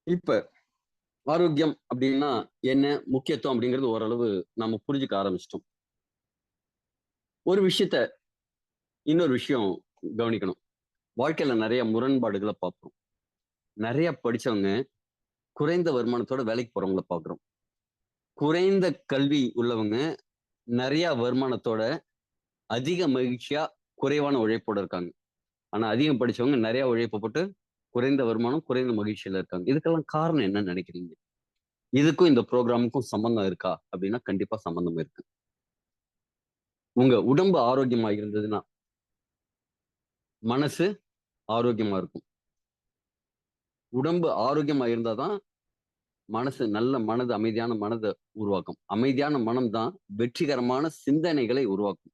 இப்ப ஆரோக்கியம் அப்படின்னா என்ன? முக்கியத்துவம் அப்படிங்கிறது ஓரளவு நம்ம புரிஞ்சுக்க ஆரம்பிச்சிட்டோம். ஒரு விஷயத்த இன்னொரு விஷயம் கவனிக்கணும். வாழ்க்கையில நெறைய முரண்பாடுகள பார்ப்போம். நெறைய படிச்சவங்க குறைந்த வருமானத்தோட வேலைக்கு போறவங்கள பார்க்குறோம். குறைந்த கல்வி உள்ளவங்க நெறைய வருமானத்தோட அதிக மகிழ்ச்சியா, குறைவான உழைப்போட இருக்காங்க. ஆனா அதிகம் படிச்சவங்க நெறைய உழைப்பு போட்டு குறைந்த வருமானம், குறைந்த மகிழ்ச்சியில இருக்காங்க. இதுக்கெல்லாம் காரணம் என்னன்னு நெனைக்கிறீங்க? இதுக்கும் இந்த புரோகிராமுக்கும் சம்பந்தம் இருக்கா? அப்படின்னா கண்டிப்பா சம்பந்தம் இருக்கு. உங்க உடம்பு ஆரோக்கியமா இருந்ததுன்னா மனசு ஆரோக்கியமா இருக்கும். உடம்பு ஆரோக்கியமா இருந்தா தான், மனசு நல்ல மனது அமைதியான மனத உருவாக்கும். அமைதியான மனம் தான் வெற்றிகரமான சிந்தனைகளை உருவாக்கும்.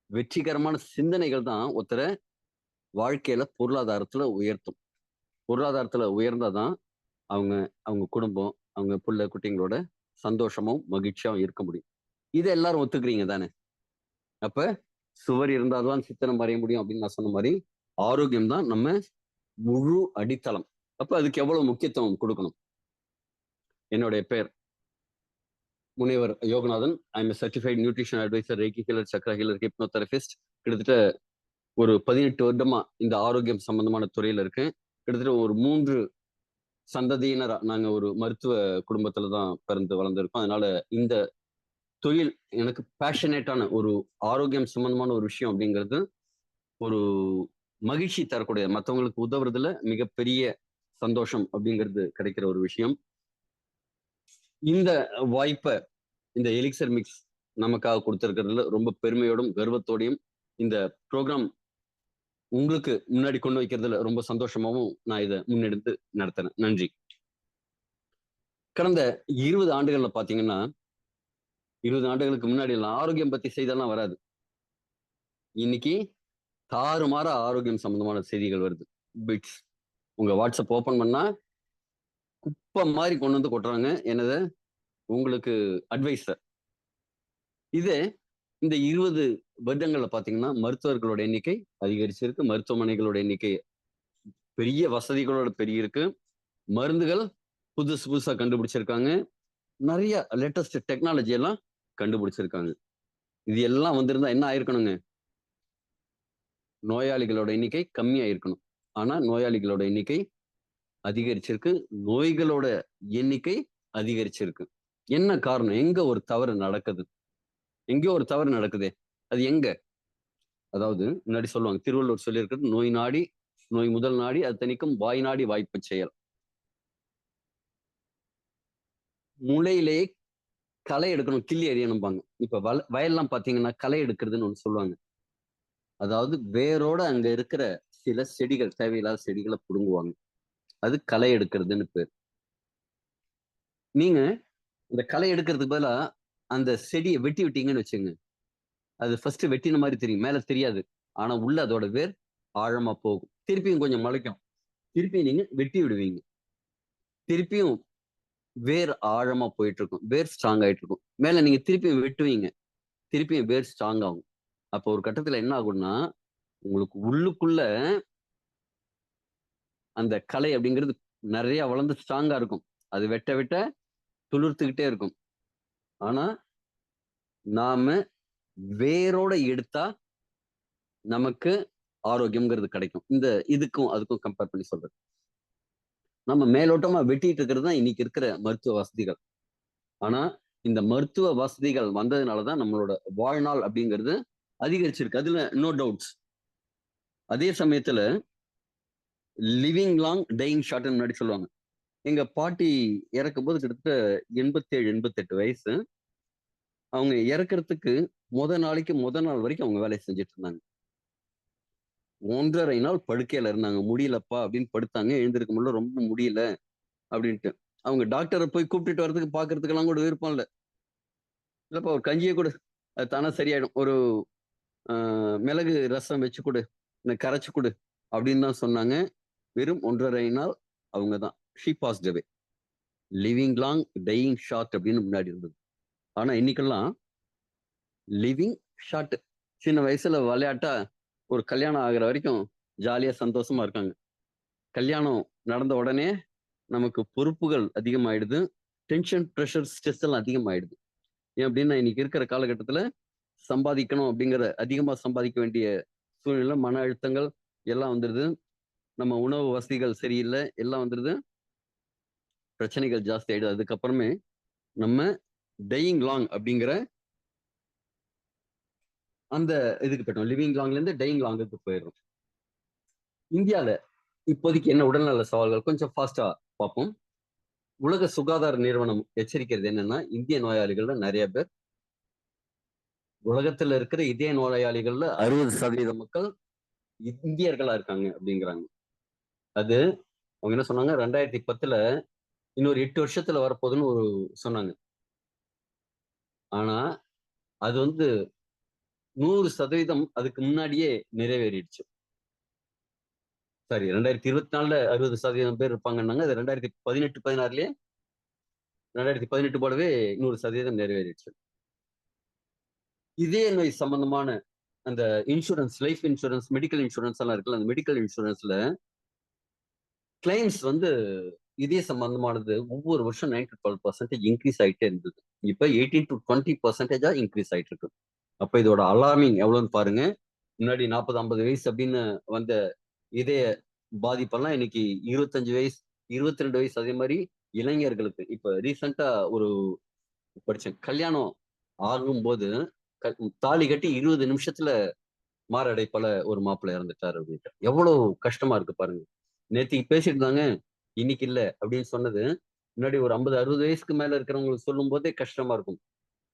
வெற்றிகரமான சிந்தனைகள் தான் ஒருத்தர வாழ்க்கையில பொருளாதாரத்துல உயர்த்தும். பொருளாதாரத்துல உயர்ந்தா தான் அவங்க, அவங்க குடும்பம், அவங்க புள்ள குட்டிங்களோட சந்தோஷமும், மகிழ்ச்சியாவும் இருக்க முடியும். இத எல்லாரும் ஒத்துக்கிறீங்க தானே? அப்ப சுவர் இருந்தா தான் சித்திரம் வரைய முடியும் அப்படின்னு நான் சொன்ன மாரி, ஆரோக்கியம் தான் நம்ம முழு அடித்தளம். அப்ப அதுக்கு எவ்வளவு முக்கியத்துவம் குடுக்கணும்? என்னுடைய பெயர் முனைவர் Yoganathan. I am a certified nutrition adviser, reiki healer, chakra healer, hypnotherapist. கிட்டத்தட்ட ஒரு 18 வருடமா இந்த ஆரோக்கியம் சம்பந்தமான துறையில இருக்கேன். கிட்டத்தட்ட ஒரு 3 சந்ததியினரா நாங்க ஒரு மருத்துவ குடும்பத்துல தான் பிறந்து வளர்ந்திருக்கோம். அதனால இந்த தொழில் எனக்கு பேஷனேட்டான ஒரு ஆரோக்கியம் சம்பந்தமான ஒரு விஷயம் அப்படிங்கிறது, ஒரு மகிழ்ச்சி தரக்கூடிய மத்தவங்களுக்கு உதவுறதுல மிகப்பெரிய சந்தோஷம் அப்படிங்கிறது கிடைக்கிற ஒரு விஷயம். இந்த வாய்ப்ப இந்த எலிக்சர் மிக்ஸ் நமக்காக கொடுத்திருக்கிறதுல ரொம்ப பெருமையோடும், கர்வத்தோடையும் இந்த புரோகிராம் உங்களுக்கு முன்னாடி கொண்டு வைக்கிறதுல ரொம்ப சந்தோஷமாவும் நான் இத முன்னெடுத்து நடத்துறேன். நன்றி. கடந்த 20 ஆண்டுகள்ல பார்த்தீங்கன்னா, 20 ஆண்டுகளுக்கு முன்னாடி எல்லாம் ஆரோக்கியம் பத்தி செய்தியெல்லாம் வராது. இன்னைக்கு தாறுமாறா ஆரோக்கியம் சம்பந்தமான செய்திகள் வருது. பிட்ஸ். உங்க வாட்ஸ்அப் ஓப்பன் பண்ணா, குப்ப மாரி கொண்டு வந்து கொட்டுறாங்க. என்னது? உங்களுக்கு அட்வைஸ. இது இந்த 20 வருடங்கள்ல பார்த்தீங்கன்னா, மருத்துவர்களோட எண்ணிக்கை அதிகரிச்சிருக்கு. மருத்துவமனைகளோட எண்ணிக்கை பெரிய வசதிகளோட பெருகியிருக்கு. மருந்துகள் புதுசு புதுசா கண்டுபிடிச்சிருக்காங்க. நெறைய லேட்டஸ்ட் டெக்னாலஜி எல்லாம் கண்டுபிடிச்சிருக்காங்க. இது எல்லாம் வந்திருந்தா என்ன ஆயிருக்கணுங்க? நோயாளிகளோட எண்ணிக்கை கம்மியா இருக்கணும். ஆனா நோயாளிகளோட எண்ணிக்கை அதிகரிச்சிருக்கு. நோய்களோட எண்ணிக்கை அதிகரிச்சிருக்கு. என்ன காரணம்? எங்க ஒரு தவறு நடக்குது? எங்கேயோ ஒரு தவறு நடக்குதே! அது எங்க? அதாவது முன்னாடி சொல்லுவாங்க. திருவள்ளுவர் சொல்லியிருக்கிறது, "நோய் நாடி நோய் முதல் நாடி அது தணிக்கும் வாய் நாடி வாய்ப்பச் செயல்." முளையிலேயே களை எடுக்கணும், கிள்ளி எறியணும்பாங்க. இப்ப வயல்லாம் பார்த்தீங்கன்னா, களை எடுக்கிறதுன்னு ஒண்ணு சொல்லுவாங்க. அதாவது வேரோட அங்க இருக்கிற சில செடிகள், தேவையில்லாத செடிகள புடுங்குவாங்க. அது களை எடுக்கிறதுன்னு பேரு. நீங்க இந்த களை எடுக்கிறதுக்கு பதிலா, அந்த செடிய வெட்டி விட்டீங்கன்னு வச்சுக்கங்க. அது ஃபர்ஸ்ட் வெட்டின மாரி தெரியும். மேல தெரியாது. ஆனா உள்ள அதோட வேர் ஆழமா போகும். திருப்பியும் கொஞ்சம் முளைக்கும். திருப்பியும் நீங்க வெட்டி விடுவீங்க. திருப்பியும் வேர் ஆழமா போயிட்டு இருக்கும். வேர் ஸ்ட்ராங் ஆயிட்டு இருக்கும். மேல நீங்க திருப்பியும் வெட்டுவீங்க. திருப்பியும் வேர் ஸ்ட்ராங் ஆகும். அப்போ ஒரு கட்டத்துல என்ன ஆகும்னா, உங்களுக்கு உள்ளுக்குள்ள அந்த களை அப்படிங்கிறது நெறைய வளர்ந்து ஸ்ட்ராங்கா இருக்கும். அது வெட்ட வெட்ட துளிர்த்துக்கிட்டே இருக்கும். ஆனா, நாம வேரோட எடுத்தா நமக்கு ஆரோக்கியம்ங்கிறது கிடைக்கும். இதுக்கும் அதுக்கும் கம்பேர் பண்ணி சொல்றேன். நம்ம மேலோட்டமா வெட்டிட்டு இருக்கிறது தான் இன்னைக்கு இருக்கிற மருத்துவ வசதிகள். ஆனா, இந்த மருத்துவ வசதிகள் வந்ததுனால தான் நம்மளோட வாழ்நாள் அப்படிங்கிறது அதிகரிச்சிருக்கு. அதுல நோ டவுட்ஸ். அதே சமயத்துல லிவிங் லாங், டயிங் ஷார்ட்ன்னு முன்னாடி சொல்லுவாங்க. எங்க பாட்டி இறக்கும்போது கிட்டத்தட்ட 87, 88 வயசு. அவங்க இறக்கறதுக்கு மொத நாள் வரைக்கும் அவங்க வேலைய செஞ்சுட்டு இருந்தாங்க. 1 1/2 நாள் படுக்கையில இருந்தாங்க. "முடியலப்பா" அப்படின்னு படுத்தாங்க. எழுந்திருக்க முடியல, ரொம்ப முடியல அப்படின்ட்டு. அவங்க டாக்டர போய் கூப்பிட்டுட்டு வரதுக்கு பார்க்கறதுக்கெல்லாம் கூட விருப்பம் இல்ல. "இல்லப்பா ஒரு கஞ்சிய குடு. அது தானா சரியாயிடும். ஒரு அ மிளகு ரசம் வச்சு குடு. இல்ல கரைச்சு குடு" அப்படின்னு தான் சொன்னாங்க. வெறும் 1 1/2 நாள் அவங்க தான். She past away. Living long, dying short அப்படின்னு முன்னாடி இருந்தது. ஆனா இன்னைக்கெல்லாம் லிவிங் ஷார்ட். சின்ன வயசுல விளையாட்டா ஒரு கல்யாணம் ஆகுற வரைக்கும் ஜாலியா சந்தோஷமா இருக்காங்க. கல்யாணம் நடந்த உடனே நமக்கு பொறுப்புகள் அதிகமாயிடுது. டென்ஷன், ப்ரெஷர், ஸ்ட்ரெஸ் எல்லாம் அதிகமாயிடுது. ஏன் அப்படின்னா, இன்னைக்கு இருக்கிற காலகட்டத்துல சம்பாதிக்கணும் அப்படிங்கிற அதிகமா சம்பாதிக்க வேண்டிய சூழ்நிலை, மன அழுத்தங்கள் எல்லாம் வந்துருது. நம்ம உணவு வசதிகள் சரியில்ல. எல்லாம் வந்துருது. பிரச்சனைகள் ஜாஸ்தி ஆயிடுது. அதுக்கப்புறமே நம்ம டயிங் லாங் அப்படிங்கிற அந்த இதுக்கு போயிட்டோம். லிவிங் லாங்ல இருந்து டயிங் லாங்குக்கு போயிடுறோம். இந்தியால இப்போதைக்கு என்ன உடல்நல சவால்கள் கொஞ்சம் ஃபாஸ்டா பார்ப்போம். உலக சுகாதார நிறுவனம் எச்சரிக்கிறது என்னன்னா, இந்திய நோயாளிகள்ல நிறைய பேர் உலகத்துல இருக்கிற இதய நோயாளிகள்ல 60% மக்கள் இந்தியர்களா இருக்காங்க அப்படிங்கிறாங்க. அது அவங்க என்ன சொன்னாங்க, 2010ல இன்னொரு 8 வருஷத்துல வரப்போகுதுன்னு சொன்னாங்க. ஆனா அது 100% அதுக்கு முன்னாடியே நிறைவேறிடுச்சு. சாரி, 2024ல 60% பேர் இருப்பாங்கன்னாங்க. அது 2018, 16லயே 2018 போலவே 100% நிறைவேறிடுச்சு. இதய நோய் சம்பந்தமான அந்த insurance, life insurance, medical insurance எல்லாம் இருக்குல்ல, அந்த மெடிக்கல் இன்சூரன்ஸ்ல கிளைம்ஸ் இதய சம்பந்தமானது ஒவ்வொரு வருஷம் 9-12% இன்க்ரீஸ் ஆயிட்டே இருந்தது. இப்ப 18-20% இன்க்ரீஸ் ஆயிட்டு இருக்கு. அப்ப இதோட அலார்மிங் எவ்வளவுன்னு பாருங்க. முன்னாடி 40, 50 வயசு அப்படின்னு வந்த இதய பாதிப்பெல்லாம் இன்னைக்கு 25 வயசு, 22 வயசு, அதே மாதிரி இளைஞர்களுக்கு. இப்ப ரீசெண்டா ஒரு படிச்சேன். கல்யாணம் ஆகும்போது தாலி கட்டி 20 நிமிஷத்துல மாரடைப்பால ஒரு மாப்பிள்ளை இறந்துட்டாரு அப்படின்ட்டு. எவ்வளவு கஷ்டமா இருக்கு பாருங்க. நேத்திக்கு பேசிட்டு இருந்தாங்க, இன்னைக்கு இல்ல அப்படின்னு சொன்னது, முன்னாடி ஒரு 50, 60 வயசுக்கு மேல இருக்கிறவங்களுக்கு சொல்லும் போதே கஷ்டமா இருக்கும்.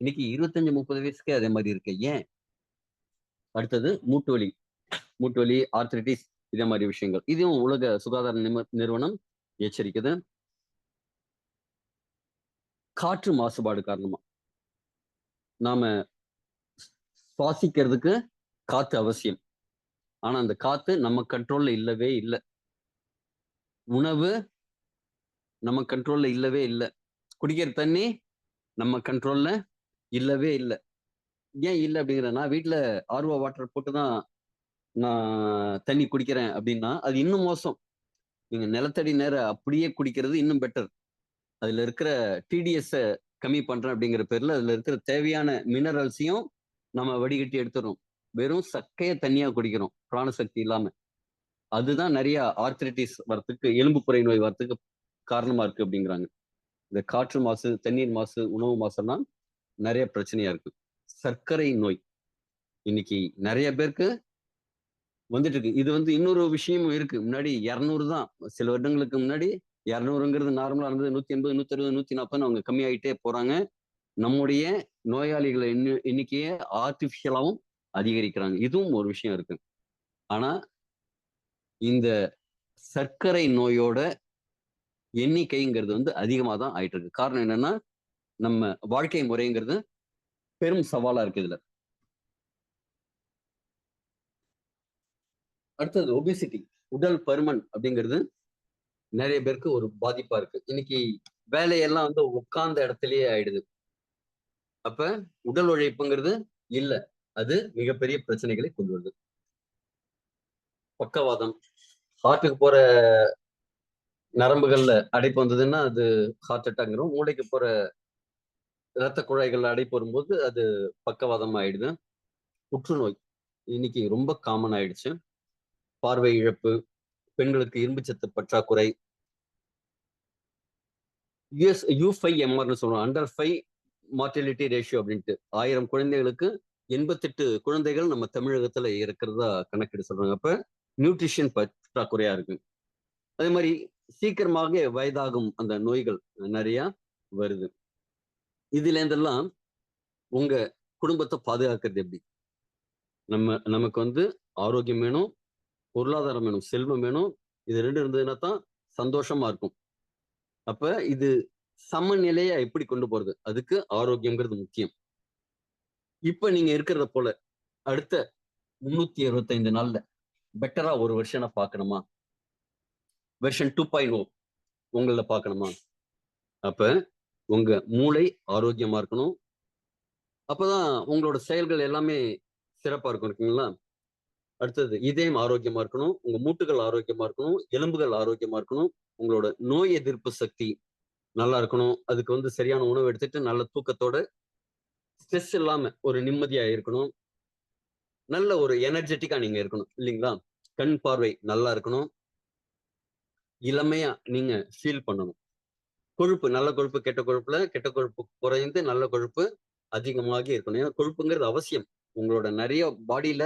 இன்னைக்கு 25, 30 வயசுக்கே அதே மாதிரி இருக்கு. ஏன்? அடுத்தது மூட்டு வலி. மூட்டு வலி, ஆர்த்ரைட்டிஸ், இதே மாதிரி விஷயங்கள். இதுவும் உலக சுகாதார நிறுவனம் எச்சரிக்குது. காற்று மாசுபாடு காரணமா நாம சுவாசிக்கிறதுக்கு காத்து அவசியம். ஆனா அந்த காத்து நம்ம கண்ட்ரோல்ல இல்லவே இல்ல. உணவு நம்ம கண்ட்ரோல்ல இல்லவே இல்ல. குடிக்கிற தண்ணி நம்ம கண்ட்ரோல்ல இல்லவே இல்ல. ஏன் இல்ல அப்படிங்கிற, நான் வீட்ல ஆர்ஓ வாட்டர் போட்டு தான் நான் தண்ணி குடிக்கிறேன் அப்படின்னா, அது இன்னும் மோசம். நீங்க நிலத்தடி நீரை அப்படியே குடிக்கிறது இன்னும் பெட்டர். அதுல இருக்கிற டிடிஎஸ் கம்மி பண்றேன் அப்படிங்கிற பேர்ல அதுல இருக்கிற தேவையான மினரல்ஸையும் நம்ம வடிகட்டி எடுத்துறோம். வெறும் சக்கைய தண்ணியா குடிக்கிறோம், பிராணசக்தி இல்லாம. அதுதான் நிறைய ஆர்த்ரைட்டிஸ் வரத்துக்கு, எலும்புப்புரை நோய் வரத்துக்கு காரணமா இருக்கு அப்படிங்கிறாங்க. இந்த காற்று மாசு, தண்ணீர் மாசு, உணவு மாசெல்லாம் நிறைய பிரச்சனையா இருக்கு. சர்க்கரை நோய் இன்னைக்கு நிறைய பேருக்கு வந்துட்டு இருக்கு. இது இன்னொரு விஷயமும் இருக்கு. முன்னாடி 200 தான். சில வருடங்களுக்கு முன்னாடி 200ங்கிறது நார்மலா இருந்தது. 180, 160, 140ன்னு அவங்க கம்மியாயிட்டே போறாங்க. நம்முடைய நோயாளிகள் எண்ணிக்கையை ஆர்டிபிஷியலாவும் அதிகரிக்கிறாங்க. இதுவும் ஒரு விஷயம் இருக்கு. ஆனா இந்த சர்க்கரை நோயோட எண்ணிக்கைங்கிறது அதிகமா தான் ஆயிட்டு இருக்கு. காரணம் என்னன்னா, நம்ம வாழ்க்கை முறைங்கிறது பெரும் சவாலா இருக்கு இதுல. அடுத்தது ஒபிசிட்டி, உடல் பருமன் அப்படிங்கிறது நிறைய பேருக்கு ஒரு பாதிப்பா இருக்கு. இன்னைக்கு வேலையெல்லாம் உட்கார்ந்த இடத்திலேயே ஆயிடுது. அப்ப உடல் உழைப்புங்கிறது இல்ல. அது மிகப்பெரிய பிரச்சனைகளை கொண்டு வருது. பக்கவாதம், ஹார்ட்டுக்கு போற நரம்புகள்ல அடைப்பு வந்ததுன்னா அது ஹார்ட் அட்டாக்ங்கிறோம். மூளைக்கு போற இரத்த குழாய்கள்ல அடைப்பு வரும்போது அது பக்கவாதம் ஆயிடுது. புற்றுநோய் இன்னைக்கு ரொம்ப காமன் ஆயிடுச்சு. பார்வை இழப்பு, பெண்களுக்கு இரும்புச்சத்து பற்றாக்குறை, U5MRன்னு சொல்றோம். அண்டர் 5 மார்டலிட்டி ரேஷியோ அப்படின்ட்டு. 1000 குழந்தைகளுக்கு 88 குழந்தைகள் நம்ம தமிழகத்துல இருக்கிறதா கணக்கெடு சொல்றாங்க. அப்ப நியூட்ரிஷன் பற்றாக்குறையா இருக்கு. அதே மாதிரி சீக்கிரமாக வயதாகும் அந்த நோய்கள் நிறைய வருது. இதுல இருந்தெல்லாம் உங்க குடும்பத்தை பாதுகாக்கிறது எப்படி? நமக்கு ஆரோக்கியம் வேணும், பொருளாதாரம் வேணும், செல்வம் வேணும். இது 2 இருந்ததுன்னா தான் சந்தோஷமா இருக்கும். அப்ப இது சமநிலையா எப்படி கொண்டு போறது? அதுக்கு ஆரோக்கியம்ங்கிறது முக்கியம். இப்ப நீங்க இருக்கிறத போல அடுத்த 365 நாள்ல பெட்டரா ஒரு வெர்ஷனை பார்க்கணுமா? வெர்ஷன் 2.0 உங்கள பார்க்கணுமா? அப்ப உங்க மூளை ஆரோக்கியமா இருக்கணும். அப்பதான் உங்களோட செயல்கள் எல்லாமே சிறப்பா இருக்கும், இருக்குங்களா? அடுத்தது இதயம் ஆரோக்கியமா இருக்கணும், உங்க மூட்டுகள் ஆரோக்கியமா இருக்கணும், எலும்புகள் ஆரோக்கியமா இருக்கணும், உங்களோட நோய் எதிர்ப்பு சக்தி நல்லா இருக்கணும். அதுக்கு சரியான உணவு எடுத்துட்டு நல்ல தூக்கத்தோட ஸ்ட்ரெஸ் இல்லாம ஒரு நிம்மதியா இருக்கணும். நல்ல ஒரு எனர்ஜெட்டிக்கா நீங்க இருக்கணும் இல்லைங்களா? கண் பார்வை நல்லா இருக்கணும். இளமையா நீங்க ஃபீல் பண்ணணும். கொழுப்பு நல்ல கொழுப்பு, கெட்ட கொழுப்புல கெட்ட கொழுப்பு குறைந்து நல்ல கொழுப்பு அதிகமாகி இருக்கணும். ஏன்னா கொழுப்புங்கிறது அவசியம். உங்களோட நெறைய பாடியில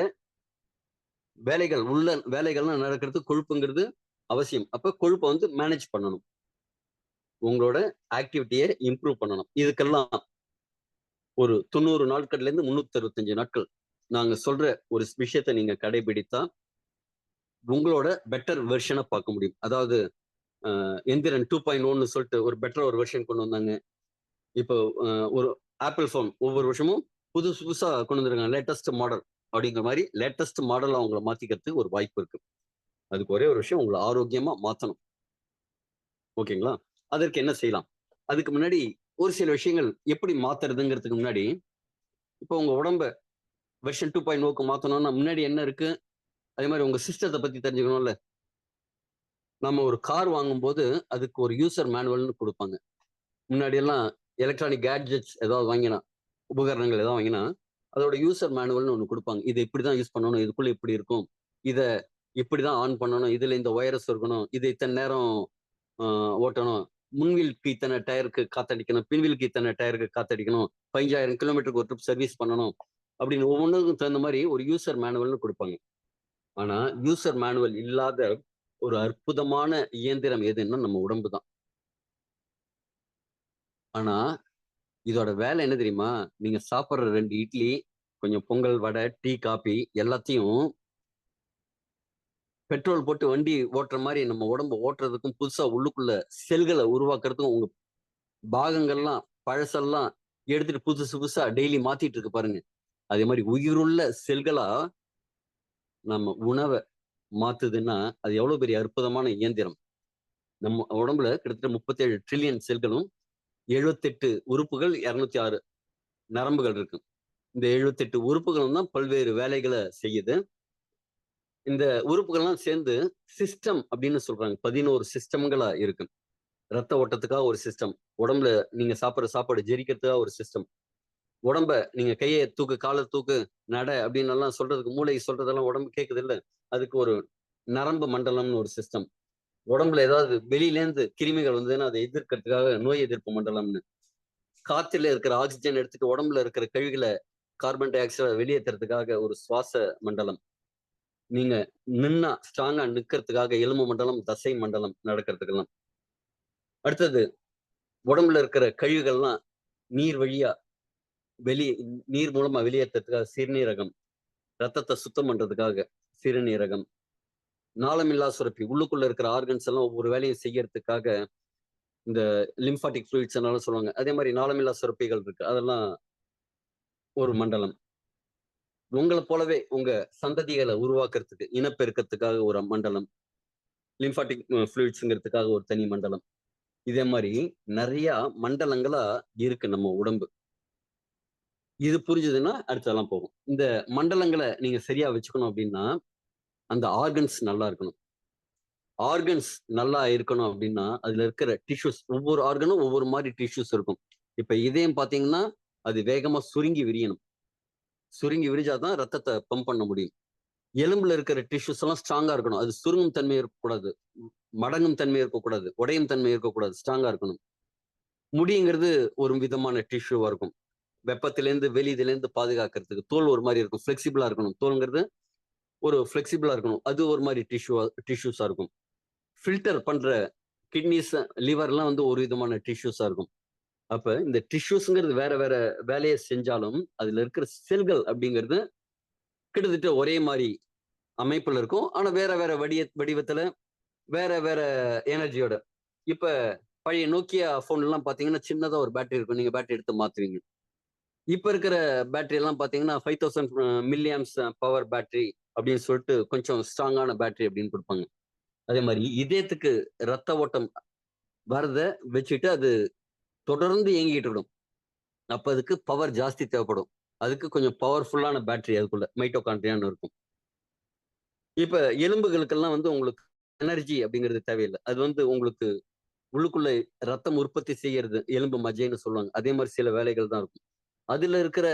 உள்ள வேலைகள்லாம் நடக்கிறதுக்கு கொழுப்புங்கிறது அவசியம். அப்ப கொழுப்ப மேனேஜ் பண்ணணும். உங்களோட ஆக்டிவிட்டிய இம்ப்ரூவ் பண்ணணும். இதுக்கெல்லாம் ஒரு 90 நாட்கள்ல இருந்து 365 நாட்கள் நாங்க சொல்ற ஒரு விஷயத்த நீங்க கடைபிடித்தா, உங்களோட பெட்டர் வெர்ஷன பார்க்க முடியும். அதாவது எந்திரன் 2.1ன்னு சொல்லிட்டு ஒரு பெட்டர் ஒரு வெர்ஷன் கொண்டு வந்தாங்க. இப்போ அ ஒரு ஆப்பிள் ஃபோன் ஒவ்வொரு வருஷமும் புதுசு புதுசா கொண்டு வந்துருக்காங்க. லேட்டஸ்ட் மாடல் அப்படிங்கிற மாரி லேட்டஸ்ட் மாடலா அவங்கள மாத்திக்கிறதுக்கு ஒரு வாய்ப்பு இருக்கு. அதுக்கு ஒரே ஒரு விஷயம் உங்கள ஆரோக்கியமா மாத்தணும். ஓகேங்களா? அதற்கு என்ன செய்யலாம்? அதுக்கு முன்னாடி ஒரு சில விஷயங்கள் எப்படி மாத்துறதுங்கிறதுக்கு முன்னாடி, இப்போ உங்க உடம்ப வெர்ஷன் 2.0க்கு மாத்தணும்னா முன்னாடி என்ன இருக்கு? அதே மாரி உங்க சிஸ்டத்த பத்தி தெரிஞ்சுக்கணும்ல. நம்ம ஒரு கார் வாங்கும்போது அதுக்கு ஒரு யூசர் மேனுவல்ன்னு குடுப்பாங்க. முன்னாடி எல்லாம் எலக்ட்ரானிக் கேட்ஜெட்ஸ் ஏதாவது வாங்கினா, உபகரணங்கள் ஏதாவது வாங்கினா, அதோட யூசர் மேனுவல்ன்னு ஒண்ணு குடுப்பாங்க. இத இப்படிதான் யூஸ் பண்ணணும். இதுக்குள்ள இப்படி இருக்கும். இத இப்படிதான் ஆன் பண்ணணும். இதுல இந்த வைரஸ் இருக்கணும். இது இத்தன நேரம் அ ஓட்டணும். முன்வீலுக்கு இத்தன டயருக்கு காத்தடிக்கணும். பின்வீலுக்கு இத்தன டயருக்கு காத்தடிக்கணும். 15,000 கிலோமீட்டருக்கு ஒரு ட்ரிப் சர்வீஸ் பண்ணணும். அப்படின்னு ஒவ்வொன்னுக்கும் தகுந்த மாரி ஒரு யூசர் மேனுவல்ன்னு குடுப்பாங்க. ஆனா, யூசர் மேனுவல் இல்லாத ஒரு அற்புதமான இயந்திரம் எதுன்னா நம்ம உடம்பு தான். ஆனா, இதோட வேலை என்ன தெரியுமா? நீங்க சாப்பிடுற 2 இட்லி, கொஞ்சம் பொங்கல், வடை, டீ, காபி எல்லாத்தையும் பெட்ரோல் போட்டு வண்டி ஓட்டுற மாரி நம்ம உடம்ப ஓட்டுறதுக்கும், புதுசா உள்ளுக்குள்ள செல்கள உருவாக்குறதுக்கும் உங்க பாகங்கள்லாம், பழசெல்லாம் எடுத்துட்டு புதுசு புதுசா டெய்லி மாத்திட்டு இருக்கு பாருங்க. அதே மாரி உயிருள்ள செல்களா நம்ம உணவ மாத்துதுன்னா, அது எவ்வளவு பெரிய அற்புதமான இயந்திரம். நம்ம உடம்புல கிட்டத்தட்ட 37 டிரில்லியன் செல்களும், 78 உறுப்புகள், 206 நரம்புகள் இருக்கு. இந்த 78 உறுப்புகளும் தான் பல்வேறு வேலைகள செய்யுது. இந்த உறுப்புகள்லாம் சேர்ந்து சிஸ்டம் அப்படின்னு சொல்றாங்க. 11 சிஸ்டம்களா இருக்கு. ரத்த ஓட்டத்துக்காக ஒரு சிஸ்டம். உடம்புல நீங்க சாப்பிடுற சாப்பாடு ஜெரிக்கிறதுக்காக ஒரு சிஸ்டம். உடம்ப நீங்க கைய தூக்கு, கால தூக்கு, நட அப்படின்னு எல்லாம் சொல்றதுக்கு மூளை சொல்றதெல்லாம் உடம்பு கேட்குதுல்ல. அதுக்கு ஒரு நரம்பு மண்டலம்னு ஒரு சிஸ்டம். உடம்புல ஏதாவது வெளியிலேருந்து கிருமிகள் வந்ததுன்னா, அதை எதிர்க்கிறதுக்காக நோய் எதிர்ப்பு மண்டலம்னு. காத்துல இருக்கிற ஆக்ஸிஜன் எடுத்துட்டு உடம்புல இருக்கிற கழிவுகள கார்பன் டை ஆக்சைட வெளியேத்துறதுக்காக ஒரு சுவாச மண்டலம். நீங்க நின்னா ஸ்ட்ராங்கா நிக்கிறதுக்காக எலும்பு மண்டலம், தசை மண்டலம் நடக்கிறதுக்கெல்லாம். அடுத்தது உடம்புல இருக்கிற கழிவுகள்லாம் நீர் வழியா வெளி நீர் மூலமா வெளியேற்றதுக்காக சிறுநீரகம், ரத்தத்த சுத்தம் பண்றதுக்காக சிறுநீரகம், நாளமில்லா சுரப்பி உள்ளுக்குள்ள இருக்கிற ஆர்கன்ஸ் எல்லாம் ஒவ்வொரு வேலையும் செய்யறதுக்காக இந்த லிம்பாட்டிக் ஃப்ளூயிட்ஸ் எல்லாம் சொல்லுவாங்க. அதே மாரி நாளமில்லா சுரப்பிகள் இருக்கு. அதெல்லாம் ஒரு மண்டலம். உங்கள போலவே உங்க சந்ததிகள உருவாக்குறதுக்கு, இனப்பெருக்கத்துக்காக ஒரு மண்டலம். லிம்பாட்டிக் ஃப்ளூயிட்ஸ்ங்கிறதுக்காக ஒரு தனி மண்டலம். இதே மாரி நெறையா மண்டலங்களா இருக்கு நம்ம உடம்பு. இது புரிஞ்சதுன்னா அடுத்ததெல்லாம் போகும். இந்த மண்டலங்கள நீங்க சரியா வச்சுக்கணும் அப்டின்னா, அந்த ஆர்கன்ஸ் நல்லா இருக்கணும். ஆர்கன்ஸ் நல்லா இருக்கணும் அப்டின்னா, அதுல இருக்கிற டிஷ்யூஸ் ஒவ்வொரு ஆர்கனும் ஒவ்வொரு மாரி டிஷ்யூஸ் இருக்கும். இப்ப இதயம் பார்த்தீங்கன்னா, அது வேகமா சுருங்கி விரியணும். சுருங்கி விரிஞ்சா தான் ரத்தத்த பம்ப் பண்ண முடியும். எலும்புல இருக்கிற டிஷ்யூஸ் எல்லாம் ஸ்ட்ராங்கா இருக்கணும். அது சுருங்கும் தன்மை இருக்கக்கூடாது. மடங்கும் தன்மை இருக்கக்கூடாது. உடையும் தன்மை இருக்கக்கூடாது. ஸ்ட்ராங்கா இருக்கணும். முடிங்கிறது ஒரு விதமான டிஷ்யூவா இருக்கும். வெப்பத்திலேருந்து, வெளியிதிலேருந்து பாதுகாக்கிறதுக்கு. தோல் ஒரு மாரி இருக்கும். ஃப்ளெக்சிபிளா இருக்கணும். தோல்ங்கிறது ஒரு ஃப்ளெக்சிபிளா இருக்கணும். அது ஒரு மாரி டிஷ்யூஸா இருக்கும். ஃபில்டர் பண்ற கிட்னிஸ், லிவர்லாம் ஒரு விதமான டிஷ்யூஸா இருக்கும். அப்ப இந்த டிஷ்யூஸ்ங்கிறது வேற வேற வேலைய செஞ்சாலும், அதுல இருக்கிற செல்கள் அப்படிங்கிறது கிட்டத்தட்ட ஒரே மாரி அமைப்புல இருக்கும். ஆனா வேற வேற வடிவத்துல, வேற வேற எனர்ஜியோட. இப்ப பழைய Nokia ஃபோன்லாம் பார்த்தீங்கன்னா, சின்னதா ஒரு பேட்டரி இருக்கும். நீங்க பேட்டரி எடுத்து மாத்துவீங்க. இப்ப இருக்கிற பேட்டரி எல்லாம் பார்த்தீங்கன்னா, 5000 மில்லி ஆம்ப்ஸ் பவர் பேட்டரி அப்படின்னு சொல்லிட்டு கொஞ்சம் ஸ்ட்ராங்கான பேட்டரி அப்படின்னு குடுப்பாங்க. அதே மாரி இதயத்துக்கு ரத்த ஓட்டம் வரத வச்சுட்டு அது தொடர்ந்து இயங்கிட்டு இருக்கும். அப்ப அதுக்கு பவர் ஜாஸ்தி தேவைப்படும். அதுக்கு கொஞ்சம் பவர்ஃபுல்லான பேட்டரி அதுக்குள்ள மைட்டோகாண்ட்ரியான்னு இருக்கும். இப்ப எலும்புகளுக்கெல்லாம் வந்து உங்களுக்கு எனர்ஜி அப்படிங்கிறது தேவையில்லை. அது வந்து உங்களுக்கு உள்ளுக்குள்ள ரத்தம் உற்பத்தி செய்யறது, எலும்பு மஜ்ஜைன்னு சொல்லுவாங்க. அதே மாரி சில வேலைகள் தான் இருக்கும். அதுல இருக்கிற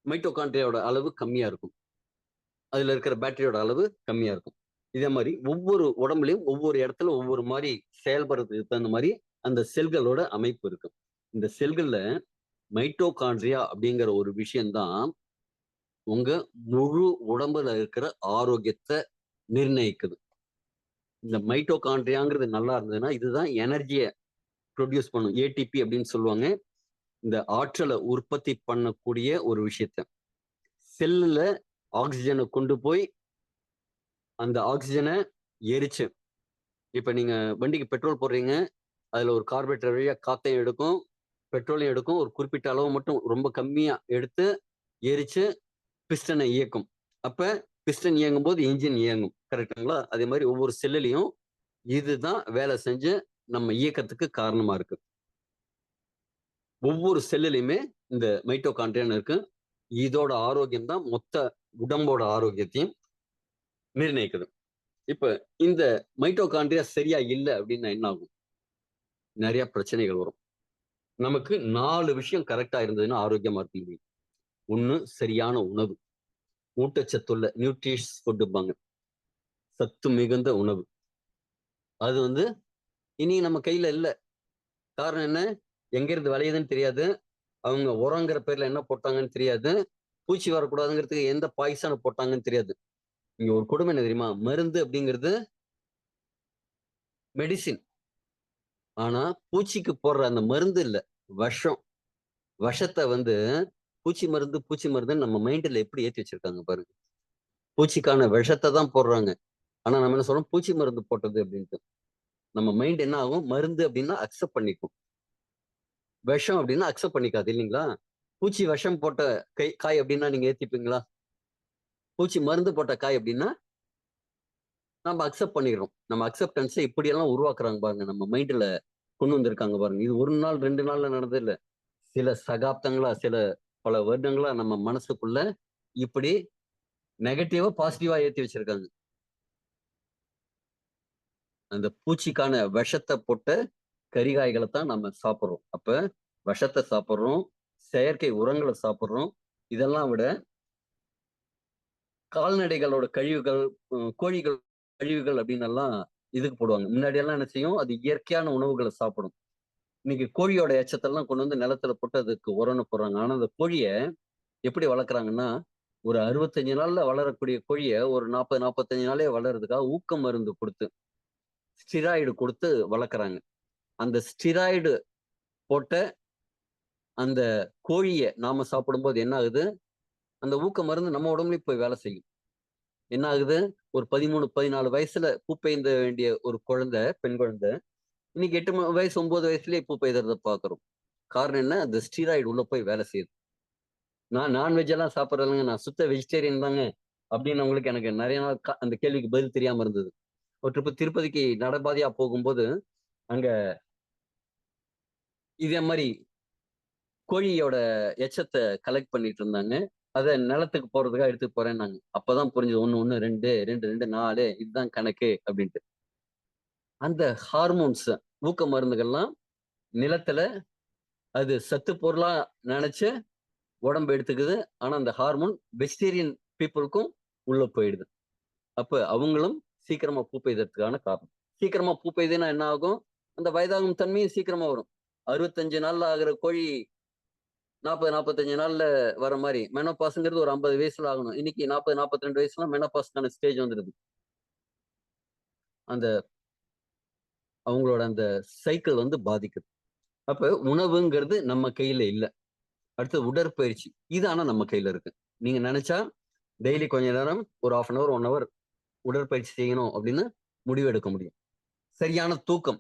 மைட்டோகாண்ட்ரியாவோட அளவு கம்மியா இருக்கும். அதுல இருக்கிற பேட்டரியோட அளவு கம்மியா இருக்கும். இதே மாரி ஒவ்வொரு உடம்புலயும் ஒவ்வொரு இடத்துல ஒவ்வொரு மாரி செயல்படுறதுக்கு தகுந்த மாரி அந்த செல்களோட அமைப்பு இருக்கு. இந்த செல்கள்ல மைட்டோகாண்ட்ரியா அப்படிங்கிற ஒரு விஷயம் தான் உங்க முழு உடம்புல இருக்கிற ஆரோக்கியத்த நிர்ணயிக்குது. இந்த மைட்டோகாண்ட்ரியாங்கிறது நல்லா இருந்ததுன்னா, இதுதான் எனர்ஜிய புரொடியூஸ் பண்ணும். ஏடிபி அப்படின்னு சொல்லுவாங்க. இந்த ஆற்றல உற்பத்தி பண்ணக்கூடிய ஒரு விஷயத்த. செல்லுல ஆக்ஸிஜன கொண்டு போய் அந்த ஆக்ஸிஜன எரிச்சு இப்ப நீங்க வண்டிக்கு பெட்ரோல் போடுறீங்க. அதுல ஒரு கார்பரேட்டர் வழியா காத்தையும் எடுக்கும், பெட்ரோலையும் எடுக்கும். ஒரு குறிப்பிட்ட அளவு மட்டும் ரொம்ப கம்மியா எடுத்து எரிச்சு பிஸ்டன இயக்கும். அப்ப பிஸ்டன் இயங்கும்போது என்ஜின் இயங்கும். கரெக்ட்டுங்களா? அதே மாரி ஒவ்வொரு செல்லுலயும் இதுதான் வேலை செஞ்சு நம்ம இயக்கத்துக்கு காரணமா இருக்கு. ஒவ்வொரு செல்லுலயுமே இந்த மைட்டோகாண்ட்ரியான்னு இருக்கு. இதோட ஆரோக்கியம் தான் மொத்த உடம்போட ஆரோக்கியத்தையும் நிர்ணயிக்குது. இப்ப இந்த மைட்டோகாண்ட்ரியா சரியா இல்ல அப்டின்னா என்ன ஆகும்? நெறைய பிரச்சனைகள் வரும். நமக்கு 4 விஷயம் கரெக்ட்டா இருந்ததுன்னா ஆரோக்கியமா இருக்க முடியும். 1 சரியான உணவு. ஊட்டச்சத்துள்ள நியூட்ரிஷியஸ் ஃபுட்டும்பாங்க. சத்து மிகுந்த உணவு. அது வந்து இனி நம்ம கையில இல்ல. காரணம் என்ன? எங்கேருந்து விளையுதுன்னு தெரியாது. அவங்க உரங்கிற பேர்ல என்ன போட்டாங்கன்னு தெரியாது. பூச்சி வரக்கூடாதுங்கிறதுக்கு எந்த பாய்சன போட்டாங்கன்னு தெரியாது. இங்க ஒரு கொடுமை என்ன தெரியுமா? மருந்து அப்படிங்கிறது மெடிசின். ஆனா, பூச்சிக்கு போடுற அந்த மருந்து இல்ல. விஷம். விஷத்த வந்து பூச்சி மருந்துன்னு நம்ம மைண்ட்ல எப்படி ஏத்தி வச்சிருக்காங்க பாருங்க. பூச்சிக்கான விஷத்த தான் போடுறாங்க. ஆனா நம்ம என்ன சொல்றோம்? பூச்சி மருந்து போட்டது அப்படின்ட்டு. நம்ம மைண்ட் என்ன ஆகும்? மருந்து அப்படின்னா அக்செப்ட் பண்ணிக்கும். விஷம் அப்படின்னா அக்செப்ட் பண்ணிக்காது இல்லீங்களா? பூச்சி விஷம் போட்ட காய் அப்படின்னா நீங்க ஏத்துப்பீங்களா? பூச்சி மருந்து போட்ட காய் அப்படின்னா நம்ம அக்செப்ட் பண்ணிடுறோம். நம்ம அக்செப்டன்ஸ இப்படியெல்லாம் உருவாக்குறாங்க பாருங்க. நம்ம மைண்ட்ல கொண்டு வந்திருக்காங்க பாருங்க. இது 1 நாள், 2 நாள்ல நடந்தது இல்ல. சில சகாப்தங்களா, சில பல வருடங்களா நம்ம மனசுக்குள்ள இப்படி நெகட்டிவா, பாசிட்டிவா ஏத்தி வச்சிருக்காங்க. அந்த பூச்சிக்கான விஷத்த போட்ட கறிகாய்கள தான் நம்ம சாப்பிடுறோம். அப்ப விஷத்த சாப்பிடுறோம், செயற்கை உரங்கள சாப்பிடுறோம். இதெல்லாம் விட கால்நடைகளோட கழிவுகள், கோழிகள் கழிவுகள் அப்படின்னு எல்லாம் இதுக்கு போடுவாங்க. முன்னாடி எல்லாம் என்ன செய்யும்? அது இயற்கையான உணவுகள சாப்பிடும். இன்னைக்கு கோழியோட எச்சத்தெல்லாம் கொண்டு வந்து நிலத்துல போட்டு அதுக்கு உரம்ன்னு போடுறாங்க. ஆனா அந்த கோழிய எப்படி வளர்க்குறாங்கன்னா, ஒரு 65 நாள்ல வளரக்கூடிய கோழிய ஒரு 40, 45 நாள்லயே வளர்றதுக்காக ஊக்க மருந்து குடுத்து, ஸ்டிராய்டு குடுத்து வளர்க்குறாங்க. அந்த ஸ்டிராய்டு போட்ட அந்த கோழிய நாம சாப்பிடும்போது என்ன ஆகுது? அந்த ஊக்க மருந்து நம்ம உடம்புலயும் போய் வேலை செய்யும். என்ன ஆகுது? ஒரு 13, 14 வயசுல பூ பெய்ந்த வேண்டிய ஒரு குழந்தை, பெண் குழந்தை, இன்னைக்கு 8 வயசு, 9 வயசுலயே பூ பெய்துறத பார்க்குறோம். காரணம் என்ன? அந்த ஸ்டீராய்டு உள்ள போய் வேலை செய்யுது. நான் நான்வெஜ் எல்லாம் சாப்பிடுறது இல்லங்க. நான் சுத்த வெஜிடேரியன் தாங்க. அப்டின்னவங்களுக்கு எனக்கு நெறைய நாள் அந்த கேள்விக்கு பதில் தெரியாம இருந்தது. ஒரு ட்ரிப் திருப்பதிக்கு நடைபாதையா போகும்போது, அங்க இதே மாரி கோழியோட எச்சத்த கலெக்ட் பண்ணிட்டு இருந்தாங்க. அத நிலத்துக்கு போடுறதுக்காக எடுத்துட்டு போறேன்னாங்க. அப்பதான் புரிஞ்சது 1, 1, 2, 2, 2, 4 இதுதான் கணக்கு அப்டின்ட்டு. அந்த ஹார்மோன்ஸ் ஊக்க மருந்துகள்லாம் நிலத்துல அது சத்து பொருளா நெனச்சு உடம்பு எடுத்துக்குது. ஆனா அந்த ஹார்மோன் வெஜிடேரியன் பீப்பிள்க்கும் உள்ள போயிடுது. அப்ப அவங்களும் சீக்கிரமா பூ பெய்தறதுக்கான காரணம். சீக்கிரமா பூ பெய்துன்னா என்ன ஆகும்? அந்த வயதாகும் தன்மையும் சீக்கிரமா வரும். 65 நாள்ல ஆகுற கோழி 40, 45 நாள்ல வர மாரி, மெனோபாஸ்ங்கிறது ஒரு 50 வயசுல ஆகணும். இன்னைக்கு 40, 42 வயசுல மெனோபாஸ்க்கான ஸ்டேஜ் வந்துருது. அந்த அவங்களோட அந்த சைக்கிள் வந்து பாதிக்குது. அப்ப உணவுங்கிறது நம்ம கையில இல்ல. அடுத்தது உடற்பயிற்சி. இது ஆனா நம்ம கையில இருக்கு. நீங்க நெனச்சா டெய்லி கொஞ்ச நேரம் ஒரு 1/2 அன் ஹவர், 1 ஹவர் உடற்பயிற்சி செய்யணும் அப்படின்னு முடிவு எடுக்க முடியும். சரியான தூக்கம்.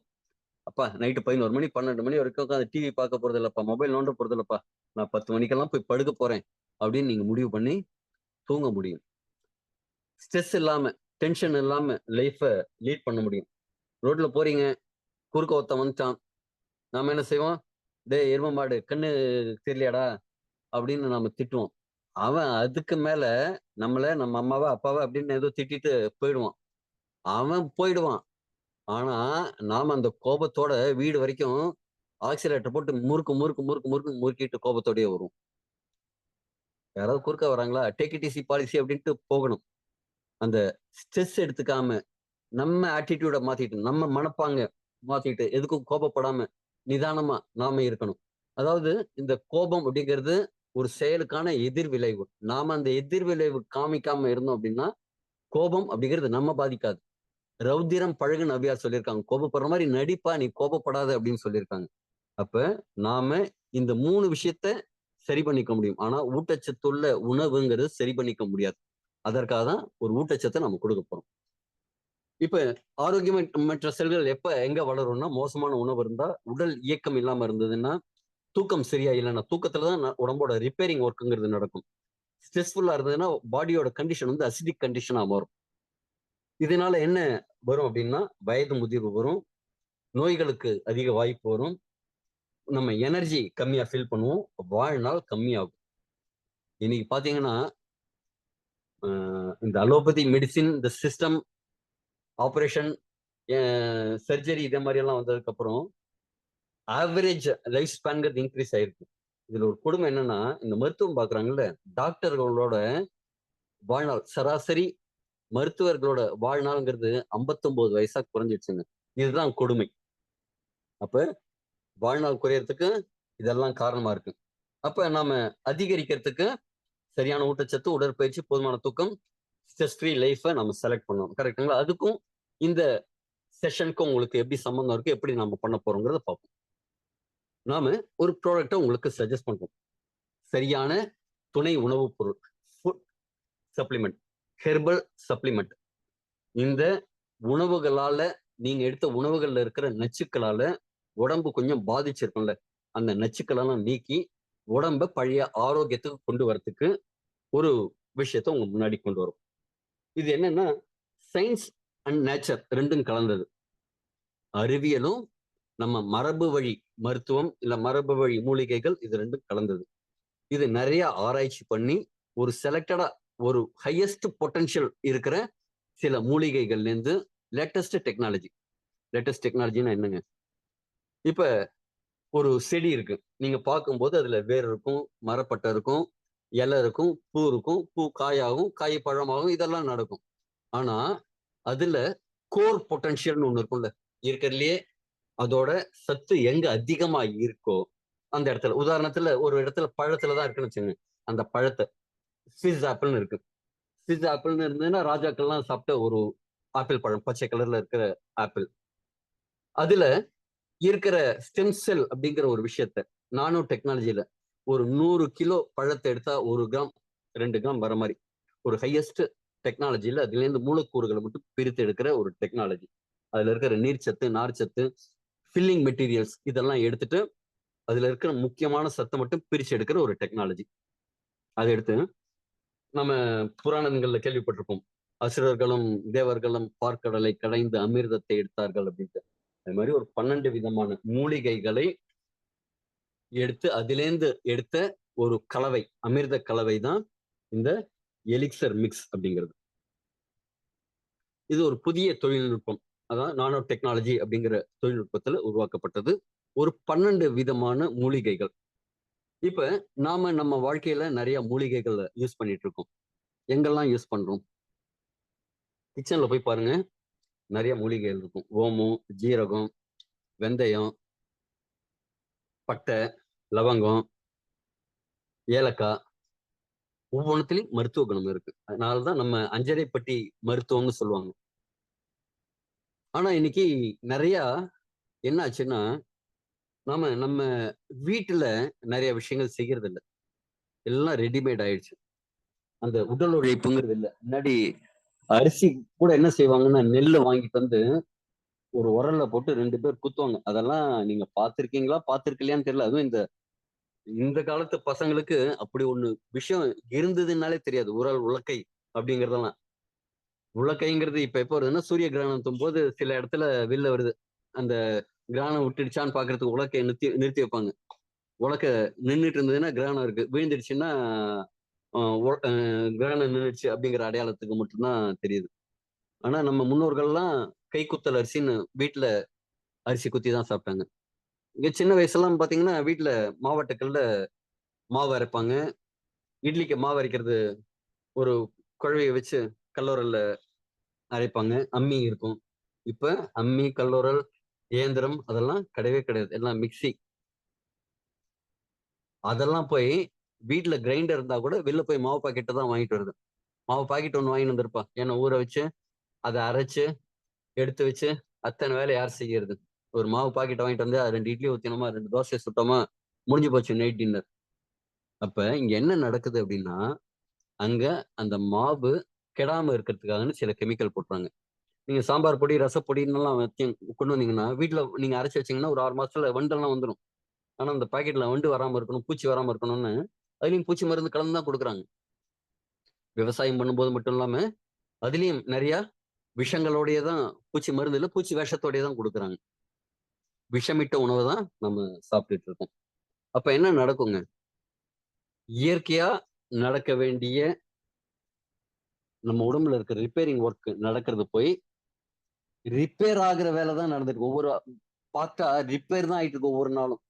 அப்பா நைட்டு 11 மணி, 12 மணி வரைக்கும் உட்காந்து டிவி பார்க்க போறதில்லப்பா, மொபைல் நோண்ட போறதில்லப்பா. நான் 10 மணிக்கெல்லாம் போய் படுக்க போறேன். அப்படின்னு நீங்க முடிவு பண்ணி தூங்க முடியும். ஸ்ட்ரெஸ் இல்லாம, டென்ஷன் இல்லாம லைஃப லீட் பண்ண முடியும். ரோட்ல போறீங்க, குறுக்க ஒருத்தன் வந்துட்டான். நாம என்ன செய்வோம்? "டேய் எரும மாடு, கண்ணு தெரியலையாடா?" அப்படின்னு நாம திட்டுவோம். அவன் அதுக்கு மேல நம்ம அம்மாவ அப்பாவ அப்படின்னு ஏதோ திட்டிட்டு போயிடுவான். அவன் போயிடுவான். ஆனா நாம அந்த கோபத்தோட வீடு வரைக்கும் ஆக்சிலேட்டர் போட்டு முறுக்குன்னு முறுக்கிட்டு கோபத்தோடயே வருவோம். யாராவது குறுக்க வராங்களா, டேக் இட் ஈஸி பாலிசி அப்படின்ட்டு போகணும். அந்த ஸ்ட்ரெஸ் எடுத்துக்காம நம்ம ஆட்டிடியூட மாத்திட்டு, நம்ம மனப்பாங்க மாத்திட்டு, எதுக்கும் கோபப்படாம நிதானமா நாம இருக்கணும். அதாவது இந்த கோபம் அப்படிங்கிறது ஒரு செயலுக்கான எதிர்விளைவு. நாம அந்த எதிர்விளைவு காமிக்காம இருந்தோம் அப்படின்னா, கோபம் அப்படிங்கிறது நம்ம பாதிக்காது. ரௌத்திரம் பழகுன்னு நபியார் சொல்லியிருக்காங்க. கோபப்படுற மாரி நடிப்பா, நீ கோபப்படாத அப்படின்னு சொல்லியிருக்காங்க. அப்ப நாம இந்த 3 விஷயத்த சரி பண்ணிக்க முடியும். ஆனா ஊட்டச்சத்துள்ள உணவுங்கிறது சரி பண்ணிக்க முடியாது. அதற்காக தான் ஒரு ஊட்டச்சத்த நம்ம குடுக்க போறோம். இப்ப ஆரோக்கியமற்ற செல்கள் எப்ப எங்க வளரும்னா, மோசமான உணவு இருந்தா, உடல் இயக்கம் இல்லாம இருந்ததுன்னா, தூக்கம் சரியா இல்லன்னா, தூக்கத்துல தான் உடம்போட ரிப்பேரிங் ஒர்க்ங்கிறது நடக்கும். ஸ்ட்ரெஸ்ஃபுல்லா இருந்ததுன்னா, பாடியோட கண்டிஷன் வந்து அசிடிக் கண்டிஷனா மாறும். இதனால என்ன வரும் அப்டின்னா, வயது முதிர்வு வரும். நோய்களுக்கு அதிக வாய்ப்பு வரும். நம்ம எனர்ஜி கம்மியா ஃபீல் பண்ணுவோம். வாழ்நாள் கம்மியாகும். இன்னைக்கு பார்த்தீங்கன்னா, அ இந்த அலோபதி மெடிசின், இந்த சிஸ்டம், ஆப்பரேஷன், அ சர்ஜரி இதே மாரி எல்லாம் வந்ததுக்கப்புறம், ஆவரேஜ் லைஃப் ஸ்பான்ங்கிறது இன்கிரீஸ் ஆயிருக்கு. இதுல ஒரு கொடுமை என்னன்னா, இந்த மருத்துவம் பார்க்குறாங்கல்ல, டாக்டர்களோட வாழ்நாள் சராசரி மருத்துவர்களோட வாழ்நாள்ங்கிறது 59 வயசா குறைஞ்சிடுச்சுங்க. இதுதான் கொடுமை. அப்ப வாழ்நாள் குறையறதுக்கு இதெல்லாம் காரணமா இருக்கு. அப்ப நாம அதிகரிக்கிறதுக்கு சரியான ஊட்டச்சத்து, உடற்பயிற்சி, போதுமான தூக்கம், ஸ்ட்ரெஸ் ஃப்ரீ லைஃப நம்ம செலக்ட் பண்ணணும். கரெக்ட்டுங்களா? அதுக்கும் இந்த செஷனுக்கும் உங்களுக்கு எப்படி சம்மந்தம் இருக்கு? எப்படி நாம பண்ண போறோம்ங்கிறத பார்ப்போம். நாம ஒரு ப்ராடக்ட்ட உங்களுக்கு சஜெஸ்ட் பண்றோம். சரியான துணை உணவுப் பொருள். Food supplement. Herbal supplement. இந்த உணவுகளால நீங்க எடுத்த உணவுகள்ல இருக்கிற நச்சுக்களால உடம்பு கொஞ்சம் பாதிச்சிருக்கும்ல, அந்த நச்சுக்களெல்லாம் நீக்கி, உடம்ப பழைய ஆரோக்கியத்துக்கு கொண்டு வரதுக்கு ஒரு விஷயத்த உங்க முன்னாடி கொண்டு வரும். இது என்னன்னா, சயின்ஸ் அண்ட் நேச்சர் 2ம் கலந்தது. அறிவியலும், நம்ம மரபு வழி மருத்துவம், இல்ல மரபு வழி மூலிகைகள் இது 2ம் கலந்தது. இது நெறைய ஆராய்ச்சி பண்ணி, ஒரு செலக்டடா ஒரு ஹையஸ்ட் பொட்டன்ஷியல் இருக்கிற சில மூலிகைகள்லேருந்து லேட்டஸ்ட் டெக்னாலஜி. லேட்டஸ்ட் டெக்னாலஜின்னா என்னங்க? இப்ப ஒரு செடி இருக்கு. நீங்க பார்க்கும்போது அதுல வேர் இருக்கும், மரப்பட்டை இருக்கும், இலை இருக்கும், பூ இருக்கும், பூ காயாகும், காய் பழமாகும் இதெல்லாம் நடக்கும். ஆனா, அதுல கோர் பொட்டன்ஷியல்னு ஒண்ணு இருக்கும்ல. இருக்கிறதுலயே அதோட சத்து எங்க அதிகமா இருக்கோ, அந்த இடத்துல உதாரணத்துல ஒரு இடத்துல பழத்துல தான் இருக்குன்னு வச்சுக்கங்க. அந்த பழத்த ஸ்விஸ் ஆப்பிள்னு இருக்கு. ஸ்விஸ் ஆப்பிள்னு இருந்ததுன்னா, ராஜாக்கள்லாம் சாப்பிட்ட ஒரு ஆப்பிள் பழம். பச்சை கலர்ல இருக்கிற ஆப்பிள். அதுல இருக்கிற ஸ்டெம் செல் அப்படிங்கிற ஒரு விஷயத்த நானோ டெக்னாலஜில ஒரு 100 கிலோ பழத்தை எடுத்தா 1 கிராம் 2 கிராம் வர மாதிரி ஒரு ஹையஸ்ட் டெக்னாலஜில அதுல இருந்து மூலக்கூறுகளை மட்டும் பிரித்து எடுக்கிற ஒரு டெக்னாலஜி. அதுல இருக்கிற நீர்ச்சத்து, நார்ச்சத்து, ஃபில்லிங் மெட்டீரியல்ஸ் இதெல்லாம் எடுத்துட்டு அதுல இருக்கிற முக்கியமான சத்தை மட்டும் பிரிச்சு எடுக்கிற ஒரு டெக்னாலஜி. அதை எடுத்து நம்ம புராணங்கள்ல கேள்விப்பட்டிருப்போம். அசுரர்களும் தேவர்களும் பார்க்கடலை கடைந்து அமிர்தத்தை எடுத்தார்கள் அப்படின்ட்டு. அது மாதிரி ஒரு 12 விதமான மூலிகைகளை எடுத்து அதிலேந்து எடுத்த ஒரு கலவை, அமிர்த கலவை தான் இந்த எலிக்சர் மிக்ஸ் அப்படிங்கிறது. இது ஒரு புதிய தொழில்நுட்பம். அதான் நானோ டெக்னாலஜி அப்படிங்கிற தொழில்நுட்பத்துல உருவாக்கப்பட்டது. ஒரு 12 விதமான மூலிகைகள். இப்ப நாம நம்ம வாழ்க்கையில நிறைய மூலிகைகள யூஸ் பண்ணிட்டு இருக்கோம். எங்கெல்லாம் யூஸ் பண்றோம்? கிச்சன்ல போய் பாருங்க. நிறைய மூலிகைகள் இருக்கும். ஓமம், ஜீரகம், வெந்தயம், பட்டை, லவங்கம், ஏலக்காய் ஒவ்வொன்னுத்துலயும் மருத்துவ குணம் இருக்கு. அதனாலதான் நம்ம அஞ்சறைப்பட்டி மருத்துவம்னு சொல்லுவாங்க. ஆனா இன்னைக்கு நிறைய என்ன ஆச்சுன்னா, நாம நம்ம வீட்டுல நிறைய விஷயங்கள் செய்யறது இல்ல. எல்லாம் ரெடிமேட் ஆயிடுச்சு. அந்த உடல் உழைப்புங்கிறது இல்ல. முன்னாடி அரிசி கூட என்ன செய்வாங்கன்னா, நெல்ல வாங்கிட்டு வந்து ஒரு உரல்ல போட்டு 2 பேர் குத்துவாங்க. அதெல்லாம் நீங்க பார்த்திருக்கீங்களா? பார்த்திருக்கலையான்னு தெரியல. அதுவும் இந்த இந்த காலத்து பசங்களுக்கு அப்படி ஒண்ணு விஷயம் இருந்ததுன்னாலே தெரியாது. உலக்கை அப்படிங்கிறதெல்லாம். உலக்கைங்கிறது இப்ப எப்ப வருதுன்னா, சூரிய கிரகணத்தும் போது சில இடத்துல வெளில வருது. அந்த கிரகணம் விட்டுடுச்சான்னு பார்க்கறதுக்கு உலக்கைய நிறுத்தி நிறுத்தி வைப்பாங்க. உலக்க நின்னுட்டு இருந்ததுன்னா கிரகணம் இருக்கு. விழுந்துடுச்சுன்னா கிரகணம் நின்றுச்சு அப்படிங்கிற அடையாளத்துக்கு மட்டும்தான் தெரியுது. ஆனா நம்ம முன்னோர்கள்லாம் கைக்குத்தல் அரிசின்னு வீட்டுல அரிசி குத்தி தான் சாப்பிட்டாங்க. இங்க சின்ன வயசுலாம் பாத்தீங்கன்னா வீட்டுல மாவாட்டுக்கல்ல மாவு அரைப்பாங்க. இட்லிக்கு மாவு அரைக்கிறது ஒரு குழவைய வச்சு கல்லோரல்ல அரைப்பாங்க. அம்மி இருக்கும். இப்ப அம்மி, கல்லோரல், இயந்திரம் அதெல்லாம் கிடையவே கிடையாது. எல்லாம் மிக்ஸி. அதெல்லாம் போய் வீட்ல கிரைண்டர் இருந்தா கூட வெளில போய் மாவு பாக்கெட்ட தான் வாங்கிட்டு வருது. மாவு பாக்கெட் ஒண்ணு வாங்கிட்டு வந்திருப்பா. ஏன்னா ஊற வச்சு, அத அரைச்சு, எடுத்து வச்சு, அத்தன வேலை யார் செய்யறது? ஒரு மாவு பாக்கெட்ட வாங்கிட்டு வந்து, 2 இட்லி ஊத்தினோமா, 2 தோசைய சுட்டோமா, முடிஞ்சு போச்சு நைட் டின்னர். அப்ப இங்க என்ன நடக்குது அப்டின்னா, அங்க அந்த மாவு கெடாம இருக்கிறதுக்காகன்னு சில கெமிக்கல் போட்றாங்க. நீங்க சாம்பார் பொடி, ரசப்பொடின்னுலாம் வச்சு கொண்டு வந்தீங்கன்னா, வீட்ல நீங்க அரைச்சு வச்சீங்கன்னா, ஒரு 6 மாசத்துல வண்டெல்லாம் வந்துரும். ஆனா அந்த பாக்கெட்ல வண்டு வராம இருக்கணும், பூச்சி வராம இருக்கணும்னு, அதுலயும் பூச்சி மருந்து கலந்து தான் குடுக்குறாங்க. விவசாயம் பண்ணும்போது மட்டும் இல்லாம, அதிலயும் நெறைய விஷங்களோடயே தான் பூச்சி மருந்து இல்ல, பூச்சி விஷத்தோடயே தான் குடுக்குறாங்க. விஷமிட்ட உணவ தான் நம்ம சாப்பிட்டுட்டு இருக்கோம். அப்ப என்ன நடக்குங்க? இயற்கையா நடக்க வேண்டிய நம்ம உடம்புல இருக்க ரிப்பேரிங் ஒர்க் நடக்கிறது போய், ரிப்பேர் ஆகுற வேல தான் நடந்துருக்கு. பார்த்தா ரிப்பேர் தான் ஆயிட்டு இருக்கு ஒவ்வொரு நாளும்.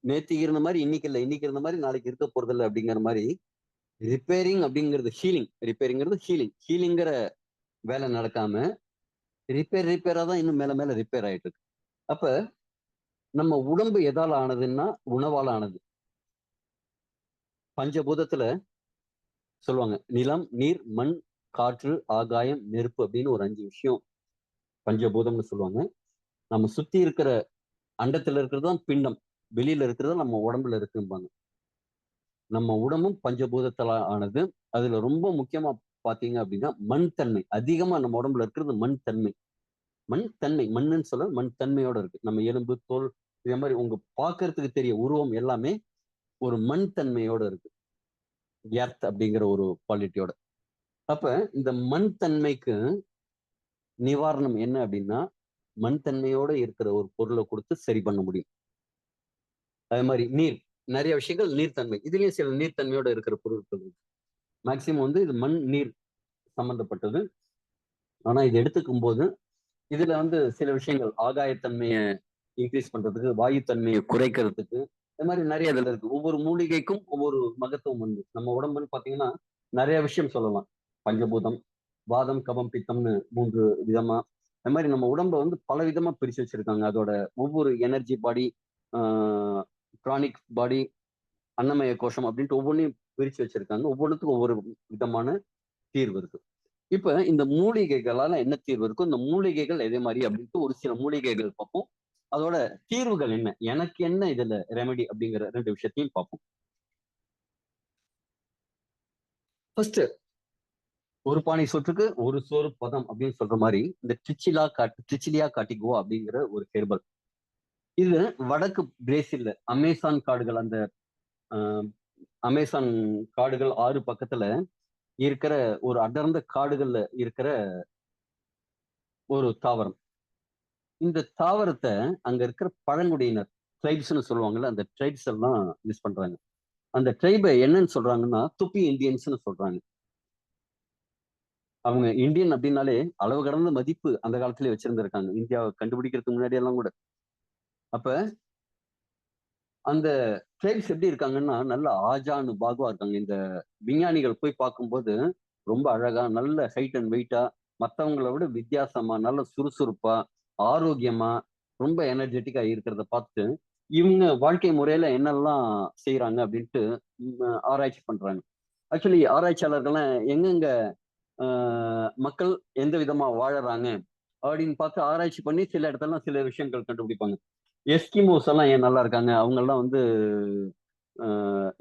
நேத்திக்கு இருந்த மாரி இன்னைக்கு இல்ல. இன்னைக்கு இருந்த மாரி நாளைக்கு இருக்க போறதில்ல அப்படிங்கிற மாரி, ரிப்பேரிங் அப்படிங்கிறது ஹீலிங். ரிப்பேரிங்கிறது ஹீலிங். ஹீலிங்கிற வேலை நடக்காம, ரிப்பேரா தான் இன்னும் மேல மேல ரிப்பேர் ஆயிட்டு இருக்கு. அப்ப நம்ம உடம்பு எதால ஆனதுன்னா, உணவால ஆனது. பஞ்சபூதத்துல சொல்லுவாங்க. நிலம், நீர், மண், காற்று, ஆகாயம், நெருப்பு அப்படின்னு ஒரு 5 விஷயம் பஞ்சபூதம்னு சொல்லுவாங்க. நம்ம சுத்தி இருக்கிற அண்டத்துல இருக்கிறது தான் பிண்டம். வெளியில இருக்கிறது நம்ம உடம்புல இருக்கும்பாங்க. நம்ம உடம்பும் பஞ்சபூதத்தால ஆனது. அதுல ரொம்ப முக்கியமா பார்த்தீங்க அப்படின்னா, மண் தன்மை. அதிகமா நம்ம உடம்புல இருக்கிறது மண் தன்மை. மண் தன்மை. மண்ணுன்னு சொல்ல மண் தன்மையோட இருக்கு. நம்ம எலும்பு, தோல் இதே மாரி உங்க பார்க்கறதுக்கு தெரிய உருவம் எல்லாமே ஒரு மண் தன்மையோட இருக்கு. எர்த் அப்படிங்கிற ஒரு குவாலிட்டியோட. அப்ப இந்த மண் தன்மைக்கு நிவாரணம் என்ன அப்படின்னா, மண் தன்மையோட இருக்கிற ஒரு பொருள குடுத்து சரி பண்ண முடியும். அதே மாரி நீர். நெறைய விஷயங்கள் நீர்த்தன்மை. இதுலயும் சில நீர்த்தன்மையோட இருக்கிற பொருட்கள் இருக்கு. மேக்ஸிமம் வந்து இது மண், நீர் சம்பந்தப்பட்டது. ஆனா இது எடுத்துக்கும்போது, இதுல வந்து சில விஷயங்கள் ஆகாயத்தன்மைய இன்கிரீஸ் பண்றதுக்கு, வாயு தன்மைய குறைக்கிறதுக்கு, இந்த மாரி நெறைய இதுல இருக்கு. ஒவ்வொரு மூலிகைக்கும் ஒவ்வொரு மகத்துவம் உண்டு. நம்ம உடம்புன்னு பார்த்தீங்கன்னா, நெறைய விஷயம் சொல்லலாம். பஞ்சபூதம், வாதம், கபம், பித்தம்னு 3 விதமா. அது மாரி நம்ம உடம்ப வந்து பல விதமா பிரிச்சு வச்சிருக்காங்க. அதோட ஒவ்வொரு எனர்ஜி பாடி, ஆ பிராணிக் பாடி, அன்னமய கோஷம் அப்படின்ட்டு ஒவ்வொன்னையும் பிரிச்சு வச்சிருக்காங்க. ஒவ்வொன்னுத்துக்கும் ஒவ்வொரு விதமான தீர்வு இருக்கு. இப்ப இந்த மூலிகைகளால என்ன தீர்வு இருக்கும்? இந்த மூலிகைகள் எதே மாரி அப்படின்ட்டு ஒரு சில மூலிகைகள் பார்ப்போம். அதோட தீர்வுகள் என்ன? எனக்கு என்ன இதுல ரெமெடி அப்படிங்கிற 2 விஷயத்தையும் பார்ப்போம். ஃபர்ஸ்ட் ஒரு பானை சோற்றுக்கு ஒரு சோறு பதம் அப்படின்னு சொல்ற மாரி, இந்த ட்ரிச்சிலியா காட்டிகுவா அப்படிங்கிற ஒரு ஹெர்பல். இது வடக்கு பிரேசில்ல அமேசான் காடுகள் அந்த அ அமேசான் காடுகள் ஆறு பக்கத்துல இருக்கிற ஒரு அடர்ந்த காடுகள்ல இருக்கிற ஒரு தாவரம். இந்த தாவரத்த அங்க இருக்கிற பழங்குடியினர் ட்ரைப்ஸ்ன்னு சொல்லுவாங்கல்ல, அந்த ட்ரைப்ஸ் எல்லாம் யூஸ் பண்றாங்க. அந்த ட்ரைப என்னன்னு சொல்றாங்கன்னா, துப்பி இந்தியன்ஸ்ன்னு சொல்றாங்க. அவங்க இந்தியன் அப்படின்னாலே அளவு கடந்த மதிப்பு அந்த காலத்திலேயே வச்சிருந்திருக்காங்க. இந்தியாவ கண்டுபிடிக்கிறதுக்கு முன்னாடி எல்லாம் கூட. அப்ப அந்த ட்ரைப்ஸ் எப்படி இருக்காங்கன்னா, நல்ல ஆஜானு பாகுவா இருக்காங்க. இந்த விஞ்ஞானிகள் போய் பார்க்கும்போது, ரொம்ப அழகா, நல்ல ஹைட் அண்ட் வெயிட்டா, மத்தவங்கள விட வித்தியாசமா, நல்ல சுறுசுறுப்பா, ஆரோக்கியமா, ரொம்ப எனர்ஜெட்டிக்கா இருக்கிறத பார்த்து, இவங்க வாழ்க்கை முறையில என்னெல்லாம் செய்றாங்க அப்படின்ட்டு ஆராய்ச்சி பண்றாங்க. ஆக்சுவலி ஆராய்ச்சியாளர்கள்லாம் எங்கெங்க அ மக்கள் எந்த விதமா வாழறாங்க அப்படின்னு பார்த்து ஆராய்ச்சி பண்ணி சில இடத்துலலாம் சில விஷயங்கள் கண்டுபிடிப்பாங்க. எஸ்கிமோஸ் எல்லாம் ஏன் நல்லா இருக்காங்க? அவங்கலாம் வந்து அ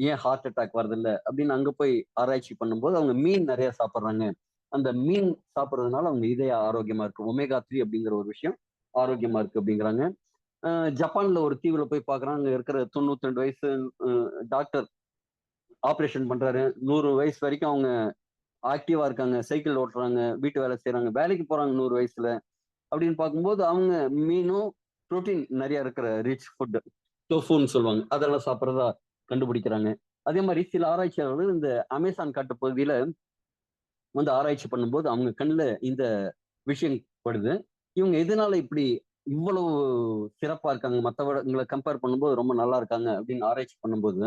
ஏன் ஹார்ட் அட்டாக் வரதில்ல? அப்படின்னு அங்க போய் ஆராய்ச்சி பண்ணும்போது, அவங்க மீன் நெறைய சாப்பிடுறாங்க. அந்த மீன் சாப்பிடுறதுனால அவங்க இதய ஆரோக்கியமா இருக்கு. ஒமேகா 3 அப்படிங்கிற ஒரு விஷயம் ஆரோக்கியமா இருக்கு அப்படிங்கிறாங்க. அ ஜப்பான்ல ஒரு தீவுல போய் பார்க்குறான். அங்க இருக்கிற 92 வயசு அ டாக்டர் ஆப்பரேஷன் பண்றாரு. 100 வயசு வரைக்கும் அவங்க ஆக்டிவா இருக்காங்க. சைக்கிள் ஓட்டுறாங்க, வீட்டு வேலை செய்றாங்க, வேலைக்கு போறாங்க 100 வயசுல. அப்படின்னு பார்க்கும்போது அவங்க மீனும், புரோட்டீன் நெறைய இருக்கிற ரிச் ஃபுட் டோஃபுன்னு சொல்லுவாங்க. அதெல்லாம் சாப்பிடுறதா கண்டுபிடிக்கிறாங்க. அதே மாதிரி சில ஆராய்ச்சியாளர்கள் இந்த அமேசான் காட்டு பகுதியில வந்து ஆராய்ச்சி பண்ணும்போது அவங்க கண்ணுல இந்த விஷயம் படுது. இவங்க எதனால இப்படி இவ்வளவு சிறப்பா இருக்காங்க, மத்தவங்கள கம்பேர் பண்ணும்போது ரொம்ப நல்லா இருக்காங்க அப்படின்னு ஆராய்ச்சி பண்ணும்போது,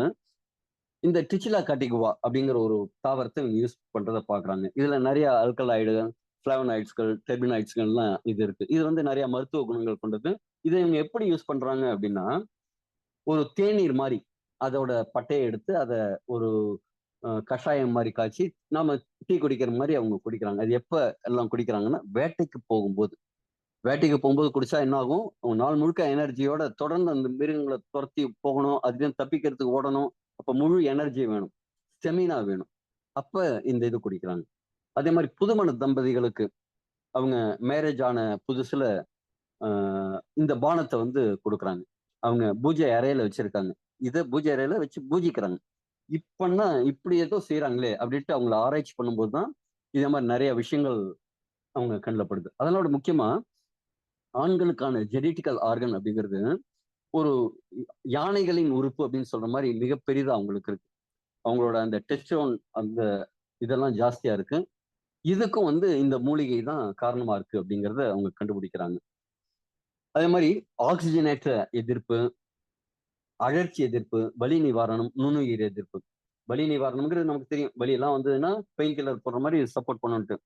இந்த டிச்சிலா காட்டிகுவா அப்படிங்கிற ஒரு தாவரத்தை இவங்க யூஸ் பண்றத பாக்குறாங்க. இதுல நிறைய அல்கலாய்டுகள், பிளாவனாய்ட்ஸ்கள், டெர்பினாய்ட்ஸ்கள்லாம் இது இருக்கு. இது வந்து நிறைய மருத்துவ குணங்கள் கொண்டது. இதை இவங்க எப்படி யூஸ் பண்றாங்க அப்படின்னா, ஒரு தேநீர் மாரி அதோட பட்டைய எடுத்து அத ஒரு கஷாயம் மாரி காய்ச்சி, நாம டீ குடிக்கிற மாரி அவங்க குடிக்கிறாங்க. அது எப்ப எல்லாம் குடிக்கிறாங்கன்னா, வேட்டைக்கு போகும்போது. வேட்டைக்கு போகும்போது குடிச்சா என்ன ஆகும்? அவங்க நாள் முழுக்க எனர்ஜியோட தொடர்ந்து அந்த மிருகங்கள துரத்தி போகணும். அதுலேருந்து தப்பிக்கிறதுக்கு ஓடணும். அப்ப முழு எனர்ஜி வேணும். ஸ்டெமினா வேணும். அப்ப இந்த இது குடிக்கிறாங்க. அதே மாரி புதுமண தம்பதிகளுக்கு அவங்க மேரேஜ் ஆன புதுசுல அ இந்த பானத்த வந்து குடுக்குறாங்க. அவங்க பூஜை அறையில வச்சிருக்காங்க. இத பூஜை அறையில வச்சு பூஜிக்கிறாங்க. இப்பன்னா இப்படி ஏதோ செய்றாங்களே! அப்படின்ட்டு அவங்கள ஆராய்ச்சி பண்ணும்போது தான், இதே மாரி நெறைய விஷயங்கள் அவங்க கண்ல படுது. அதனோட முக்கியமா ஆண்களுக்கான ஜெனடிக்கல் ஆர்கன் அப்படிங்கிறது ஒரு யானைகளின் உறுப்பு அப்படின்னு சொல்ற மாரி மிக பெரிதா அவங்களுக்கு இருக்கு. அவங்களோட அந்த டெஸ்டோன் அந்த இதெல்லாம் ஜாஸ்தியா இருக்கு. இதுக்கும் வந்து இந்த மூலிகை தான் காரணமா இருக்கு அப்படிங்கிறத அவங்க கண்டுபிடிக்கிறாங்க. அதே மாரி ஆக்ஸிஜனேற்ற எதிர்ப்பு, அழற்சி எதிர்ப்பு, வலி நிவாரணம், நுண்ணுயிர் எதிர்ப்பு. வலி நிவாரணம்ங்கிறது நமக்கு தெரியும். வலி எல்லாம் வந்ததுன்னா பெயின் கில்லர் போடுற மாரி சப்போர்ட் பண்ணுன்ட்டு.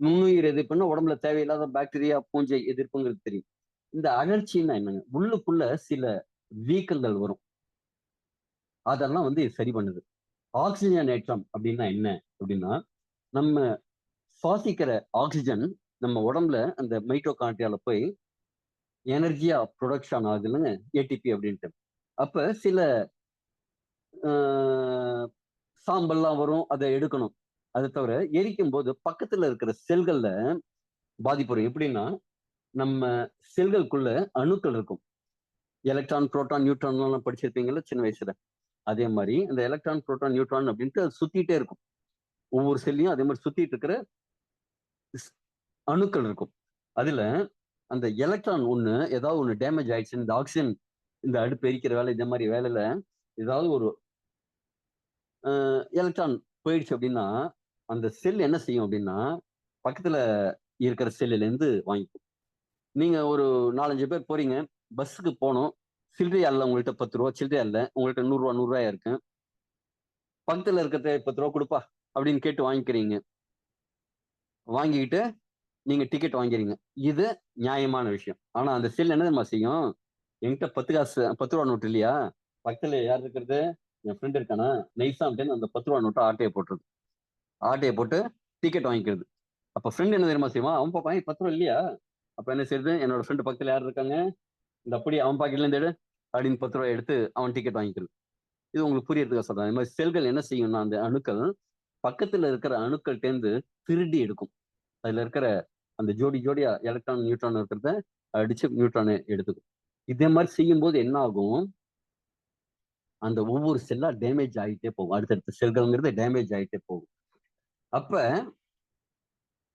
நுண்ணுயிர் எதிர்ப்புன்னா உடம்புல தேவையில்லாத பாக்டீரியா, பூஞ்சை எதிர்ப்புங்கிறது தெரியும். இந்த அழற்சின்னா என்னங்க? உள்ளுக்குள்ள சில வீக்கங்கள் வரும். அதெல்லாம் வந்து இது சரி பண்ணுது. ஆக்ஸிஜனேற்றம் அப்டின்னா என்ன? அப்டின்னா, நம்ம சுவாசிக்கிற ஆக்ஸிஜன் நம்ம உடம்புல அந்த மைட்டோகாண்ட்ரியால போய் எனர்ஜியா புரொடக்ஷன் ஆகுதுல்லங்க. ஏடிபி அப்டின்ட்டு. அப்ப சில அ சாம்பல்லாம் வரும். அத எடுக்கணும். அத தவிர எரிக்கும்போது பக்கத்துல இருக்கிற செல்கள்ல பாதிப்பு வரும். எப்டின்னா, நம்ம செல்களுக்குள்ள அணுக்கள் இருக்கும். எலக்ட்ரான், புரோட்டான், நியூட்ரான்லாம் படிச்சிருப்பீங்கல்ல சின்ன வயசுல. அதே மாரி இந்த எலக்ட்ரான், புரோட்டான், நியூட்ரான் அப்டின்ட்டு அது சுத்திட்டே இருக்கும். ஒவ்வொரு செல்லையும் அதே மாரி சுத்திட்டு இருக்கிற ஸ் அணுக்கள் இருக்கும். அதுல அந்த எலக்ட்ரான் ஒண்ணு ஏதாவது ஒண்ணு டேமேஜ் ஆயிடுச்சு. இந்த ஆக்ஸிஜன் இந்த அடுப்பு எரிக்கிற வேலை இந்த மாரி வேலையில ஏதாவது ஒரு எலக்ட்ரான் போயிடுச்சு அப்டின்னா, அந்த செல் என்ன செய்யும் அப்டின்னா, பக்கத்துல இருக்கிற செல்லுலேருந்து வாங்கிக்கும். நீங்க ஒரு 4, 5 பேர் போறீங்க. பஸ்ஸுக்கு போணும். சில்லறையா இல்ல உங்கள்ட்ட ரூ. 10 சில்லறையா இல்ல. உங்கள்ட்ட ரூ. 100 100 இருக்கு. பக்கத்துல இருக்கிறத ரூ. 10 குடுப்பா அப்படின்னு கேட்டு வாங்கிக்கிறீங்க. வாங்கிக்கிட்டு நீங்க டிக்கெட் வாங்கிறீங்க. இது நியாயமான விஷயம். ஆனா அந்த செல் என்ன தெரியுமா செய்யும்? என்கிட்ட 10 காசு ரூ. 10 நோட்டு இல்லையா? பக்கத்துல யார் இருக்கிறது? என் ஃப்ரெண்ட் இருக்கானா? நைஸா அப்டின்னு அந்த ரூ. 10 நோட்ட ஆட்டைய போட்டுறது. ஆட்டைய போட்டு டிக்கெட் வாங்கிக்கிறது. அப்ப ஃப்ரெண்ட் என்ன தெரியுமா செய்வான்? அவன் பாப்பான் "ஏய் ரூ. 10 இல்லையா?" அப்ப என்ன செய்றது? என்னோட ஃப்ரெண்ட் பக்கத்துல யார் இருக்காங்க? இந்த அப்படி அவன் பாக்கெட்ல இருந்து எடு அப்படின்னு ரூ. 10 எடுத்து அவன் டிக்கெட் வாங்கிக்கிறது. இது உங்களுக்கு புரியறதுக்காக சொல்றேன். அது மாரி செல்கள் என்ன செய்யும்னா, அந்த அணுக்கள் பக்கத்துல இருக்கிற அணுக்கள்ட்டேருந்து திருடி எடுக்கும். அதுல இருக்கிற அந்த ஜோடி ஜோடியா எலக்ட்ரான், நியூட்ரான் இருக்கிறத அடிச்சு நியூட்ரான எடுத்துக்கும். இதே மாரி செய்யும்போது என்ன ஆகும்? அந்த ஒவ்வொரு செல்லா டேமேஜ் ஆயிட்டே போகும். அடுத்தடுத்த செல்கள்ங்கிறது டேமேஜ் ஆயிட்டே போகும். அப்ப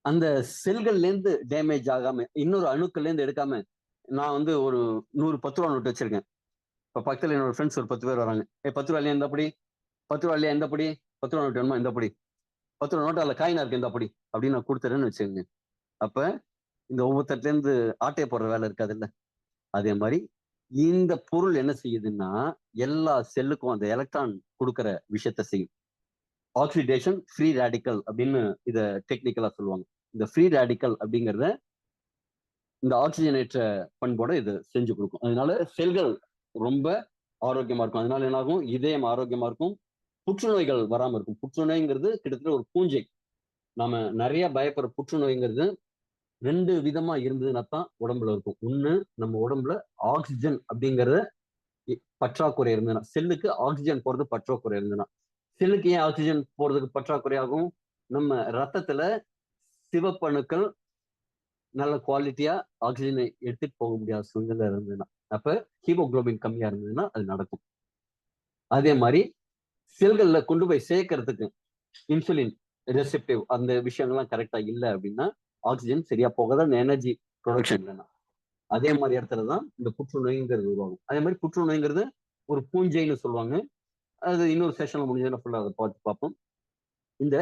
அந்த செல்கள்லேருந்து டேமேஜ் ஆகாம, இன்னொரு அணுக்கள்லேருந்து எடுக்காம, நான் வந்து ஒரு 100 ரூ. 10 நோட்டு வச்சிருக்கேன். இப்ப பக்கத்துல என்னோட ஃபிரெண்ட்ஸ் ஒரு 10 பேர் வராங்க. "ஏய் ரூ. 10 இல்லையா இந்தாப்படி, ரூ. 10 இல்லையா இந்தாப்படி, ரூ. 10 நோட்டு வேணுமா இந்தாப்படி, ரூ. 10 நோட்டு அதுல காயினா இருக்கு இந்தாப்படி" அப்படின்னு நான் குடுத்துட்டேன்னு வச்சுக்கங்க. அப்ப இந்த ஒவ்வொருத்தர்ட்டேருந்து ஆட்டைய போடுற வேலை இருக்காதுல்ல. அதே மாரி இந்த பொருள் என்ன செய்யுதுன்னா, எல்லா செல்லுக்கும் அந்த எலக்ட்ரான் குடுக்குற விஷயத்த செய்யும். ஆக்ஸிடேஷன் ஃப்ரீ ரேடிக்கல் அப்படின்னு இத டெக்னிக்கலா சொல்லுவாங்க. இந்த ஃப்ரீ ரேடிக்கல் அப்படிங்கிறத இந்த ஆக்ஸிஜனேற்ற பண்போட இது செஞ்சு குடுக்கும். அதனால செல்கள் ரொம்ப ஆரோக்கியமா இருக்கும். அதனால என்ன ஆகும்? இதயம் ஆரோக்கியமா இருக்கும். புற்றுநோய்கள் வராம இருக்கும். புற்றுநோய்ங்கிறது கிட்டத்தட்ட ஒரு பூஞ்சை. நாம நெறைய பயப்படுற புற்றுநோய்ங்கிறது 2 விதமா இருந்ததுன்னா தான் உடம்புல இருக்கும். ஒண்ணு நம்ம உடம்புல ஆக்ஸிஜன் அப்படிங்கிற பற்றாக்குறை இருந்ததுன்னா, செல்லுக்கு ஆக்ஸிஜன் போறது பற்றாக்குறை இருந்ததுன்னா, செல்லுக்கு ஏன் ஆக்ஸிஜன் போறதுக்கு பற்றாக்குறை ஆகும்? நம்ம ரத்தத்துல சிவப்பணுக்கள் நல்ல குவாலிட்டியா ஆக்ஸிஜனை எடுத்துட்டு போக முடியாத சூழ்நிலை இருந்ததுன்னா, அப்ப ஹீமோகுளோபின் கம்மியா இருந்ததுன்னா அது நடக்கும். அதே மாரி செல்கள்ல கொண்டு போய் சேர்க்கறதுக்கு இன்சுலின் ரெசெப்டிவ் அந்த விஷயங்கள்லாம் கரெக்ட்டா இல்ல அப்படின்னா, ஆக்ஸிஜன் சரியா போகாது. அந்த எனர்ஜி புரொடக்ஷன் இல்லன்னா. அதே மாரி இடத்துல தான் இந்த புற்றுநோய்ங்கிறது உருவாகும். அதே மாரி புற்றுநோய்ங்கிறது ஒரு பூஞ்சைன்னு சொல்லுவாங்க. அது இன்னொரு செஷன்ல முடிஞ்சதுன்னா ஃபுல்லா அதை பார்ப்போம். இந்த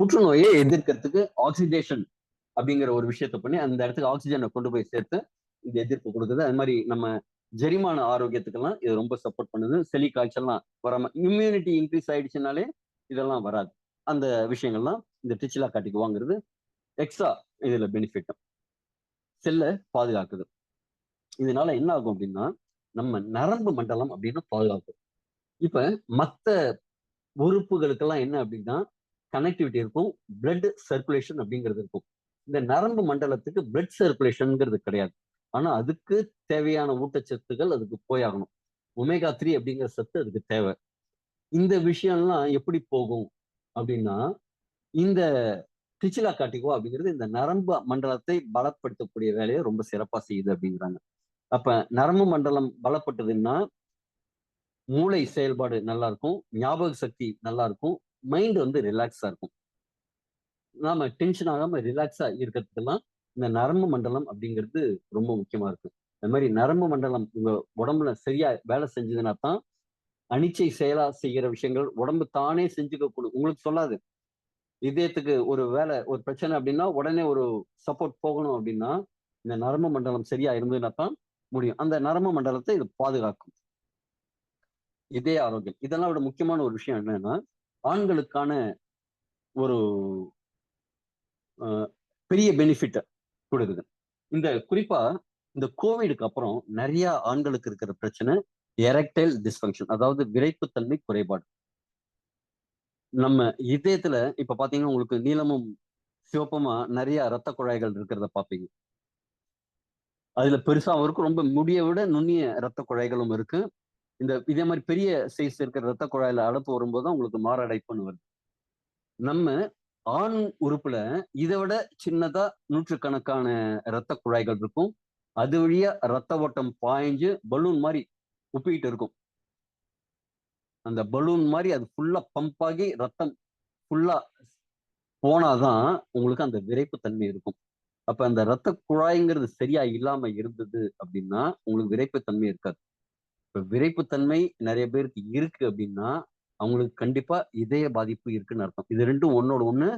புற்றுநோயை எதிர்க்கிறதுக்கு ஆக்சிடேஷன் அப்படிங்கிற ஒரு விஷயத்த பண்ணி அந்த இடத்துக்கு ஆக்சிஜனை கொண்டு போய் சேர்த்து இந்த எதிர்ப்பு கொடுக்குது. அது மாதிரி நம்ம ஜெரிமான ஆரோக்கியத்துக்கெல்லாம் இது ரொம்ப சப்போர்ட் பண்ணுது. சளி காய்ச்சல்லாம் வராம இம்யூனிட்டி இன்க்ரீஸ் ஆயிடுச்சுனாலே இதெல்லாம் வராது. அந்த விஷயங்கள்லாம் இந்த டிச்சிலா காட்டிக்கு வாங்குறது எக்ஸ்ட்ரா இதுல பெனிஃபிட். செல்ல பாதுகாக்குது. இதனால என்ன ஆகும் அப்படின்னா நம்ம நரம்பு மண்டலம் அப்படின்னு பாதுகாக்கும். இப்ப மத்த உறுப்புகளுக்கெல்லாம் என்ன அப்படின்னா கனெக்டிவிட்டி இருக்கும், பிளட் சர்க்குலேஷன் அப்படிங்கிறது இருக்கும். இந்த நரம்பு மண்டலத்துக்கு பிளட் சர்க்குலேஷன்ங்கிறது கிடையாது. ஆனா அதுக்கு தேவையான ஊட்டச்சத்துக்கள் அதுக்கு போயாகணும். ஒமேகா 3 அப்படிங்கிற சத்து அதுக்கு தேவை. இந்த விஷயம்லாம் எப்படி போகும் அப்படின்னா இந்த டிச்சிலா கார்டிகோ அப்படிங்கிறது இந்த நரம்பு மண்டலத்தை பலப்படுத்தக்கூடிய வேலையை ரொம்ப சிறப்பா செய்யுது அப்படிங்கிறாங்க. அப்ப நரம்பு மண்டலம் பலப்பட்டதுன்னா மூளை செயல்பாடு நல்லா இருக்கும், ஞாபக சக்தி நல்லா இருக்கும், மைண்ட் வந்து ரிலாக்ஸா இருக்கும். நாம டென்ஷன் ஆகாம ரிலாக்ஸா இருக்கிறதுக்கெல்லாம் இந்த நரம்பு மண்டலம் அப்படிங்கிறது ரொம்ப முக்கியமா இருக்கு. அது மாதிரி நரம்பு மண்டலம் உங்க உடம்புல சரியா வேலை செஞ்சதுன்னா தான் அனிச்சை செயலா செய்யற விஷயங்கள் உடம்பு தானே செஞ்சுக்க கூடும். உங்களுக்கு சொல்லாது. இதயத்துக்கு ஒரு வேலை ஒரு பிரச்சனை அப்படின்னா உடனே ஒரு சப்போர்ட் போகணும் அப்படின்னா இந்த நரம்பு மண்டலம் சரியா இருந்ததுன்னா தான் முடியும். அந்த நரம்பு மண்டலத்தை இது பாதுகாக்கும். இதய ஆரோக்கியம் இதெல்லாம் விட முக்கியமான ஒரு விஷயம் என்னன்னா ஆண்களுக்கான ஒரு பெரிய பெனிஃபிட் கொடுக்குது. இந்த குறிப்பா இந்த கோவிடுக்கு அப்புறம் நிறைய ஆண்களுக்கு இருக்கிற பிரச்சனை எரெக்டைல் டிஸ்ஃபங்க்ஷன், அதாவது விரைப்புத்தன்மை குறைபாடு. நம்ம இதயத்துல இப்ப பாத்தீங்கன்னா உங்களுக்கு நீளமும் சிவப்புமா நிறைய ரத்த குழாய்கள் இருக்கிறத பாப்பீங்க. அதுல பெருசாவும் இருக்கும், ரொம்ப முடிய விட நுண்ணிய ரத்த குழாய்களும் இருக்கு. இந்த இதே மாதிரி பெரிய சைஸ் இருக்கிற ரத்த குழாயில அடைப்பு வரும்போது தான் உங்களுக்கு மாரடைப்புன்னு வருது. நம்ம ஆண் உறுப்புல இதை விட சின்னதா நூற்றுக்கணக்கான ரத்த குழாய்கள் இருக்கும். அது வழியா ரத்த ஓட்டம் பாய்ஞ்சு பலூன் மாதிரி உப்பிக்கிட்டு இருக்கும். அந்த பலூன் மாதிரி அது ஃபுல்லா பம்ப் ஆகி ரத்தம் ஃபுல்லா போனாதான் உங்களுக்கு அந்த விரைப்பு தன்மை இருக்கும். அப்ப அந்த ரத்த குழாய்ங்கிறது சரியா இல்லாம இருந்தது அப்படின்னா உங்களுக்கு விரைப்பு தன்மை இருக்காது. இப்ப விரைப்பு தன்மை நிறைய பேருக்கு இருக்கு அப்படின்னா அவங்களுக்கு கண்டிப்பா இதய பாதிப்பு இருக்குன்னு அர்த்தம். இது ரெண்டும் ஒன்னோட ஒண்ணு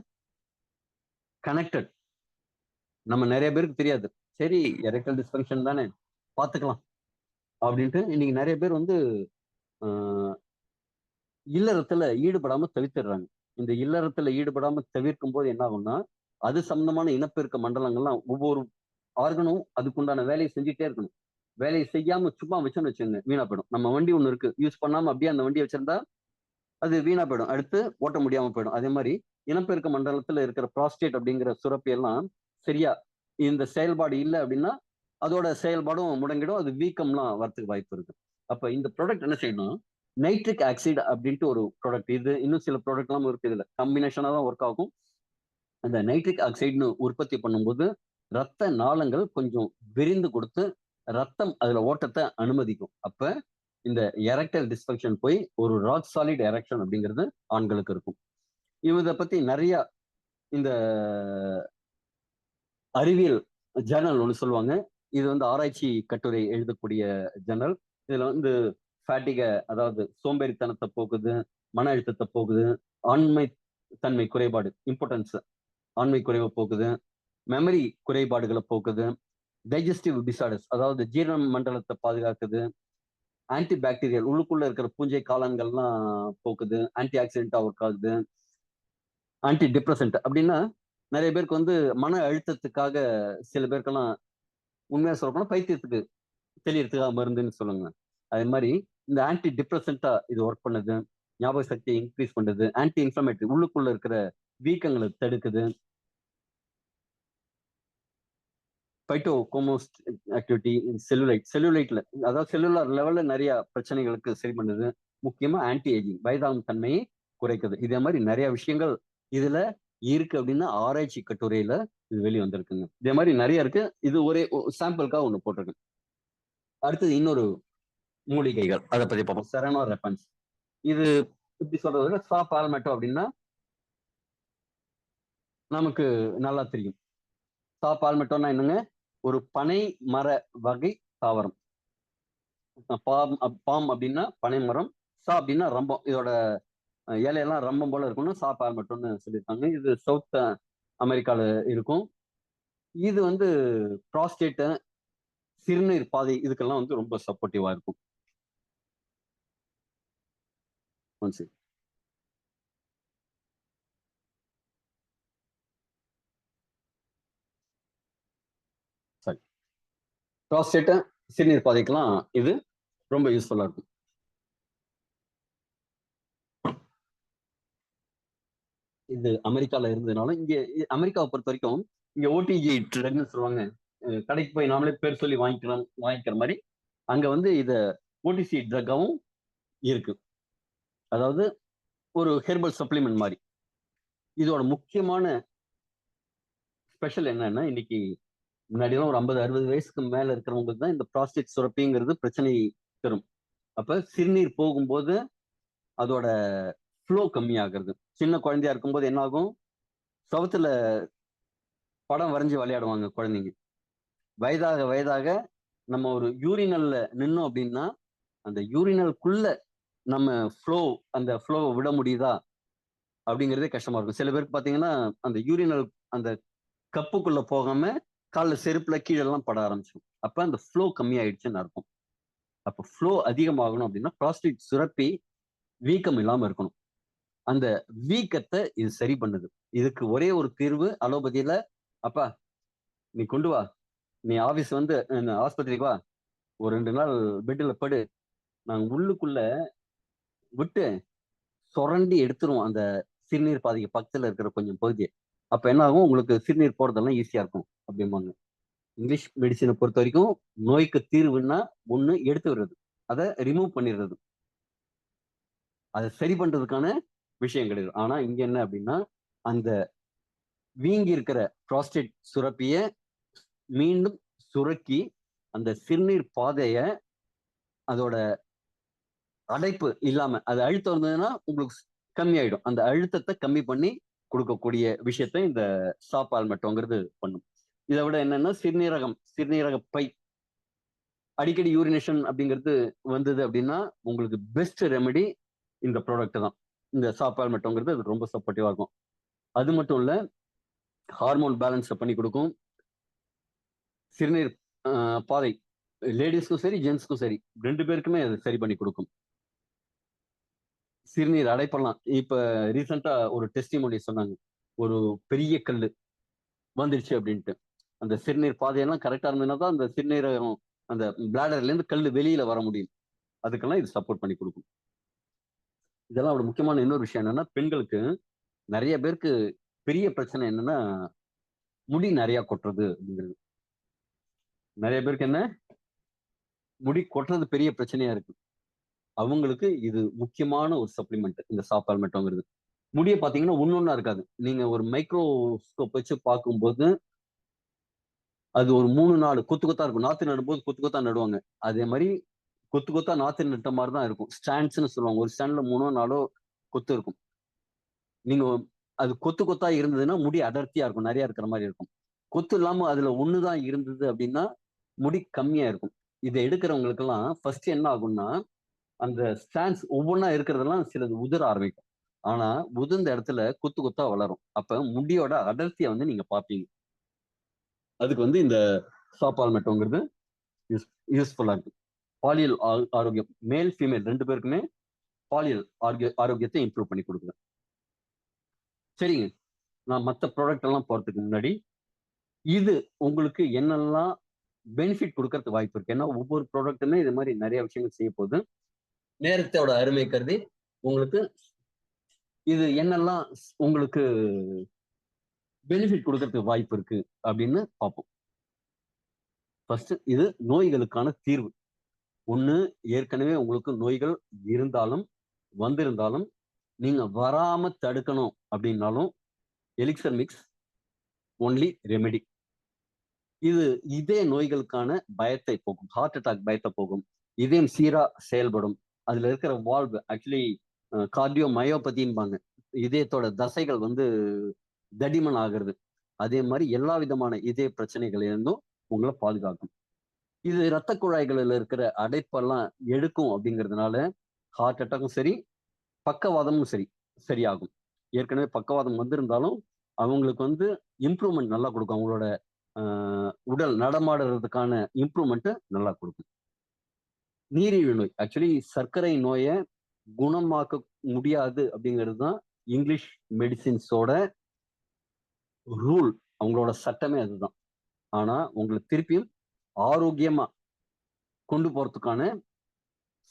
கனெக்டட். நம்ம நிறைய பேருக்கு தெரியாது. சரி, எரெக்டல் டிஸ்ஃபங்க்ஷன் தானே, பாத்துக்கலாம் அப்படின்ட்டு இன்னைக்கு நிறைய பேர் வந்து ஆஹ், இல்லறத்துல ஈடுபடாம தவிர்த்துடுறாங்க. இந்த இல்லறத்துல ஈடுபடாம தவிர்க்கும் போது என்ன ஆகும்னா அது சம்பந்தமான இனப்பெருக்க மண்டலங்கள்லாம் ஒவ்வொரு ஆர்கனும் அதுக்குண்டான வேலையை செஞ்சுட்டே இருக்கணும். வேலையை செய்யாம சும்மா வச்சோன்னு வச்சுங்க வீணா போயிடும். நம்ம வண்டி ஒண்ணு இருக்கு, யூஸ் பண்ணாம அப்படியே அந்த வண்டியை வச்சிருந்தா அது வீணா போயிடும், அடுத்து ஓட்ட முடியாம போயிடும். அதே மாதிரி இனப்பெருக்க மண்டலத்துல இருக்கிற ப்ராஸ்டேட் அப்படிங்கிற சுரப்பி எல்லாம் சரியா இந்த செயல்பாடு இல்லை அப்படின்னா அதோட செயல்பாடும் முடங்கிடும், அது வீக்கம்லாம் வரத்துக்கு வாய்ப்பு இருக்கு. அப்ப இந்த ப்ராடக்ட் என்ன செய்யணும், நைட்ரிக் ஆக்சைடு அப்படின்ட்டு ஒரு ப்ராடக்ட், இது இன்னும் சில ப்ராடக்ட் எல்லாம் இருக்கு, இதுல காம்பினேஷனா தான் ஒர்க் ஆகும். அந்த நைட்ரிக் ஆக்சைடுன்னு உற்பத்தி பண்ணும்போது ரத்த நாளங்கள் கொஞ்சம் விரிந்து கொடுத்து ரத்தம் அதுல ஓட்டத்தை அனுமதிக்கும். அப்ப இந்த எரெக்டல் டிஸ்ஃபங்க்ஷன் போய் ஒரு ராக் சாலிட் எரெக்ஷன் அப்படிங்கிறது ஆண்களுக்கு இருக்கும். இதை பத்தி நிறைய இந்த அறிவியல் ஜேர்னல் ஒன்று சொல்லுவாங்க. இது வந்து ஆராய்ச்சி கட்டுரை எழுதக்கூடிய ஜேர்னல். இதுல வந்து ஃபேட்டிக, அதாவது சோம்பேறித்தனத்தை போக்குது, மன அழுத்தத்தை போக்குது, ஆண்மை தன்மை குறைபாடு இம்பார்ட்டன்ஸ் ஆண்மை குறைவை போக்குது, மெமரி குறைபாடுகளை போக்குது, டைஜஸ்டிவ் டிசார்டர்ஸ் அதாவது ஜீரண மண்டலத்தை பாதுகாக்குது, ஆன்டி பாக்டீரியல் உள்ளுக்குள்ள இருக்கிற பூஞ்சை காளான்கள்லாம் போக்குது, ஆன்டி ஆக்சிடென்டா ஒர்க் ஆகுது, ஆன்டி டிப்ரெசன்ட் அப்படின்னா நிறைய பேருக்கு வந்து மன அழுத்தத்துக்காக சில பேருக்கெல்லாம் உண்மையா சொல்ல போனா பைத்தியத்துக்கு தெளியறதுக்காக மருந்துன்னு சொல்லுங்க. அதே மாதிரி இந்த ஆன்டி டிப்ரெசன்டா இது ஒர்க் பண்ணுது, ஞாபக சக்தியை இன்க்ரீஸ் பண்ணுது, ஆன்டி இன்ஃப்ளமேட்டரி உள்ளுக்குள்ள இருக்கிற வீக்கங்களை தடுக்குது, பைட்டோ கோமோஸ்ட் ஆக்டிவிட்டி, செல்லுலைட்ல அதாவது செல்லுலார் லெவல்ல நிறைய பிரச்சனைகளுக்கு சரி பண்ணுது. முக்கியமா ஆன்டி ஏஜிங் வயதாகும் தன்மையை குறைக்குது. இதே மாதிரி நிறைய விஷயங்கள் இதுல இருக்கு அப்படின்னு ஆராய்ச்சி கட்டுரையில இது வெளியே வந்திருக்குங்க. இதே மாதிரி நிறைய இருக்கு. இது ஒரே சாம்பிளுக்காக ஒண்ணு போட்டிருக்கு. அடுத்தது இன்னொரு மூலிகைகள் அதை பத்தி பார்ப்போம். செரனோ ரெப்பன்ஸ். இது இப்படி சொல்றது சா பால்மெட்டோ அப்படின்னா நமக்கு நல்லா தெரியும். சா பால்மெட்டோன்னா என்னங்க, ஒரு பனை மர வகை தாவரம். பாம் பாம் அப்படின்னா பனைமரம், சா அப்படின்னா ரம்பம். இதோட இலையெல்லாம் ரம்பம் போல இருக்கும்னு சா பால்மெட்டோன்னு சொல்லியிருக்காங்க. இது சவுத் அமெரிக்கால இருக்கும். இது வந்து ப்ராஸ்டேட், சிறுநீர் பாதை இதுக்கெல்லாம் வந்து ரொம்ப சப்போர்ட்டிவா இருக்கும். சரி. சரி. ப்ராஸ்டேட், சிறுநீர் பாதைக்கெல்லாம் இது ரொம்ப யூஸ்ஃபுல்லா இருக்கும். இது அமெரிக்கால இருந்ததுனால இங்க அமெரிக்காவை பொறுத்த வரைக்கும் இங்க ஓடிஜி ட்ரக்னு சொல்லுவாங்க. கடைக்கு போய் நாமளே பேர் சொல்லி வாங்கிக்கிற மாதிரி அங்க வந்து இத ஓடிசி ட்ரக்காவும் இருக்கு. அதாவது ஒரு ஹெர்பல் சப்ளிமெண்ட் மாதிரி. இதோட முக்கியமான ஸ்பெஷல் என்னன்னா, இன்னைக்கு முன்னாடிலாம் ஒரு 50, 60 வயசுக்கு மேல இருக்கிறவங்களுக்கு தான் இந்த ப்ராஸ்டேட் சுரப்பிங்கிறது பிரச்சனை தரும். அப்ப சிறுநீர் போகும்போது அதோட ஃப்ளோ கம்மியாகிறது. சின்ன குழந்தையா இருக்கும்போது என்ன ஆகும்? சுவத்துல படம் வரைஞ்சு விளையாடுவாங்க குழந்தைங்க. வயதாக வயதாக நம்ம ஒரு யூரினல்ல நின்னோம் அப்படின்னா, அந்த யூரினலுக்குள்ள நம்ம ஃப்ளோ அந்த ஃப்ளோவ விட முடியுதா? அப்படிங்கிறதே கஷ்டமா இருக்கும். சில பேருக்கு பார்த்தீங்கன்னா, அந்த யூரினல் அந்த கப்புக்குள்ள போகாம, கால்ல செருப்புல கீழலாம் பட ஆரம்பிச்சுரும். அப்ப அந்த ஃப்ளோ கம்மியாயிடுச்சுன்னு அர்த்தம். அப்ப ஃப்ளோ அதிகமாகணும் அப்படின்னா, புரோஸ்டேட் சுரப்பி வீக்கம் இல்லாம இருக்கணும். அந்த வீக்கத்த இது சரி பண்ணுது. இதுக்கு ஒரே ஒரு தீர்வு அலோபதியில, "அப்பா நீ கொண்டு வா. நீ ஆஃபீஸ் வந்து ஆஸ்பத்திரிக்கு வா. ஒரு 2 நாள் பெட்ல படு. நாங்க உள்ளுக்குள்ள விட்டு சொரண்டி எடுத்துருவோம் அந்த சிறுநீர் பாதைக்கு பக்கத்துல இருக்கிற கொஞ்சம் பகுதிய. அப்ப என்ன ஆகும்? உங்களுக்கு சிறுநீர் போறதெல்லாம் ஈஸியா இருக்கும்." அப்படிம்பாங்க. இங்கிலீஷ் மெடிசின பொறுத்தவரைக்கும் நோய்க்கு தீர்வுன்னா, ஒண்ணு எடுத்து விடுறது. அத ரிமூவ் பண்ணிடுறது. அத சரி பண்றதுக்கான விஷயம் கிடையாது. ஆனா இங்க என்ன அப்படின்னா, அந்த வீங்கி இருக்கிற புரோஸ்டேட் சுரப்பிய மீண்டும் சுரக்கி, அந்த சிறுநீர் பாதைய அதோட அடைப்பு இல்லாம, அது அழுத்தம் இருந்ததுன்னா உங்களுக்கு கம்மியாயிடும். அந்த அழுத்தத்த கம்மி பண்ணி குடுக்கக்கூடிய விஷயத்த இந்த சாப்பால்மெட்டோங்கிறது பண்ணும். இத விட என்னன்னா, சிறுநீரக பை அடிக்கடி யூரினேஷன் அப்படிங்கிறது வந்தது அப்படின்னா, உங்களுக்கு பெஸ்ட் ரெமெடி இந்த ப்ராடக்ட் தான். இந்த சாப்பால்மெட்டோங்கிறது அது ரொம்ப சப்போர்ட்டிவா இருக்கும். அது மட்டும் இல்ல, ஹார்மோன் பேலன்ஸ பண்ணி குடுக்கும். சிறுநீர் அ பாதை லேடீஸ்க்கும் சரி, ஜென்ட்ஸ்க்கும் சரி 2 பேருக்குமே அது சரி பண்ணி குடுக்கும். சிறுநீர் அடைப்பெல்லாம் இப்ப ரீசென்ட்டா ஒரு டெஸ்டிமோனி சொன்னாங்க. ஒரு பெரிய கல்லு வந்துருச்சு அப்படின்ட்டு. அந்த சிறுநீர் பாதையெல்லாம் கரெக்ட்டா இருந்ததுனா தான் அந்த சிறுநீரகம் அந்த பிளாடர்லேருந்து கல்லு வெளியில வர முடியும். அதுக்கெல்லாம் இது சப்போர்ட் பண்ணி குடுக்கும். இதெல்லாம் ஒரு முக்கியமான இன்னொரு விஷயம் என்னன்னா, பெண்களுக்கு நெறைய பேருக்கு பெரிய பிரச்சனை என்னன்னா, முடி நெறைய கொட்டுறது அப்படிங்கிறது. நெறைய பேருக்கு என்ன, முடி கொட்டுறது பெரிய பிரச்சனையா இருக்கு. அவங்களுக்கு இது முக்கியமான ஒரு சப்ளிமெண்ட் இந்த சாப்பால்மெட்டோங்கிறது. முடிய பார்த்தீங்கன்னா, ஒண்ணொண்ணா இருக்காது. நீங்க ஒரு மைக்ரோஸ்கோப் வச்சு பார்க்கும்போது, அது ஒரு 3, 4 கொத்து கொத்தா இருக்கும். நாத்து நடும்போது கொத்து கொத்தா நடுவாங்க. அதே மாரி கொத்து கொத்தா நாத்து நட்ட மாரி தான் இருக்கும். ஸ்ட்ராண்ட்ஸ்ன்னு சொல்லுவாங்க. ஒரு ஸ்ட்ராண்ட்ல 3ஓ 4ஓ கொத்து இருக்கும். நீங்க அது கொத்து கொத்தா இருந்ததுன்னா, முடி அடர்த்தியா இருக்கும். நெறைய இருக்கிற மாரி இருக்கும். கொத்து இல்லாம அதுல 1 தான் இருந்தது அப்டின்னா, முடி கம்மியா இருக்கும். இத எடுக்கிறவங்களுக்கெல்லாம் ஃபர்ஸ்ட் என்ன ஆகும்னா, அந்த ஸ்ட்ராண்ட்ஸ் ஒவ்வொன்னா இருக்கிறதெல்லாம் சிலது உதிர ஆரம்பிக்கும். ஆனா, உதிர்ந்த இடத்துல கொத்து கொத்தா வளரும். அப்ப முடியோட அடர்த்திய வந்து நீங்க பார்ப்பீங்க. அதுக்கு வந்து இந்த சாப்பால்மெட்டோங்கிறது யூஸ் யூஸ்ஃபுல்லா இருக்கு. பாலியல் ஆரோக்கியம். மேல், ஃபீமேல் 2 பேருக்குமே பாலியல் ஆரோக்கியத்தை இம்ப்ரூவ் பண்ணி குடுக்குது. சரிங்க. நான் மத்த ப்ராடக்ட் எல்லாம் போறதுக்கு முன்னாடி, இது உங்களுக்கு என்னெல்லாம் பெனிஃபிட் குடுக்கறதுக்கு வாய்ப்பு இருக்கு? ஏன்னா, ஒவ்வொரு ப்ராடக்ட்டுமே இது மாரி நெறைய விஷயங்கள் செய்யப்போது. நேரத்தோட அருமை கருதி, உங்களுக்கு இது என்னெல்லாம் உங்களுக்கு பெனிஃபிட் குடுக்கறதுக்கு வாய்ப்பு இருக்கு அப்படின்னு பார்ப்போம். ஃபர்ஸ்ட் இது நோய்களுக்கான தீர்வு. ஒண்ணு ஏற்கனவே உங்களுக்கு நோய்கள் இருந்தாலும், வந்திருந்தாலும், நீங்க வராம தடுக்கணும் அப்படின்னாலும், எலிக்ஸர் மிக்ஸ் ஒன்லி ரெமெடி. இது இதய நோய்களுக்கான பயத்தை போக்கும். ஹார்ட் அட்டாக் பயத்த போக்கும். இதயம் சீரா செயல்படும். அதுல இருக்கிற வால்வ் ஆக்சுவலி கார்டியோ மயோபதிம்பாங்க. இதயத்தோட தசைகள் வந்து தடிமன் ஆகுறது. அதே மாரி எல்லா விதமான இதய பிரச்சனைகள்ல இருந்தும் உங்கள பாதுகாக்கும். இது ரத்த குழாய்கள்ல இருக்கிற அடைப்பெல்லாம் எடுக்கும் அப்படிங்கிறதுனால, ஹார்ட் அட்டாக்கும் சரி, பக்கவாதமும் சரி சரியாகும். ஏற்கனவே பக்கவாதம் வந்திருந்தாலும் அவங்களுக்கு வந்து இம்ப்ரூவ்மெண்ட் நல்லா கொடுக்கும். அவங்களோட உடல் நடமாடுறதுக்கான இம்ப்ரூவ்மெண்ட்டை நல்லா கொடுக்கும். நீரிழிவு நோய் ஆக்சுவலி சர்க்கரை நோயை குணமாக்க முடியாது அப்படிங்கிறது தான் இங்கிலீஷ் மெடிசின்ஸோட ரூல். அவங்களோட சட்டமே அதுதான். ஆனா உங்களுக்கு திருப்பியும் ஆரோக்கியமா கொண்டு போறதுக்கான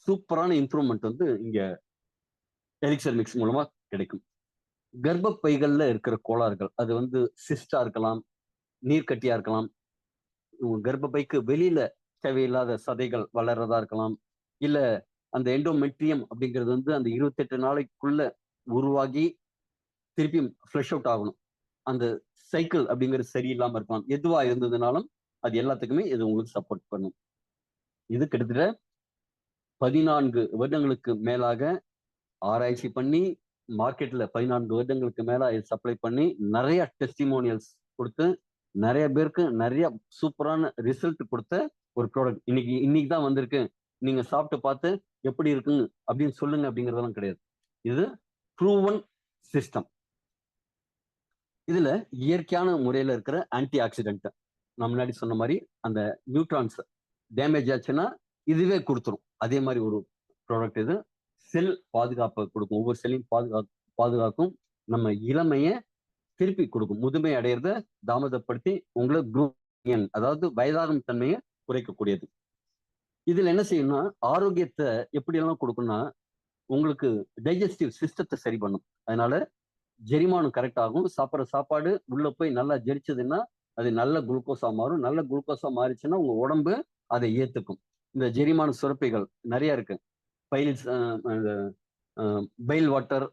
சூப்பரான இம்ப்ரூவ்மெண்ட் வந்து இங்க எலிக்சர் மிக்ஸ் மூலமா கிடைக்கும். கர்ப்பப்பைகள்ல இருக்கிற கோளாறுகள், அது வந்து சிஸ்டா இருக்கலாம், நீர்க்கட்டியா இருக்கலாம், கர்ப்பப்பைக்கு வெளியில தேவையில்லாத சதைகள் வளர்றதா இருக்கலாம், இல்ல அந்த எண்டோமெட்ரியம் அப்படிங்கிறது வந்து அந்த 28 நாளைக்குள்ள உருவாகி திருப்பியும் ஃப்ளஷ் அவுட் ஆகணும். அந்த சைக்கிள் அப்படிங்கிறது சரியில்லாம இருக்கலாம். எதுவா இருந்ததுனாலும் அது எல்லாத்துக்குமே இது உங்களுக்கு சப்போர்ட் பண்ணும். இது கிட்டத்தட்ட 14 வருடங்களுக்கு மேலாக ஆராய்ச்சி பண்ணி மார்க்கெட்ல 14 வருடங்களுக்கு மேல இது சப்ளை பண்ணி நிறைய டெஸ்டிமோனியல்ஸ் கொடுத்து நிறைய பேருக்கு நிறைய சூப்பரான ரிசல்ட் கொடுத்த ஒரு ப்ராடக்ட். இன்னைக்கு தான் வந்திருக்கு, நீங்க சாப்பிட்டு பார்த்து எப்படி இருக்குன்னு அப்படின்னு சொல்லுங்க அப்படிங்கறதெல்லாம் கிடையாது. இது ப்ரூவன் சிஸ்டம். இதுல இயற்கையான முறையில இருக்கிற ஆன்டி ஆக்சிடென்ட், நான் முன்னாடி சொன்ன மாதிரி அந்த நியூட்ரான்ஸ் டேமேஜ் ஆச்சுன்னா இதுவே கொடுத்துரும். அதே மாதிரி ஒரு ப்ராடக்ட் இது. செல் பாதுகாப்பை கொடுக்கும், ஒவ்வொரு செல்லையும் பாதுகாக்கும். நம்ம இளமையை திருப்பி கொடுக்கும், முதுமை அடையிறத தாமதப்படுத்தி உங்களை அதாவது வயதாகும் தன்மையை குறைக்கக்கூடியது. இதுல என்ன செய்யணும்னா ஆரோக்கியத்தை எப்படி எல்லாம் கொடுக்கும்னா உங்களுக்கு டைஜஸ்டிவ் சிஸ்டத்தை சரி பண்ணும். அதனால ஜெரிமானம் கரெக்ட் ஆகும். சாப்பிட்ற சாப்பாடு உள்ள போய் நல்லா ஜெரிச்சதுன்னா அது நல்ல குளுக்கோஸா மாறும். நல்ல குளுக்கோஸா மாறிச்சுன்னா உங்க உடம்பு அதை ஏத்துக்கும். இந்த ஜெரிமான சுரப்பிகள் நிறைய இருக்கு. பைல்ஸ், பைல் வாட்டர்,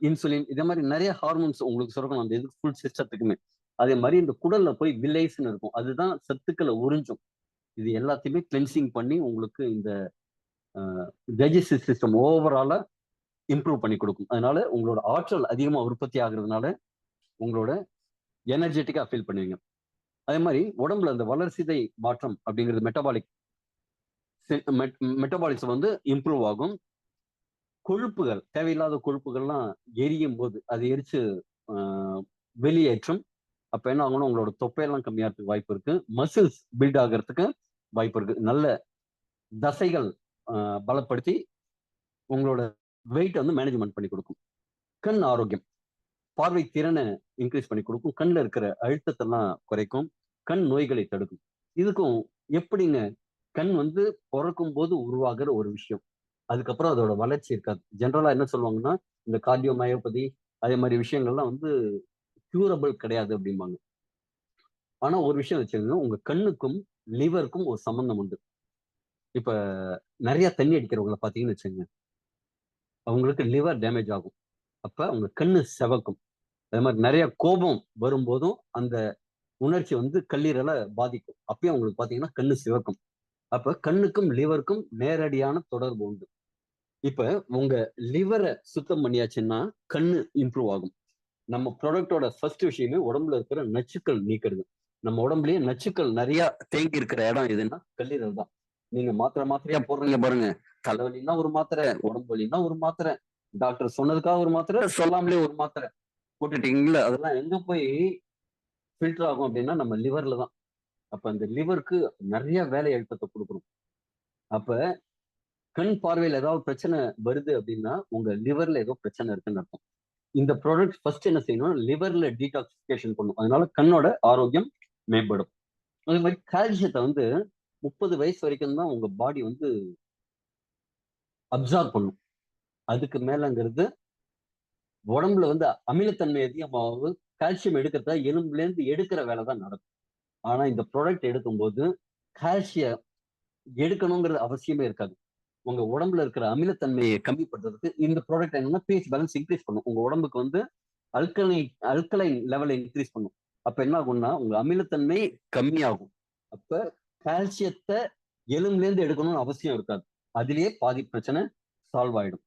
இன்சுலின், இதே மாதிரி நிறைய ஹார்மோன்ஸ் உங்களுக்கு சுரக்கணும் அந்த இது ஃபுல் சிஸ்டத்துக்குமே. அதே மாதிரி இந்த குடல்ல போய் வில்லைஸ்ன்னு இருக்கும், அதுதான் சத்துக்களை உறிஞ்சும். இது எல்லாத்தையுமே கிளென்சிங் பண்ணி உங்களுக்கு இந்த டைஜஸ்டிவ் சிஸ்டம் ஓவராலா இம்ப்ரூவ் பண்ணி கொடுக்கும். அதனால உங்களோட ஆற்றல் அதிகமா உற்பத்தி ஆகுறதுனால உங்களோட எனர்ஜெட்டிக்கா ஃபீல் பண்ணுவீங்க. அதே மாதிரி உடம்புல அந்த வளர்சிதை மாற்றம் அப்படிங்கிறது மெட்டபாலிசம் வந்து இம்ப்ரூவ் ஆகும். கொழுப்புகள், தேவையில்லாத கொழுப்புகள்லாம் எரியும் போது அது எரிச்சு வெளியேற்றும். அப்ப என்ன ஆகணும், உங்களோட தொப்பையெல்லாம் கம்மியாகிறதுக்கு வாய்ப்பு இருக்கு. மசில்ஸ் பில்ட் ஆகிறதுக்கு வாய்ப்பு இருக்கு. நல்ல தசைகள் பலப்படுத்தி உங்களோட வெயிட் வந்து மேனேஜ்மெண்ட் பண்ணி கொடுக்கும். கண் ஆரோக்கியம், பார்வை திறனை இன்க்ரீஸ் பண்ணி கொடுக்கும். கண்ணில் இருக்கிற அழுத்தத்தெல்லாம் குறைக்கும். கண் நோய்களை தடுக்கும். இதுக்கும் எப்படிங்க, கண் வந்து பிறக்கும் போது உருவாகிற ஒரு விஷயம், அதுக்கப்புறம் அதோட வளர்ச்சி இருக்காது. ஜென்ரலா என்ன சொல்லுவாங்கன்னா இந்த கார்டியோ மயோபதி அதே மாதிரி விஷயங்கள்லாம் வந்து கியூரபிள் கிடையாது அப்படிம்பாங்க. ஆனா ஒரு விஷயம் வச்சுக்கோங்க, உங்க கண்ணுக்கும் லிவருக்கும் ஒரு சம்பந்தம் உண்டு. இப்ப நிறைய தண்ணி அடிக்கிறவங்களை பார்த்தீங்கன்னு வச்சுக்கோங்க, அவங்களுக்கு லிவர் டேமேஜ் ஆகும். அப்ப உங்க கண்ணு செவக்கும். அதே மாதிரி நிறைய கோபம் வரும்போதும் அந்த உணர்ச்சி வந்து கல்லீரலை பாதிக்கும். அப்பயும் உங்களுக்கு பாத்தீங்கன்னா கண்ணு சிவக்கும். அப்ப கண்ணுக்கும் லிவருக்கும் நேரடியான தொடர்பு உண்டு. இப்ப உங்க லிவரை சுத்தம் பண்ணியாச்சுன்னா கண்ணு இம்ப்ரூவ் ஆகும். நம்ம ப்ராடக்டோட ஃபர்ஸ்ட் விஷயமே உடம்புல இருக்கிற நச்சுக்கள் நீக்கிறது. நம்ம உடம்புலயே நச்சுக்கள் நிறைய தேங்கி இருக்கிற இடம் எதுன்னா கல்லீரல் தான். நீங்க மாத்திரையா போடுறீங்க பாருங்க, தலைவலின்னா ஒரு மாத்திரை, உடம்பு வலின்னா ஒரு மாத்திரை, டாக்டர் சொன்னதுக்காக ஒரு மாத்திரை, சொல்லாமலே ஒரு மாத்திரை போட்டுட்டீங்களா, அதெல்லாம் எங்க போய் ஃபில்டர் ஆகும் அப்படின்னா நம்ம லிவர்ல தான். அப்ப அந்த லிவருக்கு நிறைய வேலை அழுத்தத்தை கொடுக்கணும். அப்ப கண் பார்வையில் ஏதாவது பிரச்சனை வருது அப்படின்னா உங்க லிவர்ல ஏதோ பிரச்சனை இருக்குன்னு அர்த்தம். இந்த ப்ராடக்ட் ஃபர்ஸ்ட் என்ன செய்யணும், லிவர்ல டீடாக்சிஃபிகேஷன் பண்ணும். அதனால கண்ணோட ஆரோக்கியம் மேம்படும். அதே மாதிரி கால்சியத்தை வந்து 30 வயசு வரைக்கும் தான் உங்க பாடி வந்து அப்சார்ப் பண்ணும். அதுக்கு மேலங்கிறது உடம்புல வந்து அமிலத்தன்மை அதிகமாகும். கால்சியம் எடுக்கிறத எலும்புல இருந்து எடுக்கிற வேலை தான் நடக்கும். ஆனா இந்த ப்ராடக்ட் எடுக்கும்போது கால்சியம் எடுக்கணுங்கிறது அவசியமே இருக்காது. உங்க உடம்புல இருக்கிற அமிலத்தன்மையை கம்மி பண்றதுக்கு இந்த ப்ராடக்ட் என்னன்னா பேஸ் பேலன்ஸ் இன்க்ரீஸ் பண்ணும். உங்க உடம்புக்கு வந்து அல்கலைன் லெவலை இன்க்ரீஸ் பண்ணும். அப்ப என்ன ஆகும்னா உங்க அமிலத்தன்மை கம்மியாகும். அப்ப கால்சியத்தை எலும்புல இருந்து எடுக்கணும்னு அவசியம் இருக்காது. அதிலேயே பாதி பிரச்சனை சால்வ் ஆயிடும்.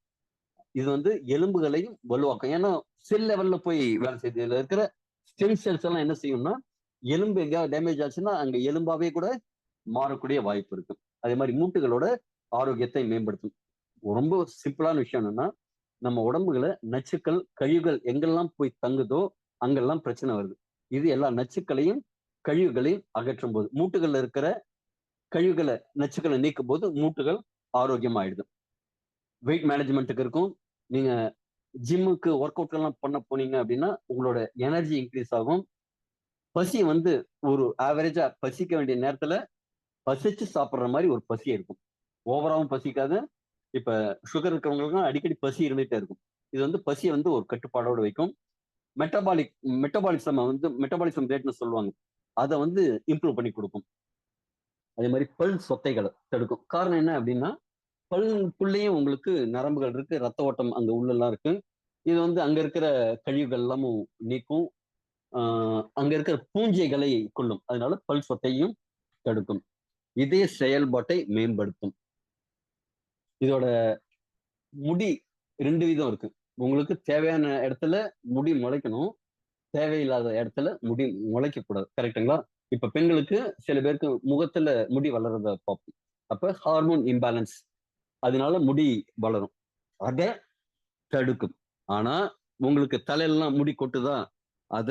இது வந்து எலும்புகளையும் வலுவாக்கும். ஏன்னா செல் லெவல்ல போய் வேலை செய்யுது. இதுல இருக்கிற ஸ்டெம் செல்ஸ் எல்லாம் என்ன செய்யும்னா எலும்பு எங்கேயாவது டேமேஜ் ஆச்சுன்னா அங்க எலும்பாவே கூட மாறக்கூடிய வாய்ப்பு இருக்கு. அதே மாதிரி மூட்டுகளோட ஆரோக்கியத்தை மேம்படுத்தும். ரொம்ப சிம்பிளான விஷயம் என்னன்னா, நம்ம உடம்புல நச்சுக்கள், கழிவுகள் எங்கெல்லாம் போய் தங்குதோ, அங்கெல்லாம் பிரச்சனை வருது. இது எல்லா நச்சுக்களையும், கழிவுகளையும் அகற்றும்போது, மூட்டுகள்ல இருக்கிற கழிவுகள, நச்சுக்கள நீக்கும்போது மூட்டுகள் ஆரோக்கியமாயிடுது. வெயிட் மேனேஜ்மென்ட்க்கு இருக்கும். நீங்க ஜிம்முக்கு ஒர்க் அவுட் எல்லாம் பண்ண போனீங்க அப்படின்னா, உங்களோட எனர்ஜி இன்கிரீஸ் ஆகும். பசி வந்து ஒரு ஆவரேஜா பசிக்க வேண்டிய நேரத்துல பசிச்சு சாப்பிடுற மாரி ஒரு பசி இருக்கும். ஓவராவும் பசிக்காது. இப்ப சுகர் இருக்கிறவங்களுக்கும் அடிக்கடி பசி இருந்துட்டே இருக்கும். இது வந்து பசிய வந்து ஒரு கட்டுப்பாடோட வைக்கும். மெட்டபாலிக் மெட்டபாலிசம் ரேட்ன்னு சொல்லுவாங்க. அத வந்து இம்ப்ரூவ் பண்ணி குடுக்கும். அதே மாரி பல் சொத்தைகள தடுக்கும். காரணம் என்ன அப்படின்னா, பல்லுக்குள்ளேயும் உங்களுக்கு நரம்புகள் இருக்கு. ரத்த ஓட்டம் அங்க உள்ளலாம் இருக்கு. இது வந்து அங்க இருக்கிற கழிவுகள் எல்லாமும் நீக்கும். ஆ அங்க இருக்கிற பூஞ்சைகளை கொல்லும். அதனால பல் சொத்தையும் தடுக்கும். இதய செயல்பாட்டை மேம்படுத்தும். இதோட முடி 2 விதம் இருக்கு. உங்களுக்கு தேவையான இடத்துல முடி முளைக்கணும். தேவையில்லாத இடத்துல முடி முளைக்கக்கூடாது. கரெக்ட்டுங்களா? இப்ப பெண்களுக்கு சில பேருக்கு முகத்துல முடி வளர்றத பார்ப்போம். அப்ப ஹார்மோன் இம்பேலன்ஸ். அதனால முடி வளரும். அத தடுக்கும். ஆனா, உங்களுக்கு தலையிலலாம் முடி கொட்டுதா? அத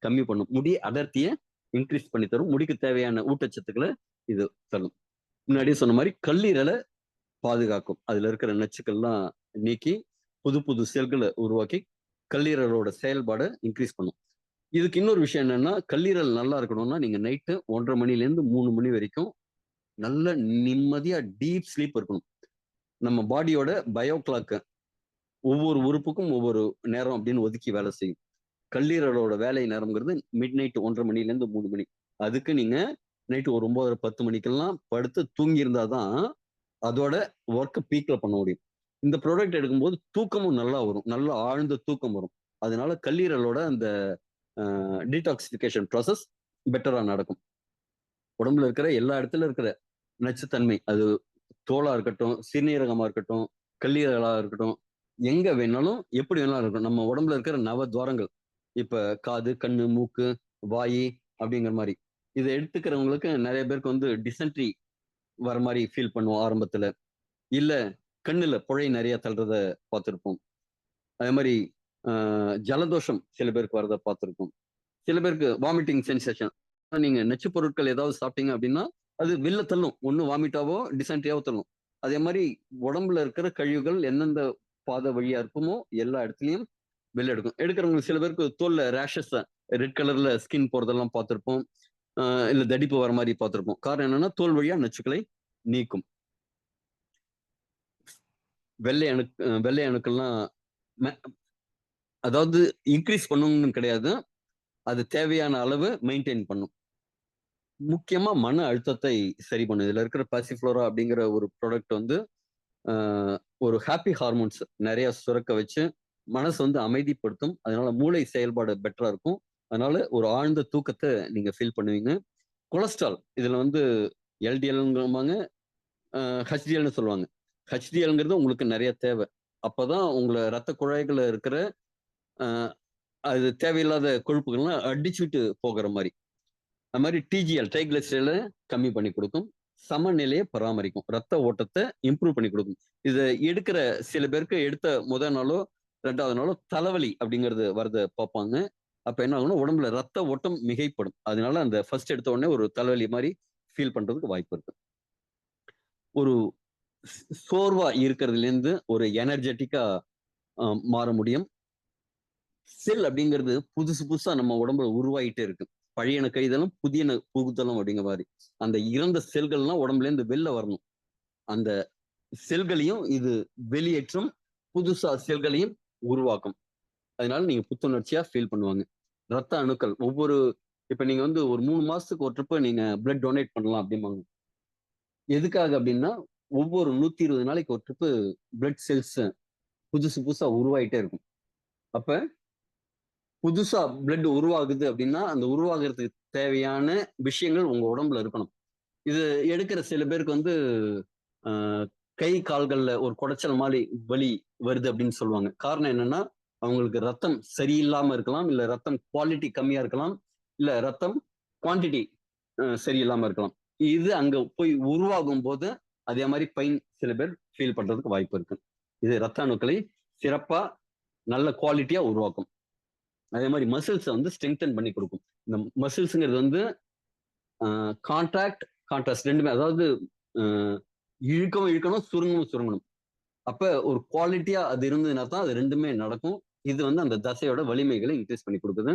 கம்மி பண்ணும். முடி அடர்த்திய இன்கிரீஸ் பண்ணி தரும். முடிக்கு தேவையான ஊட்டச்சத்துக்கள இது தரும். முன்னாடியே சொன்ன மாரி கல்லீரல பாதுகாக்கும். அதுல இருக்கிற நச்சுக்கள்லாம் நீக்கி, புது புது செல்கள உருவாக்கி, கல்லீரலோட செயல்பாட இன்கிரீஸ் பண்ணும். இதுக்கு இன்னொரு விஷயம் என்னன்னா, கல்லீரல் நல்லா இருக்கணும்னா, நீங்க நைட்டு 1:30 மணிலேருந்து 3 மணி வரைக்கும் நல்ல நிம்மதியா டீப் ஸ்லீப் இருக்கணும். நம்ம பாடியோட பயோ கிளாக் ஒவ்வொரு உறுப்புக்கும் ஒவ்வொரு நேரம் அப்படின்னு ஒதுக்கி வேலை செய்யும். கல்லீரலோட வேலை நேரம்ங்கிறது மிட் நைட் 1:30 மணிலேருந்து 3 மணி. அதுக்கு நீங்க நைட் ஒரு 9:30, 10 மணிக்கெல்லாம் படுத்து தூங்கி இருந்தா தான், அதோட ஒர்க் பீக்ல பண்ண முடியும். இந்த ப்ராடக்ட் எடுக்கும்போது தூக்கமும் நல்லா வரும். நல்லா ஆழ்ந்த தூக்கம் வரும். அதனால கல்லீரலோட அந்த டீடாக்சிஃபிகேஷன் ப்ராசஸ் பெட்டரா நடக்கும். உடம்புல இருக்கிற எல்லா இடத்துல இருக்கிற நச்சுத்தன்மை, அது தோலா இருக்கட்டும், சிறுநீரகமா இருக்கட்டும், கல்லீரலா இருக்கட்டும், எங்க வேணாலும், எப்படி வேணாலும் இருக்கட்டும். நம்ம உடம்புல இருக்கிற நவதுவாரங்கள். இப்ப காது, கண்ணு, மூக்கு, வாயி அப்படிங்கிற மாரி. இத எடுத்துக்கிறவங்களுக்கு நெறைய பேருக்கு வந்து டிசென்ட்ரி வர மாரி ஃபீல் பண்ணுவோம் ஆரம்பத்துல. இல்ல கண்ணுல புழை நெறைய தள்றத பார்த்திருப்போம். அதே மாரி அ ஜலதோஷம் சில பேருக்கு வரத பார்த்திருப்போம். சில பேருக்கு வாமிட்டிங் சென்சேஷன். நீங்க நச்சு பொருட்கள் ஏதாவது சாப்பிட்டீங்க அப்படின்னா, அது வெளில தள்ளும். ஒண்ணு வாமிட்டாவோ, டிசென்ட்ரியாவோ தள்ளும். அதே மாரி உடம்புல இருக்கிற கழிவுகள் எந்தெந்த பாதை வழியா இருக்குமோ, எல்லா இடத்துலயும் வெளில எடுக்கும். எடுக்கிறவங்க சில பேருக்கு தோல்ல ரேஷஸ் ரெட் கலர்ல ஸ்கின் போறதெல்லாம் பார்த்திருப்போம். அ இல்ல தடிப்பு வர மாரி பார்த்திருப்போம். காரணம் என்னன்னா, தோல் வழியா நச்சுக்களை நீக்கும். வெள்ளை அணுக்கள்லாம் ம அதாவது இன்கிரீஸ் பண்ணணும்னு கிடையாது. அது தேவையான அளவு மெயின்டெயின் பண்ணும். முக்கியமா மன அழுத்தத்தை சரி பண்ணும். இதுல இருக்கிற பாசிஃப்ளோரா அப்படிங்கிற ஒரு ப்ராடக்ட் வந்து அ ஒரு ஹாப்பி ஹார்மோன்ஸ் நெறைய சுரக்க வச்சு, மனச வந்து அமைதிப்படுத்தும். அதனால மூளை செயல்பாடு பெட்டரா இருக்கும். அதனால ஒரு ஆழ்ந்த தூக்கத்த நீங்க ஃபீல் பண்ணுவீங்க. கொலஸ்ட்ரால் இதுல வந்து எல்டிஎல்ங்கும்பாங்க, ஹெச்டிஎல்ன்னு சொல்லுவாங்க. ஹெச்டிஎல்ங்கிறது உங்களுக்கு நெறைய தேவ. அப்பதான் உங்கள ரத்த குழாய்கள்ல இருக்கிற அ அது தேவையில்லாத கொழுப்புகள்லாம் அடிச்சுட்டு போகுற மாரி. அது மாரி டிஜிஎல் ட்ரைகிளிசரைட கம்மி பண்ணி குடுக்கும். சமநிலைய பராமரிக்கும். ரத்த ஓட்டத்த இம்ப்ரூவ் பண்ணி குடுக்கும். இத எடுக்கிற சில பேருக்கு எடுத்த நாளோ, 2வது நாளோ தலைவலி அப்படிங்கிறது வரத பார்ப்பாங்க. அப்ப என்ன ஆகும்னா, உடம்புல ரத்த ஓட்டம் மிகைப்படும். அதனால அந்த ஃபர்ஸ்ட் எடுத்த உடனே ஒரு தலைவலி மாரி ஃபீல் பண்றதுக்கு வாய்ப்பு இருக்கு. ஒரு சோர்வா இருக்கிறதுலேருந்து ஒரு எனர்ஜெட்டிக்கா அ மாற முடியும். செல் அப்படிங்கிறது புதுசு புதுசா நம்ம உடம்புல உருவாயிட்டே இருக்கு. பழையன கழிதலும், புதியன புகுதலும் அப்படிங்கிற மாரி. அந்த இறந்த செல்கள்லாம் உடம்புல இருந்து வெளில வரணும். அந்த செல்களையும் இது வெளியேற்றும். புதுசா செல்களையும் உருவாக்கும். அதனால நீங்க புத்துணர்ச்சியா ஃபீல் பண்ணுவாங்க. ரத்த அணுக்கள் இப்ப நீங்க வந்து ஒரு 3 மாசத்துக்கு ஒரு ட்ரிப் நீங்க பிளட் டொனேட் பண்ணலாம் அப்படிம்பாங்க. எதுக்காக அப்படின்னா, ஒவ்வொரு 120 நாளைக்கு ஒரு ட்ரிப் பிளட் செல்ஸ் புதுசு புதுசா உருவாயிட்டே இருக்கும். அப்ப புதுசா பிளட் உருவாகுது அப்படின்னா, அந்த உருவாகுறதுக்கு தேவையான விஷயங்கள் உங்க உடம்புல இருக்கணும். இது எடுக்கிற சில பேருக்கு வந்து அ கை, கால்கள்ல ஒரு குடைச்சல் மாரி வலி வருது அப்படின்னு சொல்லுவாங்க. காரணம் என்னன்னா, அவங்களுக்கு ரத்தம் சரியில்லாம இருக்கலாம். இல்ல ரத்தம் குவாலிட்டி கம்மியா இருக்கலாம். இல்ல ரத்தம் குவான்டிட்டி சரியில்லாம இருக்கலாம். இது அங்க போய் உருவாகும்போது, அதே மாதிரி பெயின் சில பேர் ஃபீல் பண்றதுக்கு வாய்ப்பு இருக்கு. இது ரத்த அணுக்களை சிறப்பா நல்ல குவாலிட்டியா உருவாக்கும். அதே மாதிரி மசில்ஸை வந்து ஸ்ட்ரெங்தன் பண்ணி கொடுக்கும். இந்த மசில்ஸுங்கிறது வந்து கான்ட்ராக்ட் கான்ட்ராஸ்ட் ரெண்டுமே, அதாவது இழுக்கவும் இழுக்கணும், சுருங்கணும் சுருங்கணும். அப்ப ஒரு குவாலிட்டியா அது இருந்ததுன்னா தான் அது ரெண்டுமே நடக்கும். இது வந்து அந்த தசையோட வலிமைகளை இன்க்ரீஸ் பண்ணி கொடுக்குது.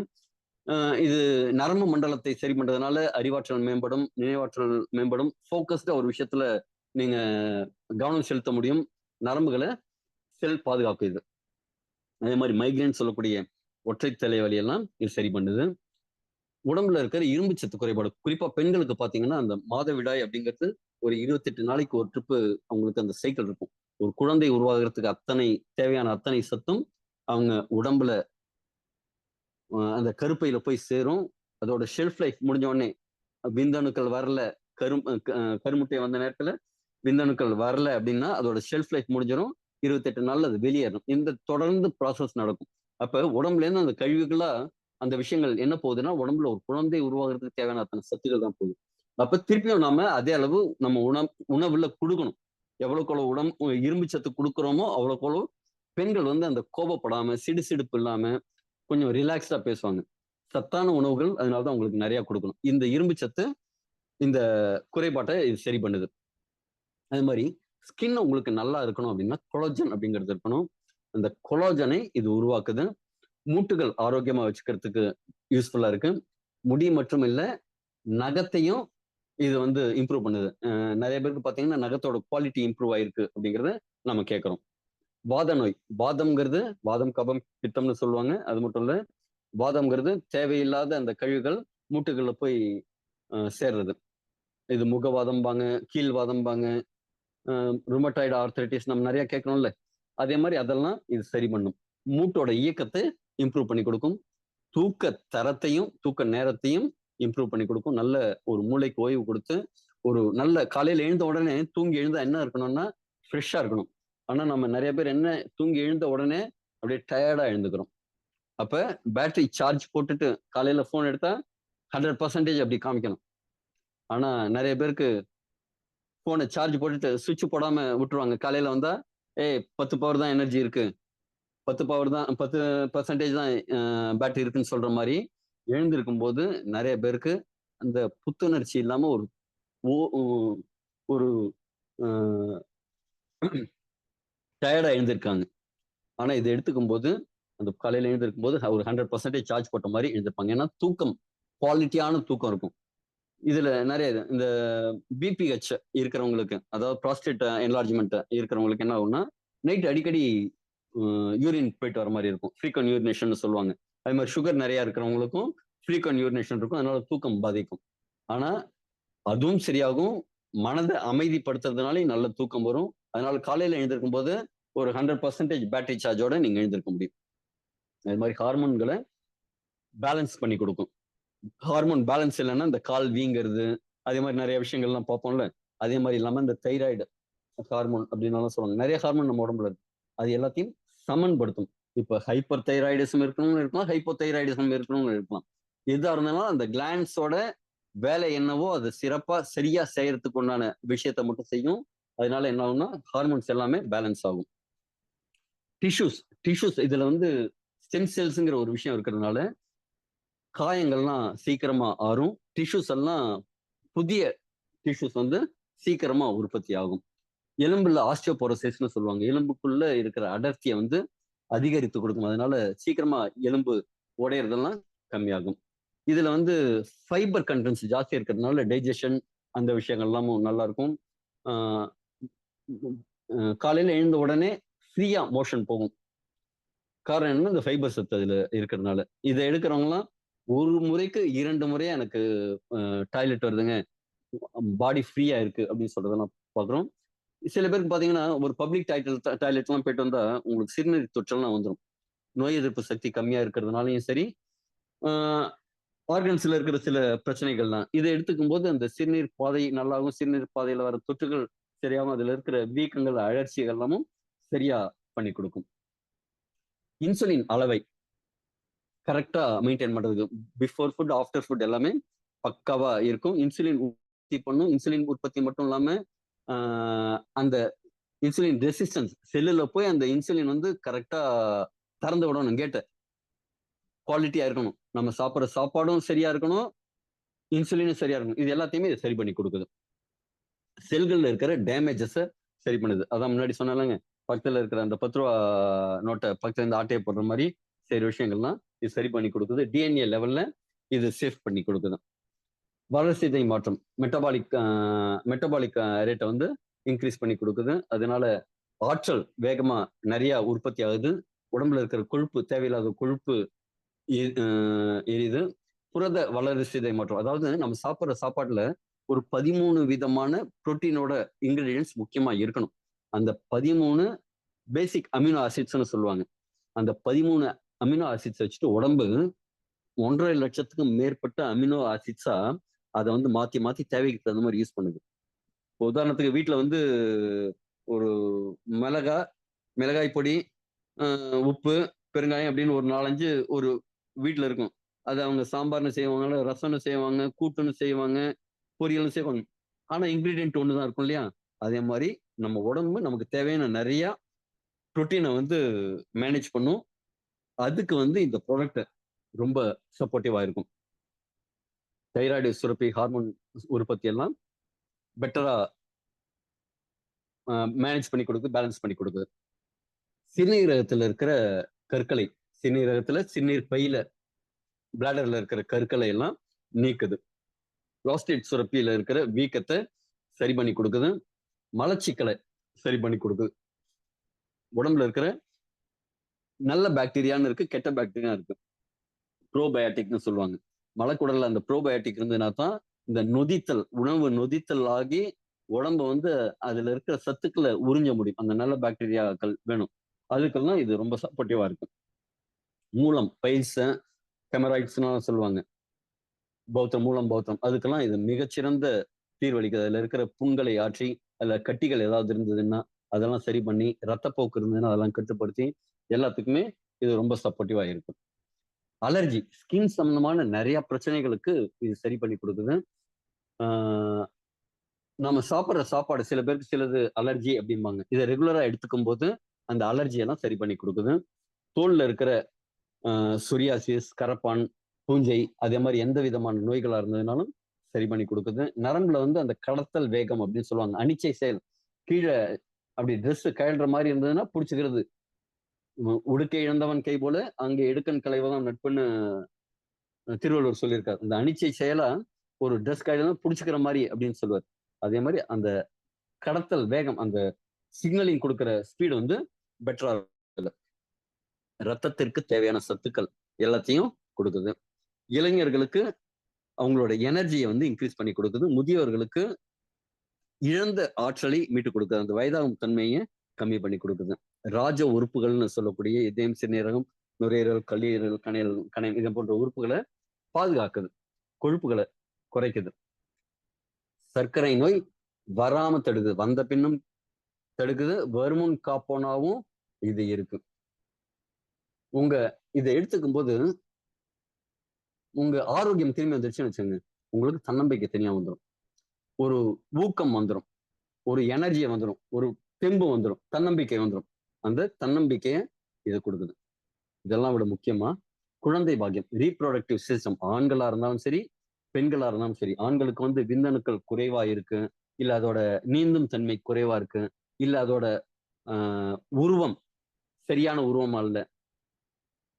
இது நரம்பு மண்டலத்தை சரி பண்றதுனால அறிவாற்றல் மேம்படும், நினைவாற்றல் மேம்படும், ஃபோக்கஸ்டா ஒரு விஷயத்துல நீங்க கவனம் செலுத்த முடியும், நரம்புகளை செல் பாதுகாக்குது. அதே மாதிரி மைக்ரேன் சொல்லக்கூடிய ஒற்றை தலைவலி எல்லாம் இது சரி பண்ணுது. உடம்புல இருக்கிற இரும்பு சத்து குறைபாடு, குறிப்பா பெண்களுக்கு பாத்தீங்கன்னா அந்த மாதவிடாய் அப்படிங்கிறது ஒரு 28 நாளைக்கு ஒரு ட்ரிப்பு அவங்களுக்கு அந்த சைக்கிள் இருக்கும். ஒரு குழந்தை உருவாகிறதுக்கு அத்தனை தேவையான அத்தனை சத்தும் அவங்க உடம்புல அந்த கருப்பையில போய் சேரும். அதோட ஷெல்ஃப் லைஃப் முடிஞ்ச உடனே விந்தணுக்கள் வரல, கருமுட்டை வந்த நேரத்துல விந்தணுக்கள் வரல அப்படின்னா அதோட ஷெல்ஃப் லைஃப் முடிஞ்சிடும். 28 நாள்ல அது வெளியேறும். இந்த தொடர்ந்து ப்ராசஸ் நடக்கும். அப்ப உடம்புல இருந்து அந்த கழிவுகளா அந்த விஷயங்கள் என்ன போகுதுன்னா உடம்புல ஒரு குழந்தை உருவாகிறதுக்கு தேவையான அத்தனை சத்துக்கள் தான் போகுது. அப்ப திருப்பியும் நாம அதே அளவு நம்ம உணவுல கொடுக்கணும். எவ்வளவுக்கு எவ்வளவு இரும்பு சத்து கொடுக்குறோமோ அவ்வளவுக்கு எவ்வளவு பெண்கள் வந்து அந்த கோபப்படாம சிடுசிடுப்பு இல்லாம கொஞ்சம் ரிலாக்ஸ்டா பேசுவாங்க. சத்தான உணவுகள் அதனாலதான் உங்களுக்கு நிறைய கொடுக்கணும். இந்த இரும்பு சத்து இந்த குறைபாட்டை இது சரி பண்ணுது. அது மாதிரி ஸ்கின் உங்களுக்கு நல்லா இருக்கணும் அப்படின்னா கொலாஜன் அப்படிங்கிறது இருக்கணும். அந்த கொலாஜனை இது உருவாக்குது. மூட்டுகள் ஆரோக்கியமா வச்சுக்கிறதுக்கு யூஸ்ஃபுல்லா இருக்கு. முடி மட்டும் இல்ல, நகத்தையும் இது வந்து இம்ப்ரூவ் பண்ணுது. நிறைய பேருக்கு பாத்தீங்கன்னா நகத்தோட குவாலிட்டி இம்ப்ரூவ் ஆயிருக்கு அப்படிங்கறத நம்ம கேட்கிறோம். வாத நோய், வாதம்ங்கிறது வாதம் கபம் பித்தம்னு சொல்லுவாங்க. அது மட்டும் இல்ல, வாதம்ங்கிறது தேவையில்லாத அந்த கழிவுகள் மூட்டுகள்ல போய் சேர்றது. இது முகவாதம்பாங்க, கீழ்வாதம்பாங்க, ருமட்டாய்டு ஆர்த்ரைட்டிஸ் நம்ம நிறைய கேட்கணும்ல. அதே மாதிரி அதெல்லாம் இது சரி பண்ணும். மூட்டோட இயக்கத்தை இம்ப்ரூவ் பண்ணி கொடுக்கும். தூக்க தரத்தையும் தூக்க நேரத்தையும் இம்ப்ரூவ் பண்ணி கொடுக்கும். நல்ல ஒரு மூளைக்கு ஓய்வு கொடுத்து ஒரு நல்ல காலையில எழுந்த உடனே தூங்கி எழுந்தா என்ன இருக்கணும்னா ஃப்ரெஷ்ஷா இருக்கணும். ஆனா நம்ம நிறைய பேர் என்ன தூங்கி எழுந்த உடனே அப்படியே டயர்டா எழுந்துக்கிறோம். அப்ப பேட்டரி சார்ஜ் போட்டுட்டு காலையில போன் எடுத்தா 100% அப்படி காமிக்கணும். ஆனா நிறைய பேருக்கு போனை சார்ஜ் போட்டுட்டு சுவிட்ச் போடாம விட்டுருவாங்க. காலையில வந்தா 10 பவர் தான் எனர்ஜி இருக்கு, 10 பவர் தான் 10% தான் பேட்டரி இருக்குன்னு சொல்ற மாதிரி எழுந்திருக்கும் போது நிறைய பேருக்கு அந்த புத்துணர்ச்சி இல்லாம ஒரு ஒரு டயர்டா எழுந்திருக்காங்க. ஆனா இதை எடுத்துக்கும் போது அந்த காலையில எழுந்திருக்கும் போது ஒரு 100% சார்ஜ் போட்ட மாதிரி எழுந்திருப்பாங்க. ஏன்னா தூக்கம் குவாலிட்டியான தூக்கம் இருக்கும். இதுல நிறைய இந்த பிபிஹெச் இருக்கிறவங்களுக்கு, அதாவது ப்ராஸ்டேட் என்லார்ஜ்மெண்ட் இருக்கிறவங்களுக்கு என்ன ஆகும்னா நைட் அடிக்கடி யூரின் போயிட்டு வர மாதிரி இருக்கும். ஃப்ரீக்வென்ட் யூரினேஷன் சொல்லுவாங்க. அது மாதிரி சுகர் நிறைய இருக்கிறவங்களுக்கும் ஃப்ரீக்வென்ட் யூரினேஷன் இருக்கும். அதனால தூக்கம் பாதிக்கும். ஆனா அதுவும் சரியாகும். மனதை அமைதிப்படுத்துறதுனாலே நல்ல தூக்கம் வரும். அதனால காலையில எழுந்திருக்கும் போது ஒரு 100% பேட்டரி சார்ஜோட நீங்க எழுந்திருக்க முடியும். அது மாதிரி ஹார்மோன்களை பேலன்ஸ் பண்ணி கொடுக்கும். ஹார்மோன் பேலன்ஸ் இல்லைன்னா இந்த கால் வீங்கிறது, அதே மாதிரி நிறைய விஷயங்கள்லாம் பார்ப்போம்ல. அதே மாதிரி இல்லாம இந்த தைராய்டு ஹார்மோன் அப்படின்னு சொல்லுவாங்க. நிறைய ஹார்மோன் நம்ம உடம்புல இருக்கு. அது எல்லாத்தையும் சமன்படுத்தும். இப்ப ஹைப்பர் தைராய்டிசம் இருக்கணும்னு இருக்கலாம், ஹைப்போ தைராய்டிசம் இருக்கணும்னு இருக்கலாம். எதா இருந்தாலும் அந்த கிளான்ஸோட வேலை என்னவோ அது சிறப்பா சரியா செய்யறதுக்கு உண்டான விஷயத்த மட்டும் செய்யும். அதனால என்ன ஆகும்னா ஹார்மோன்ஸ் எல்லாமே பேலன்ஸ் ஆகும். டிஷ்யூஸ் டிஷ்யூஸ் இதுல வந்து ஸ்டெம் செல்ஸ்ங்கிற ஒரு விஷயம் இருக்கிறதுனால காயங்கள்லாம் சீக்கிரமா ஆறும். டிஷ்யூஸ் எல்லாம் புதிய டிஷ்யூஸ் வந்து சீக்கிரமா உற்பத்தி ஆகும். எலும்புல ஆஸ்டியோபோரோசிஸ்னு சொல்லுவாங்க. எலும்புக்குள்ள இருக்கிற அடர்த்தியை வந்து அதிகரித்து கொடுக்கும். அதனால சீக்கிரமா எலும்பு உடையறதெல்லாம் கம்மியாகும். இதுல வந்து ஃபைபர் கண்டென்ட்ஸ் ஜாஸ்தி இருக்கிறதுனால டைஜஷன் அந்த விஷயங்கள் எல்லாமும் நல்லா இருக்கும். காலையில எழுந்த உடனே ஃப்ரீயா மோஷன் போகும். காரணம் என்னன்னா இந்த ஃபைபர் சத்து அதுல இருக்கிறதுனால. இதை எடுக்கிறவங்கலாம் ஒரு முறைக்கு 2 முறையா எனக்கு டாய்லெட் வருதுங்க, பாடி ஃப்ரீயா இருக்கு அப்படின்னு சொல்றதெல்லாம் பாக்குறோம். சில பேருக்கு பாத்தீங்கன்னா ஒரு பப்ளிக் டாய்லெட் எல்லாம் போயிட்டு வந்தா உங்களுக்கு சிறுநீர் தொற்றெல்லாம் வந்துடும். நோய் எதிர்ப்பு சக்தி கம்மியா இருக்கிறதுனாலையும் சரி, ஆர்கன்ஸ்ல இருக்கிற சில பிரச்சனைகள் தான். இதை எடுத்துக்கும் போது அந்த சிறுநீர் பாதை நல்லாகும். சிறுநீர் பாதையில வர தொற்றுகள் சரியாகும். அதுல இருக்கிற வீக்கங்கள் அழற்சிகள் எல்லாமும் சரியா பண்ணி கொடுக்கும். இன்சுலின் அளவை கரெக்டா மெயின்டைன் பண்றதுக்கு பிஃபோர் ஃபுட் ஆஃப்டர் ஃபுட் எல்லாமே பக்காவா இருக்கும். இன்சுலின் உற்பத்தி பண்ணும். இன்சுலின் உற்பத்தி மட்டும் இல்லாம அந்த இன்சுலின் ரெசிஸ்டன்ஸ் செல்லுல போய் அந்த இன்சுலின் வந்து கரெக்டா திறந்து விடணும் கேட்ட குவாலிட்டியா இருக்கணும். நம்ம சாப்பிடுற சாப்பாடும் சரியா இருக்கணும், இன்சுலினும் சரியா இருக்கணும். இது எல்லாத்தையுமே இது சரி பண்ணி கொடுக்குது. செல்கள்ல இருக்கிற டேமேஜஸ சரி பண்ணுது. அதான் முன்னாடி சொன்னேன்லங்க, பக்கத்துல இருக்கிற அந்த ரூ. 10 நோட்ட பக்கத்துல இருந்து ஆட்டைய போடுற மாரி செய்ற விஷயங்கள்லாம் இது சரி பண்ணி கொடுக்குது. டிஎன்ஏ லெவல்ல இது சேஃப் பண்ணி கொடுக்குது. வளர்சிதை மாற்றம் மெட்டபாலிக் ரேட்ட வந்து இன்கிரீஸ் பண்ணி கொடுக்குது. அதனால ஆற்றல் வேகமா நிறைய உற்பத்தி ஆகுது. உடம்புல இருக்கிற கொழுப்பு தேவையில்லாத கொழுப்பு எரியுது. புரத வளர்சிதை மாற்றம், அதாவது நம்ம சாப்பிடுற சாப்பாட்டுல ஒரு 13 விதமான புரோட்டீனோட இன்கிரீடியன்ஸ் முக்கியமா இருக்கணும். அந்த 13 பேசிக் அமினோ ஆசிட்ஸ்னு சொல்லுவாங்க. அந்த 13 அமினோ ஆசிட்ஸ் வச்சுட்டு உடம்பு 1.5 லட்சத்துக்கும் மேற்பட்ட அமினோ ஆசிட்ஸா அதை வந்து மாத்தி மாத்தி தேவைக்கு தகுந்த மாதிரி யூஸ் பண்ணுது. உதாரணத்துக்கு வீட்டுல வந்து ஒரு மிளகா, மிளகாய் பொடி, உப்பு, பெருங்காயம் அப்படின்னு ஒரு 4, 5 ஒரு வீட்டுல இருக்கும். அது அவங்க சாம்பார்னு செய்வாங்க, ரசம்னு செய்வாங்க, கூட்டுன்னு செய்வாங்க, பொரியல்னு செய்வாங்க. ஆனா இன்கிரீடியன்ட் ஒண்ணுதான் இருக்கும் இல்லையா? அதே மாதிரி நம்ம உடம்பு நமக்கு தேவையான நிறைய புரோட்டீனை வந்து மேனேஜ் பண்ணும். அதுக்கு வந்து இந்த ப்ராடக்ட் ரொம்ப சப்போர்ட்டிவா இருக்கும். தைராய்டு சுரப்பி ஹார்மோன் உற்பத்தி எல்லாம் பெட்டரா மேனேஜ் பண்ணி கொடுக்குது, பேலன்ஸ் பண்ணி கொடுக்குது. சிறுநீரகத்துல இருக்கிற கற்களை, சிறுநீரகத்துல சிறுநீர் பையில பிளாடர்ல இருக்கிற கற்களை எல்லாம் நீக்குது. புரோஸ்டேட் சுரப்பியில இருக்கிற வீக்கத்தை சரி பண்ணி கொடுக்குது. மலச்சிக்கலை சரி பண்ணி கொடுக்குது. உடம்புல இருக்கிற நல்ல பாக்டீரியான்னு இருக்கு, கெட்ட பாக்டீரியா இருக்கு. ப்ரோபயாட்டிக்னு சொல்லுவாங்க. மலக்குடல்ல அந்த ப்ரோபயாட்டிக் இருந்ததுன்னா தான் இந்த நொதித்தல், உணவு நொதித்தல் ஆகி உடம்பு வந்து அதுல இருக்கிற சத்துக்களை உறிஞ்ச முடியும். அந்த நல்ல பாக்டீரியாக்கள் வேணும். அதுக்கெல்லாம் இது ரொம்ப சப்போர்ட்டிவா இருக்கு. மூலம், பைல்ஸ், ஹெமராய்ட்ஸ்னு சொல்லுவாங்க. மூலம் பௌத்தம், அதுக்கெல்லாம் இது மிகச்சிறந்த தீர்வளிக்குது. அதுல இருக்கிற புண்களை ஆற்றி, அதுல கட்டிகள் ஏதாவது இருந்ததுன்னா அதெல்லாம் சரி பண்ணி, ரத்தப்போக்கு இருந்ததுன்னா அதெல்லாம் கட்டுப்படுத்தி, எல்லாத்துக்குமே இது ரொம்ப சப்போர்ட்டிவா இருக்கு. அலர்ஜி, ஸ்கின் சம்பந்தமான நிறைய பிரச்சனைகளுக்கு இது சரி பண்ணி கொடுக்குது. ஆஹ் நம்ம சாப்பிடுற சாப்பாடு சில பேருக்கு சிலது அலர்ஜி அப்படிம்பாங்க. இதை ரெகுலரா எடுத்துக்கும் போது அந்த அலர்ஜி எல்லாம் சரி பண்ணி கொடுக்குது. தோல்ல இருக்கிற சொரியாசிஸ், கரப்பான், பூஞ்சை, அதே மாதிரி எந்த விதமான நோய்களா இருந்ததுனாலும் சரி பண்ணி கொடுக்குது. நரம்புல வந்து அந்த கடத்தல் வேகம் அப்படின்னு சொல்லுவாங்க. அனிச்சை செயல், கீழே அப்படி ட்ரெஸ் கழன்ற மாதிரி இருந்ததுன்னா பிடிச்சிக்கிறது. உடுக்கை இழந்தவன் கை போல அங்கே எடுக்கன் களைவதான் நட்புன்னு திருவள்ளுவர் சொல்லியிருக்காரு. இந்த அனிச்சை செயலா ஒரு ட்ரெஸ் கழலாம் பிடிச்சிக்கிற மாதிரி அப்படின்னு சொல்லுவார். அதே மாதிரி அந்த கடத்தல் வேகம், அந்த சிக்னலிங் கொடுக்குற ஸ்பீடு வந்து பெட்டரா இருக்கு. ரத்தத்திற்கு தேவையான சத்துக்கள் எல்லாத்தையும் கொடுக்குது. இளைஞர்களுக்கு அவங்களோட எனர்ஜியை வந்து இன்க்ரீஸ் பண்ணி கொடுக்குது. முதியவர்களுக்கு இழந்த ஆற்றலை மீட்டு கொடுக்குது. அந்த வயதாகும் தன்மையை கம்மி பண்ணி கொடுக்குது. ராஜ உறுப்புகள்னு சொல்லக்கூடிய இதயம், சிறுநீரகம், நுரையீரல், கல்லீரல், கணையம் இது போன்ற உறுப்புகளை பாதுகாக்குது. கொழுப்புகளை குறைக்குது. சர்க்கரை நோய் வராம தடுக்குது. வந்த பின்னும் தடுக்குது. வருமுன் காப்போனாவும் இது இருக்கு. உங்க இதை எடுத்துக்கும் போது உங்க ஆரோக்கியம் திரும்பி வந்துருச்சுன்னு வச்சுங்க, உங்களுக்கு தன்னம்பிக்கை தனியா வந்துடும். ஒரு ஊக்கம் வந்துடும், ஒரு எனர்ஜியை வந்துடும், ஒரு தெம்பு வந்துடும், தன்னம்பிக்கை வந்துடும். அந்த தன்னம்பிக்கையை இது கொடுக்குது. இதெல்லாம் விட முக்கியமா குழந்தை பாக்கியம், ரீப்ரொடக்டிவ் சிஸ்டம், ஆண்களா இருந்தாலும் சரி, பெண்களா இருந்தாலும் சரி. ஆண்களுக்கு வந்து விந்தணுக்கள் குறைவா இருக்கு, இல்ல அதோட நீந்தும் தன்மை குறைவா இருக்கு, இல்ல அதோட உருவம் சரியான உருவமா இல்ல,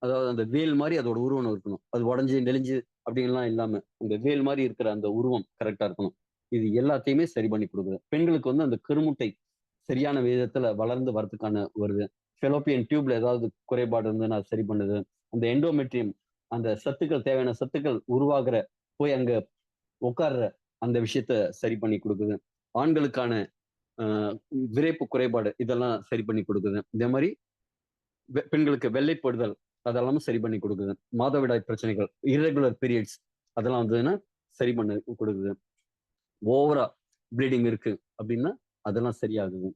அதாவது அந்த வேல் மாதிரி அதோட உருவம் இருக்கணும், அது உடஞ்சி நெளிஞ்சு அப்படின்லாம் இல்லாம அந்த வேல் மாதிரி இருக்கிற அந்த உருவம் கரெக்டா இருக்கணும். இது எல்லாத்தையுமே சரி பண்ணி கொடுக்குது. பெண்களுக்கு வந்து அந்த கருமுட்டை சரியான விதத்துல வளர்ந்து வரதுக்கான வருது. ஃபெலோப்பியன் டியூப்ல ஏதாவது குறைபாடு இருந்ததுன்னா சரி பண்ணுது. அந்த எண்டோமெட்ரியம், அந்த சத்துக்கள் தேவையான சத்துக்கள் உருவாகிற போய் அங்க உட்கார்ற அந்த விஷயத்த சரி பண்ணி கொடுக்குது. ஆண்களுக்கான விரைப்பு குறைபாடு இதெல்லாம் சரி பண்ணி கொடுக்குது. இதே மாதிரி பெண்களுக்கு வெள்ளைப்படுதல் அதெல்லாமும் சரி பண்ணி கொடுக்குது. மாதவிடாய் பிரச்சனைகள், இர்ரெகுலர் பீரியட்ஸ் அதெல்லாம் வந்ததுன்னா சரி பண்ணி கொடுக்குது. ஓவரா ப்ளீடிங் இருக்கு அப்படின்னா அதெல்லாம் சரியாகுது.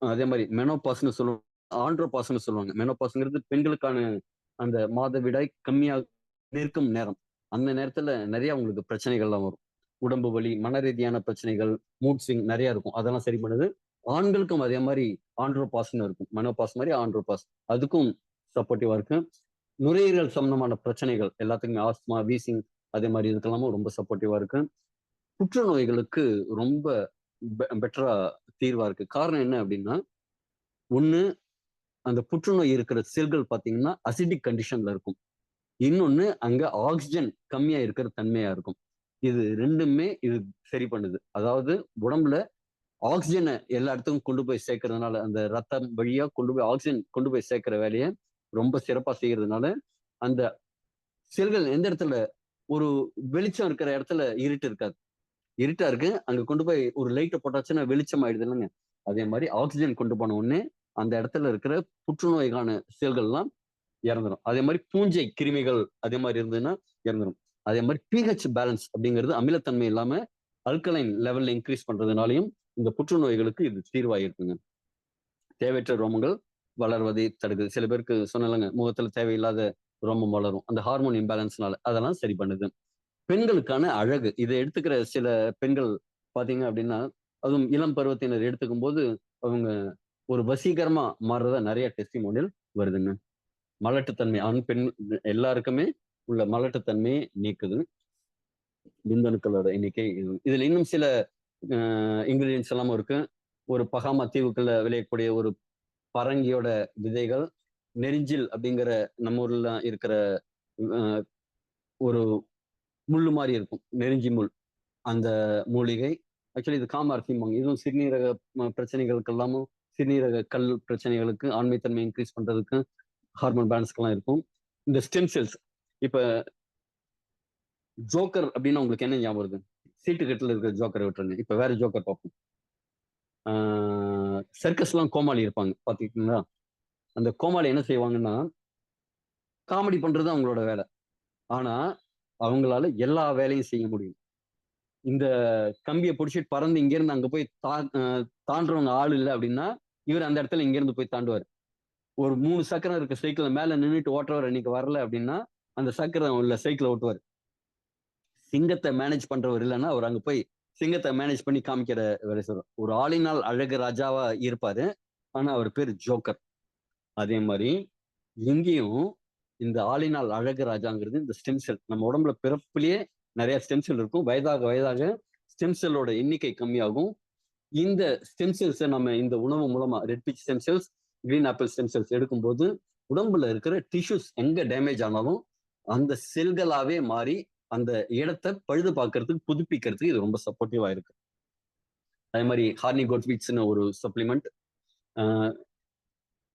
அதே மாதிரி மெனோபாஸ்ன்னு சொல்லுவாங்க, ஆண்ட்ரோபாஸ்ன்னு சொல்லுவாங்க. மெனோபாஸ்ங்கிறது பெண்களுக்கான அந்த மாதவிடாய் கம்மியாக நிற்கும் நேரம். அந்த நேரத்துல நிறைய அவங்களுக்கு பிரச்சனைகள்லாம் வரும். உடம்பு வலி, மன ரீதியான பிரச்சனைகள், மூட் ஸ்விங் நிறைய இருக்கும். அதெல்லாம் சரி பண்ணுது. ஆண்களுக்கும் அதே மாதிரி ஆண்ட்ரோபாஸ்ன்னு இருக்கும். மெனோபாஸ் மாதிரி ஆண்ட்ரோபாஸ். அதுக்கும் சப்போர்ட்டிவா இருக்கு. நுரையீரல் சம்பந்தமான பிரச்சனைகள் எல்லாத்துக்குமே ஆஸ்துமா, வீசிங் அதே மாதிரி இதுக்கெல்லாமும் ரொம்ப சப்போர்ட்டிவா இருக்கு. புற்றுநோய்களுக்கு ரொம்ப பெட்டரா தீர்வா இருக்கு. காரணம் என்ன அப்படின்னா, ஒண்ணு அந்த புற்றுநோய் இருக்கிற செல்கள் பார்த்தீங்கன்னா அசிடிக் கண்டிஷன்ல இருக்கும். இன்னொன்னு அங்க ஆக்ஸிஜன் கம்மியா இருக்கிற தன்மையா இருக்கும். இது 2மே இது சரி பண்ணுது. அதாவது உடம்புல ஆக்ஸிஜனை எல்லா இடத்துக்கும் கொண்டு போய் சேர்க்கறதுனால, அந்த ரத்தம் வழியா கொண்டு போய் ஆக்ஸிஜன் கொண்டு போய் சேர்க்கிற வேலைய ரொம்ப சிறப்பா செய்யறதுனால, அந்த செல்கள் எந்த இடத்துல ஒரு வெளிச்சம் இருக்கிற இடத்துல இருட்டு இருக்காது. இருட்டா இருக்கு. அங்க கொண்டு போய் ஒரு லைட்ட போட்டாச்சுன்னா வெளிச்சம் ஆயிடுது இல்லங்க. அதே மாரி ஆக்ஸிஜன் கொண்டு போன உடனே, அந்த இடத்துல இருக்கிற புற்றுநோய்க்கான செல்கள்லாம் இறந்துரும். அதே மாரி பூஞ்சை கிருமிகள் அதே மாரி இருந்ததுன்னா இறந்துரும். அதே மாரி பிஹெச் பேலன்ஸ் அப்படிங்கிறது அமிலத்தன்மை இல்லாம அல்கலைன் லெவல்ல இன்கிரீஸ் பண்றதுனாலயும் இந்த புற்றுநோய்களுக்கு இது தீர்வா இருக்குங்க. தேவையற்ற ரோமங்கள் வளர்வதை தடுக்குது. சில பேருக்கு சொன்னேன்லங்க, முகத்துல தேவையில்லாத ரோமம் வளரும். அந்த ஹார்மோன் இம்பேலன்ஸ்னால அதெல்லாம் சரி பண்ணுது. பெண்களுக்கான அழகு. இத எடுத்துக்கிற சில பெண்கள் பார்த்தீங்க அப்படின்னா, அதுவும் இளம் பருவத்தினர் எடுத்துக்கும்போது, அவங்க ஒரு வசீகரமா மாறுறதா நெறைய டெஸ்டிமோனியல் வருதுங்க. மலட்டுத்தன்மை ஆண், பெண் எல்லாருக்குமே உள்ள மலட்டுத்தன்மையை நீக்குது. விந்தணுக்களோட எண்ணிக்கை இதுல இன்னும் சில அ இன்கிரீடியன்ட்ஸ் எல்லாமும் இருக்கு. ஒரு பகாமா தீவுக்குள்ள விளையக்கூடிய ஒரு பரங்கியோட விதைகள், நெரிஞ்சில் அப்படிங்கிற நம்ம ஊர்ல இருக்கிற அ ஒரு முள்ளு மாரி இருக்கும். நெரிஞ்சி முள். அந்த மூலிகை. ஆக்சுவலி இது காமார்த்திம்பாங்க. இதுவும் சிறுநீரக பிரச்சனைகளுக்கெல்லாமும் சிறுநீரக கல் பிரச்சனைகளுக்கு, ஆண்மைத்தன்மை இன்கிரீஸ் பண்றதுக்கு, ஹார்மோன் பேலன்ஸ்க்கெல்லாம் இருக்கும். இந்த ஸ்டெம் செல்ஸ். இப்ப ஜோக்கர் அப்டின்னா உங்களுக்கு என்ன ஞாபகம் வருது? சீட்டுக்கட்டுல இருக்கிற ஜோக்கர விட்டுருங்க. இப்ப வேற ஜோக்கர் பார்ப்போம். ஆ சர்க்கஸ்லாம் கோமாளி இருப்பாங்க. பார்த்துருக்கீங்களா? அந்த கோமாளி என்ன செய்வாங்கன்னா, காமெடி பண்றது அவங்களோட வேல. ஆனா, அவங்களால எல்லா வேலையும் செய்ய முடியும். இந்த கம்பிய புடிச்சிட்டு பறந்து இங்கேருந்து அங்க போய் தாண்டுறவங்க ஆள் இல்ல அப்டின்னா, இவரு அந்த இடத்துல இங்கேருந்து போய் தாண்டுவாரு. ஒரு 3 சக்கரம் இருக்க சைக்கிள்ல மேல நின்னுட்டு ஓட்டுறவர் இன்னைக்கு வரல அப்டின்னா, அந்த சக்கரம் உள்ள சைக்கிள ஓட்டுவாரு. சிங்கத்த மேனேஜ் பண்றவர் இல்லன்னா, அவரு அங்க போய் சிங்கத்த மேனேஜ் பண்ணி காமிக்கிற வேலை செய்வார். ஒரு ஆளினால் அழகு ராஜாவா இருப்பாரு. ஆனா, அவர் பேரு ஜோக்கர். அதே மாரி இங்கேயும் இந்த ஆளினால் அழகு ராஜாங்கிறது இந்த ஸ்டெம் செல். நம்ம உடம்புல பிறப்பிலேயே நெறைய ஸ்டெம் செல் இருக்கும். வயதாக வயதாக ஸ்டெம் செல்லோட எண்ணிக்கை கம்மியாகும். இந்த ஸ்டெம் செல்ஸ நம்ம இந்த உணவு மூலமா red peach stem cells, green apple stem cells எடுக்கும்போது, உடம்புல இருக்கிற டிஷ்யூஸ் எங்க டேமேஜ் ஆனாலும், அந்த செல்களாவே மாறி, அந்த இடத்த பழுது பார்க்கறதுக்கு, புதுப்பிக்கிறதுக்கு இது ரொம்ப சப்போர்ட்டிவா இருக்கு. அதே மாரி ஹார்னி கோட் வீட்ஸ்ன்னு ஒரு சப்ளிமெண்ட். அ ரூ.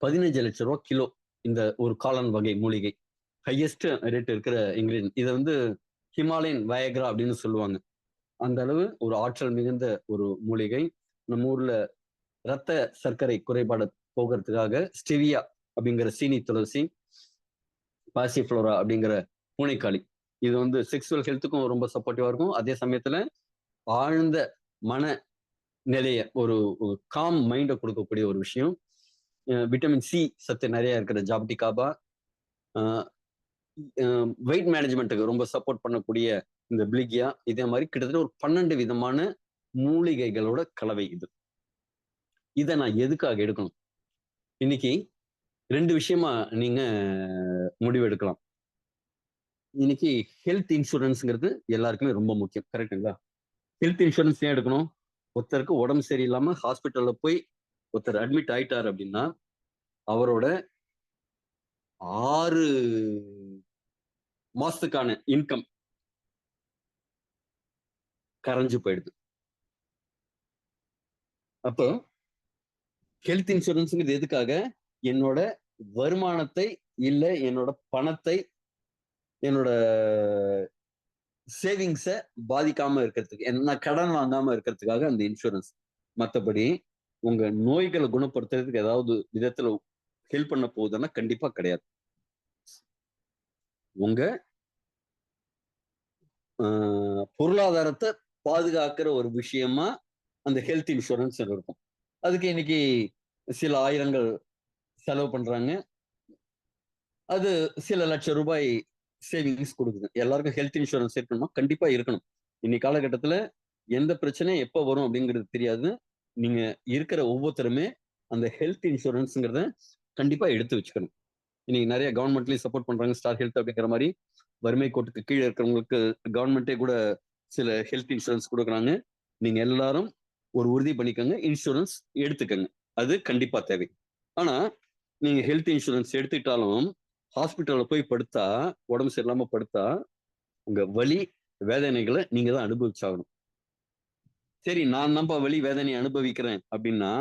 15,00,000 கிலோ. இந்த ஒரு காளான் வகை மூலிகை. ஹையஸ்ட் ரேட் இருக்கிற இன்கிரீடியன்ட். இத வந்து ஹிமாலயன் வயக்ரா அப்படின்னு சொல்லுவாங்க. அந்த அளவு ஒரு ஆற்றல் மிகுந்த ஒரு மூலிகை. நம்ம ஊர்ல ரத்த சர்க்கரை குறைபாடு போக்குறதுக்காக ஸ்டெவியா அப்படிங்கிற சீனி துளசி, பாசிஃப்ளோரா அப்படிங்கிற பூனைக்காளி. இது வந்து செக்ஸுவல் ஹெல்த்துக்கும் ரொம்ப சப்போர்ட்டிவா இருக்கும். அதே சமயத்துல ஆழ்ந்த மன நிலைய ஒரு காம் மைண்ட கொடுக்கக்கூடிய ஒரு விஷயம். விட்டமின் சி சத்து நிறைய இருக்கிற ஜாப்டிகாபா, வெயிட் மேனேஜ்மெண்ட்டுக்கு ரொம்ப சப்போர்ட் பண்ணக்கூடிய இந்த பிளிகியா, இதே மாதிரி கிட்டத்தட்ட ஒரு 12 விதமான மூலிகைகளோட கலவை இது. இத நான் எதுக்காக எடுக்கணும்? இன்னைக்கு 2 விஷயமா நீங்க முடிவு எடுக்கலாம். இன்னைக்கு ஹெல்த் இன்சூரன்ஸ்ங்கிறது எல்லாருக்குமே ரொம்ப முக்கியம். கரெக்ட்டுங்களா? ஹெல்த் இன்சூரன்ஸ் ஏன் எடுக்கணும்? ஒருத்தருக்கு உடம்பு சரியில்லாம ஹாஸ்பிட்டல்ல போய் ஒருத்தர் அட்மிட் ஆயிட்டாரு அப்படின்னா, அவரோட 6 மாசத்துக்கான இன்கம் கரைஞ்சு போயிடுது. அப்போ ஹெல்த் இன்சூரன்ஸ்ங்கிறது எதுக்காக? என்னோட வருமானத்தை, இல்ல என்னோட பணத்தை, என்னோட சேவிங்ஸ பாதிக்காம இருக்கிறதுக்கு. நான் கடன் வாங்காம இருக்கிறதுக்காக அந்த இன்சூரன்ஸ். மத்தபடி உங்க நோய்கள குணப்படுத்துறதுக்கு ஏதாவது விதத்துல ஹெல்ப் பண்ண போகுதுன்னா கண்டிப்பா கிடையாது. உங்க அ பொருளாதாரத்த பாதுகாக்கிற ஒரு விஷயமா அந்த ஹெல்த் இன்சூரன்ஸ் இருக்கும். அதுக்கு இன்னைக்கு சில ஆயிரங்கள் செலவு பண்றாங்க. அது சில லட்சம் ரூபாய் சேவிங்ஸ் குடுக்குது. எல்லாருக்கும் ஹெல்த் இன்சூரன்ஸ் இருக்கணுமா? கண்டிப்பா இருக்கணும். இன்னைக்கு காலகட்டத்துல எந்த பிரச்சனை எப்ப வரும் அப்படிங்கிறது தெரியாது. நீங்க இருக்கிற ஒவ்வொருத்தருமே அந்த ஹெல்த் இன்சூரன்ஸ்ங்கிறத கண்டிப்பா எடுத்து வச்சுக்கணும். இன்னைக்கு நிறைய கவர்மெண்ட்லயும் சப்போர்ட் பண்றாங்க. ஸ்டார் ஹெல்த் அப்படிங்கிற மாதிரி வறுமை கோட்டுக்கு கீழே இருக்கிறவங்களுக்கு கவர்மெண்ட்டே கூட சில ஹெல்த் இன்சூரன்ஸ் கொடுக்குறாங்க. நீங்க எல்லாரும் ஒரு உறுதி பண்ணிக்கோங்க, இன்சூரன்ஸ் எடுத்துக்கங்க. அது கண்டிப்பா தேவை. ஆனா நீங்க ஹெல்த் இன்சூரன்ஸ் எடுத்துக்கிட்டாலும் ஹாஸ்பிட்டல்ல போய் படுத்தா, உடம்பு சரியில்லாம படுத்தா, உங்க வலி வேதனைகளை நீங்க தான் அனுபவிச்சாகணும். சரி, நான் தான்ப்பா வலி வேதனையை அனுபவிக்கிறேன் அப்படின்னா,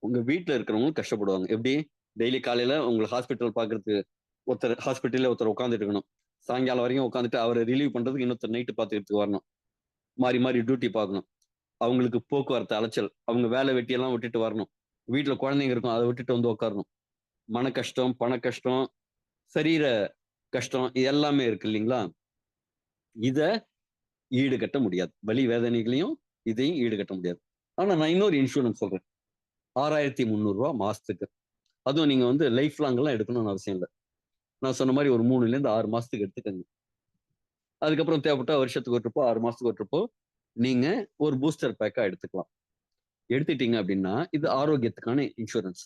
உங்க வீட்டுல இருக்கிறவங்களும் கஷ்டப்படுவாங்க. எப்படி? டெய்லி காலையில உங்களை ஹாஸ்பிட்டல் பாக்குறதுக்கு ஒருத்தர் உட்காந்துட்டு இருக்கணும். சாயங்காலம் வரைக்கும் உட்காந்துட்டு அவரை ரிலீவ் பண்றதுக்கு இன்னொருத்தர் நைட்டு பார்த்துக்கிட்டு வரணும். மாறி மாறி டியூட்டி பார்க்கணும். அவங்களுக்கு போக்குவரத்து அலைச்சல், அவங்க வேலை வெட்டியெல்லாம் விட்டுட்டு வரணும். வீட்டுல குழந்தைங்க இருக்கும், அதை விட்டுட்டு வந்து உட்காரணும். மன கஷ்டம், பண கஷ்டம், சரீர கஷ்டம், இது எல்லாமே இருக்கு இல்லைங்களா? இத ஈடுகட்ட முடியாது. வலி வேதனைகளையும் இதையும் ஈடுகட்ட முடியாது. ஆனா நான் இன்னொரு இன்சூரன்ஸ் சொல்றேன். 6,300 மாசத்துக்கு. அதுவும் நீங்க வந்து லைஃப் லாங் எல்லாம் எடுக்கணும்னு அவசியம் இல்ல. நான் சொன்ன மாதிரி ஒரு 3ல இருந்து 6 மாசத்துக்கு எடுத்துக்கங்க. அதுக்கப்புறம் தேவைப்பட்டா வருஷத்துக்கு ஒரு ட்ரிப்போ 6 மாசத்துக்கு ஒரு ட்ரிப்போ நீங்க ஒரு பூஸ்டர் பேக்கா எடுத்துக்கலாம். எடுத்துட்டீங்க அப்படின்னா இது ஆரோக்கியத்துக்கான இன்சூரன்ஸ்.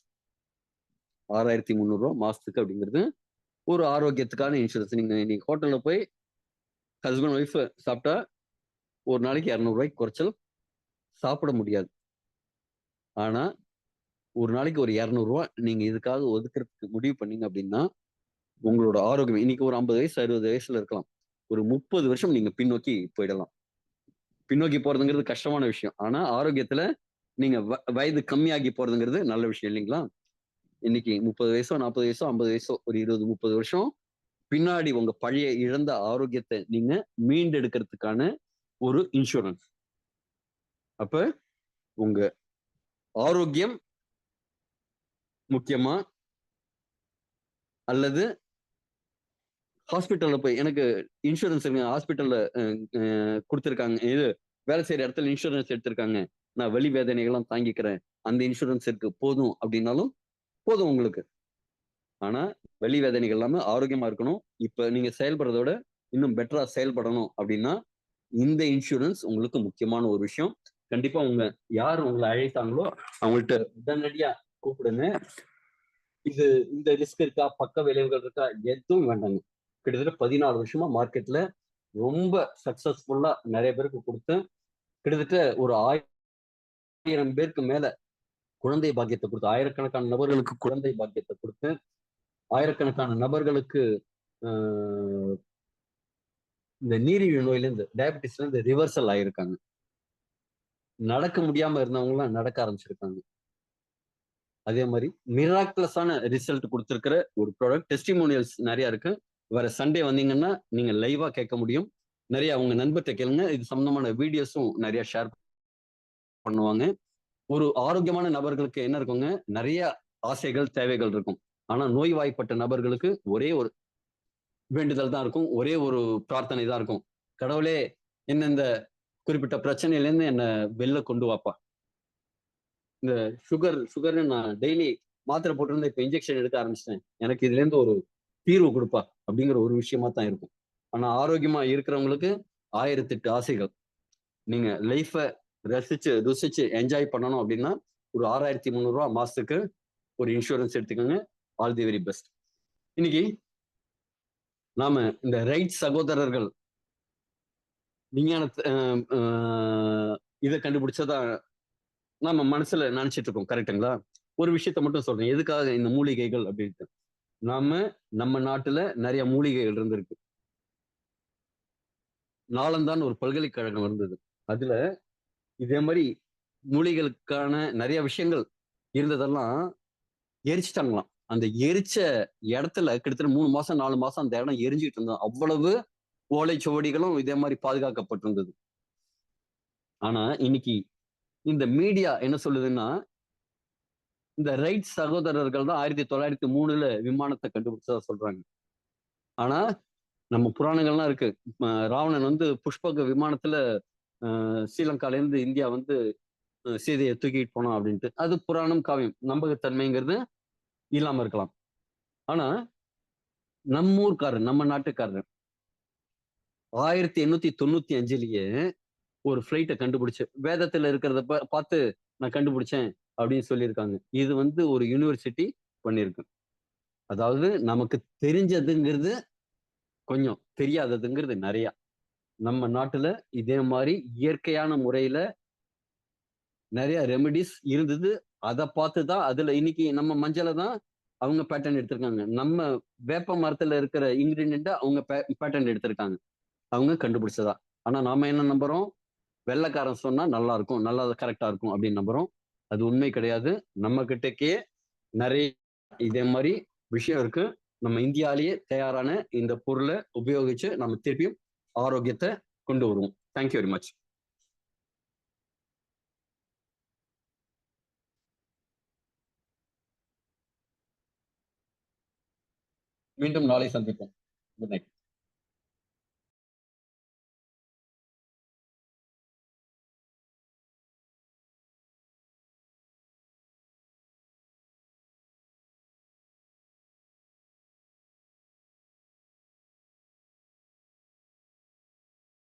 6,300 மாசத்துக்கு அப்படிங்கிறது ஒரு ஆரோக்கியத்துக்கான இன்சூரன்ஸ். நீங்க ஹோட்டல்ல போய் ஹஸ்பண்ட் ஒய்ஃப் சாப்பிட்டா ஒரு நாளைக்கு 200 குறைச்சல் சாப்பிட முடியாது. ஆனா ஒரு நாளைக்கு ஒரு 200 நீங்க இதுக்காக ஒதுக்குறதுக்கு முடிவு பண்ணீங்க அப்படின்னா உங்களோட ஆரோக்கியம் இன்னைக்கு ஒரு 50 வயசு 60 வயசுல இருக்கலாம். ஒரு 30 வருஷம் நீங்க பின்னோக்கி போயிடலாம். பின்னோக்கி போறதுங்கிறது கஷ்டமான விஷயம். ஆனா ஆரோக்கியத்துல நீங்க வயது கம்மியாகி போறதுங்கிறது நல்ல விஷயம் இல்லைங்களா? இன்னைக்கு 30 வயசோ 40 வயசோ 50 வயசோ ஒரு 20 30 வருஷம் பின்னாடி உங்க பழைய இழந்த ஆரோக்கியத்தை நீங்க மீண்டெடுக்கிறதுக்கான ஒரு இன்சூரன்ஸ். அப்ப உங்க ஆரோக்கியம் முக்கியமா அல்லது ஹாஸ்பிட்டல்ல போய் எனக்கு இன்சூரன்ஸ் ஹாஸ்பிட்டல்ல கொடுத்துருக்காங்க, இது வேலை செய்யற இடத்துல இன்சூரன்ஸ் எடுத்திருக்காங்க, நான் வலி வேதனைகள்லாம் தாங்கிக்கிறேன், அந்த இன்சூரன்ஸ் இருக்கு போதும் அப்படின்னாலும் போதும் உங்களுக்கு. ஆனா வலி வேதனைகள் இல்லாம ஆரோக்கியமா இருக்கணும். இப்ப நீங்க செயல்படுறதோட இன்னும் பெட்டரா செயல்படணும் அப்படின்னா இந்த இன்சூரன்ஸ் உங்களுக்கு முக்கியமான ஒரு விஷயம். கண்டிப்பா யார் உங்களை அழைத்தாங்களோ அவங்கள்ட்ட உடனடியா கூப்பிடுங்க. இந்த ரிஸ்க் இருக்கா, பக்க விளைவுகள் இருக்கா, எதுவும் வேண்டாங்க. கிட்டத்தட்ட 14 வருஷமா மார்க்கெட்ல ரொம்ப சக்சஸ்ஃபுல்லா நிறைய பேருக்கு கொடுத்து கிட்டத்தட்ட ஒரு 1000 பேருக்கு மேல குழந்தை பாக்கியத்தை கொடுத்து, ஆயிரக்கணக்கான நபர்களுக்கு குழந்தை பாக்கியத்தை கொடுத்து, ஆயிரக்கணக்கான நபர்களுக்கு இந்த நீரிழிவு நோயில இருந்து டயபிட்டிஸ்ல இருந்து ரிவர்சல் ஆயிருக்காங்க. நடக்க முடியாம இருந்தவங்க எல்லாம் நடக்க ஆரம்பிச்சிருக்காங்க. அதே மாதிரி மிராக்குலஸான ரிசல்ட் கொடுத்திருக்கிற ஒரு ப்ராடக்ட். டெஸ்டிமோனியல்ஸ் நிறைய இருக்கு. வர சண்டே வந்தீங்கன்னா நீங்க லைவா கேட்க முடியும். நிறைய உங்க நண்பர்கிட்ட கேளுங்க. இது சம்பந்தமான வீடியோஸும் நிறைய ஷேர் பண்ணுவாங்க. ஒரு ஆரோக்கியமான நபர்களுக்கு என்ன இருக்குங்க, நிறைய ஆசைகள் தேவைகள் இருக்கும். ஆனா நோய்வாய்ப்பட்ட நபர்களுக்கு ஒரே ஒரு வேண்டுதல் தான் இருக்கும், ஒரே ஒரு பிரார்த்தனை தான் இருக்கும். கடவுளே என்ன இந்த குறிப்பிட்ட பிரச்சனையில இருந்து என்ன வெளில கொண்டு வாப்பா. இந்த சுகர்னு நான் டெய்லி மாத்திரை போட்டிருந்தேன், இப்ப இன்ஜெக்ஷன் எடுக்க ஆரம்பிச்சிட்டேன், எனக்கு இதுல இருந்து ஒரு தீர்வு கொடுப்பா அப்படிங்கிற ஒரு விஷயமா தான் இருக்கும். ஆனா ஆரோக்கியமா இருக்கிறவங்களுக்கு 1008 ஆசைகள். நீங்க லைஃப ரசிச்சு ருசிச்சு என்ஜாய் பண்ணணும் அப்படின்னா ஒரு 6,300 மாசத்துக்கு ஒரு இன்சூரன்ஸ் எடுத்துக்கோங்க. All the very best. இன்னைக்கு நாம இந்த ரைட் சகோதரர்கள் விஞ்ஞான இதை கண்டுபிடிச்சதா நாம மனசுல நினைச்சிட்டு இருக்கோம், கரெக்டுங்களா? ஒரு விஷயத்த மட்டும் சொல்றேன், எதுக்காக இந்த மூலிகைகள் அப்படின்ட்டு. நம்ம நாட்டுல நிறைய மூலிகைகள் இருந்திருக்கு. நாளந்தான் ஒரு பல்கலைக்கழகம் இருந்தது. அதுல இதே மாதிரி மூலிகளுக்கான நிறைய விஷயங்கள் இருந்ததெல்லாம் எரிச்சிட்டாங்களாம். அந்த எரிச்ச இடத்துல கிட்டத்தட்ட 3 மாசம் 4 மாசம் அந்த இடம் எரிஞ்சுட்டு இருந்தது. அவ்வளவு ஓலைச்சுவடிகளும் இதே மாதிரி பாதுகாக்கப்பட்டிருந்தது. ஆனா இன்னைக்கு இந்த மீடியா என்ன சொல்லுதுன்னா, இந்த ரைட் சகோதரர்கள் தான் 1903ல விமானத்தை கண்டுபிடிச்சதா சொல்றாங்க. ஆனா நம்ம புராணங்கள்லாம் இருக்கு. ராவணன் வந்து புஷ்பக விமானத்துல ஸ்ரீலங்கால இருந்து இந்தியா வந்து சீதையை தூக்கிட்டு போனோம் அப்படின்ட்டு. அது புராணம், காவியம். நம்பகத்தன்மைங்கிறது இல்லாம இருக்கலாம். ஆனா நம்ம ஊர்க்காரர், நம்ம நாட்டுக்காரர் 1895லயே ஒரு ஃபிளைட்டை கண்டுபிடிச்சு வேதத்துல இருக்கிறத பார்த்து நான் கண்டுபிடிச்சேன் அப்படின்னு சொல்லியிருக்காங்க. இது வந்து ஒரு யூனிவர்சிட்டி பண்ணியிருக்கு. அதாவது நமக்கு தெரிஞ்சதுங்கிறது கொஞ்சம், தெரியாததுங்கிறது நிறைய. நம்ம நாட்டுல இதே மாதிரி இயற்கையான முறையில நிறைய ரெமெடிஸ் இருந்தது. அதை பார்த்து தான் அதுல இன்னைக்கு நம்ம மஞ்சளை தான் அவங்க பேட்டர்ன் எடுத்திருக்காங்க. நம்ம வேப்ப மரத்துல இருக்கிற இன்கிரீடியண்ட்டை அவங்க பேட்டர்ன் எடுத்திருக்காங்க. அவங்க கண்டுபிடிச்சதா. ஆனா நாம என்ன நம்புறோம்? வெள்ளைக்காரன் சொன்னா நல்லா இருக்கும், நல்லா கரெக்டா இருக்கும் அப்படின்னு நம்புறோம். அது உண்மை கிடையாது. நம்ம கிட்டக்கே நிறைய இதே மாதிரி விஷயம் இருக்கு. நம்ம இந்தியாலேயே தயாரான இந்த பொருளை உபயோகிச்சு நம்ம திருப்பியும் ஆரோக்கியத்தை கொண்டு வருவோம். Thank you very much. மீண்டும் நாளை சந்திப்போம். Good night.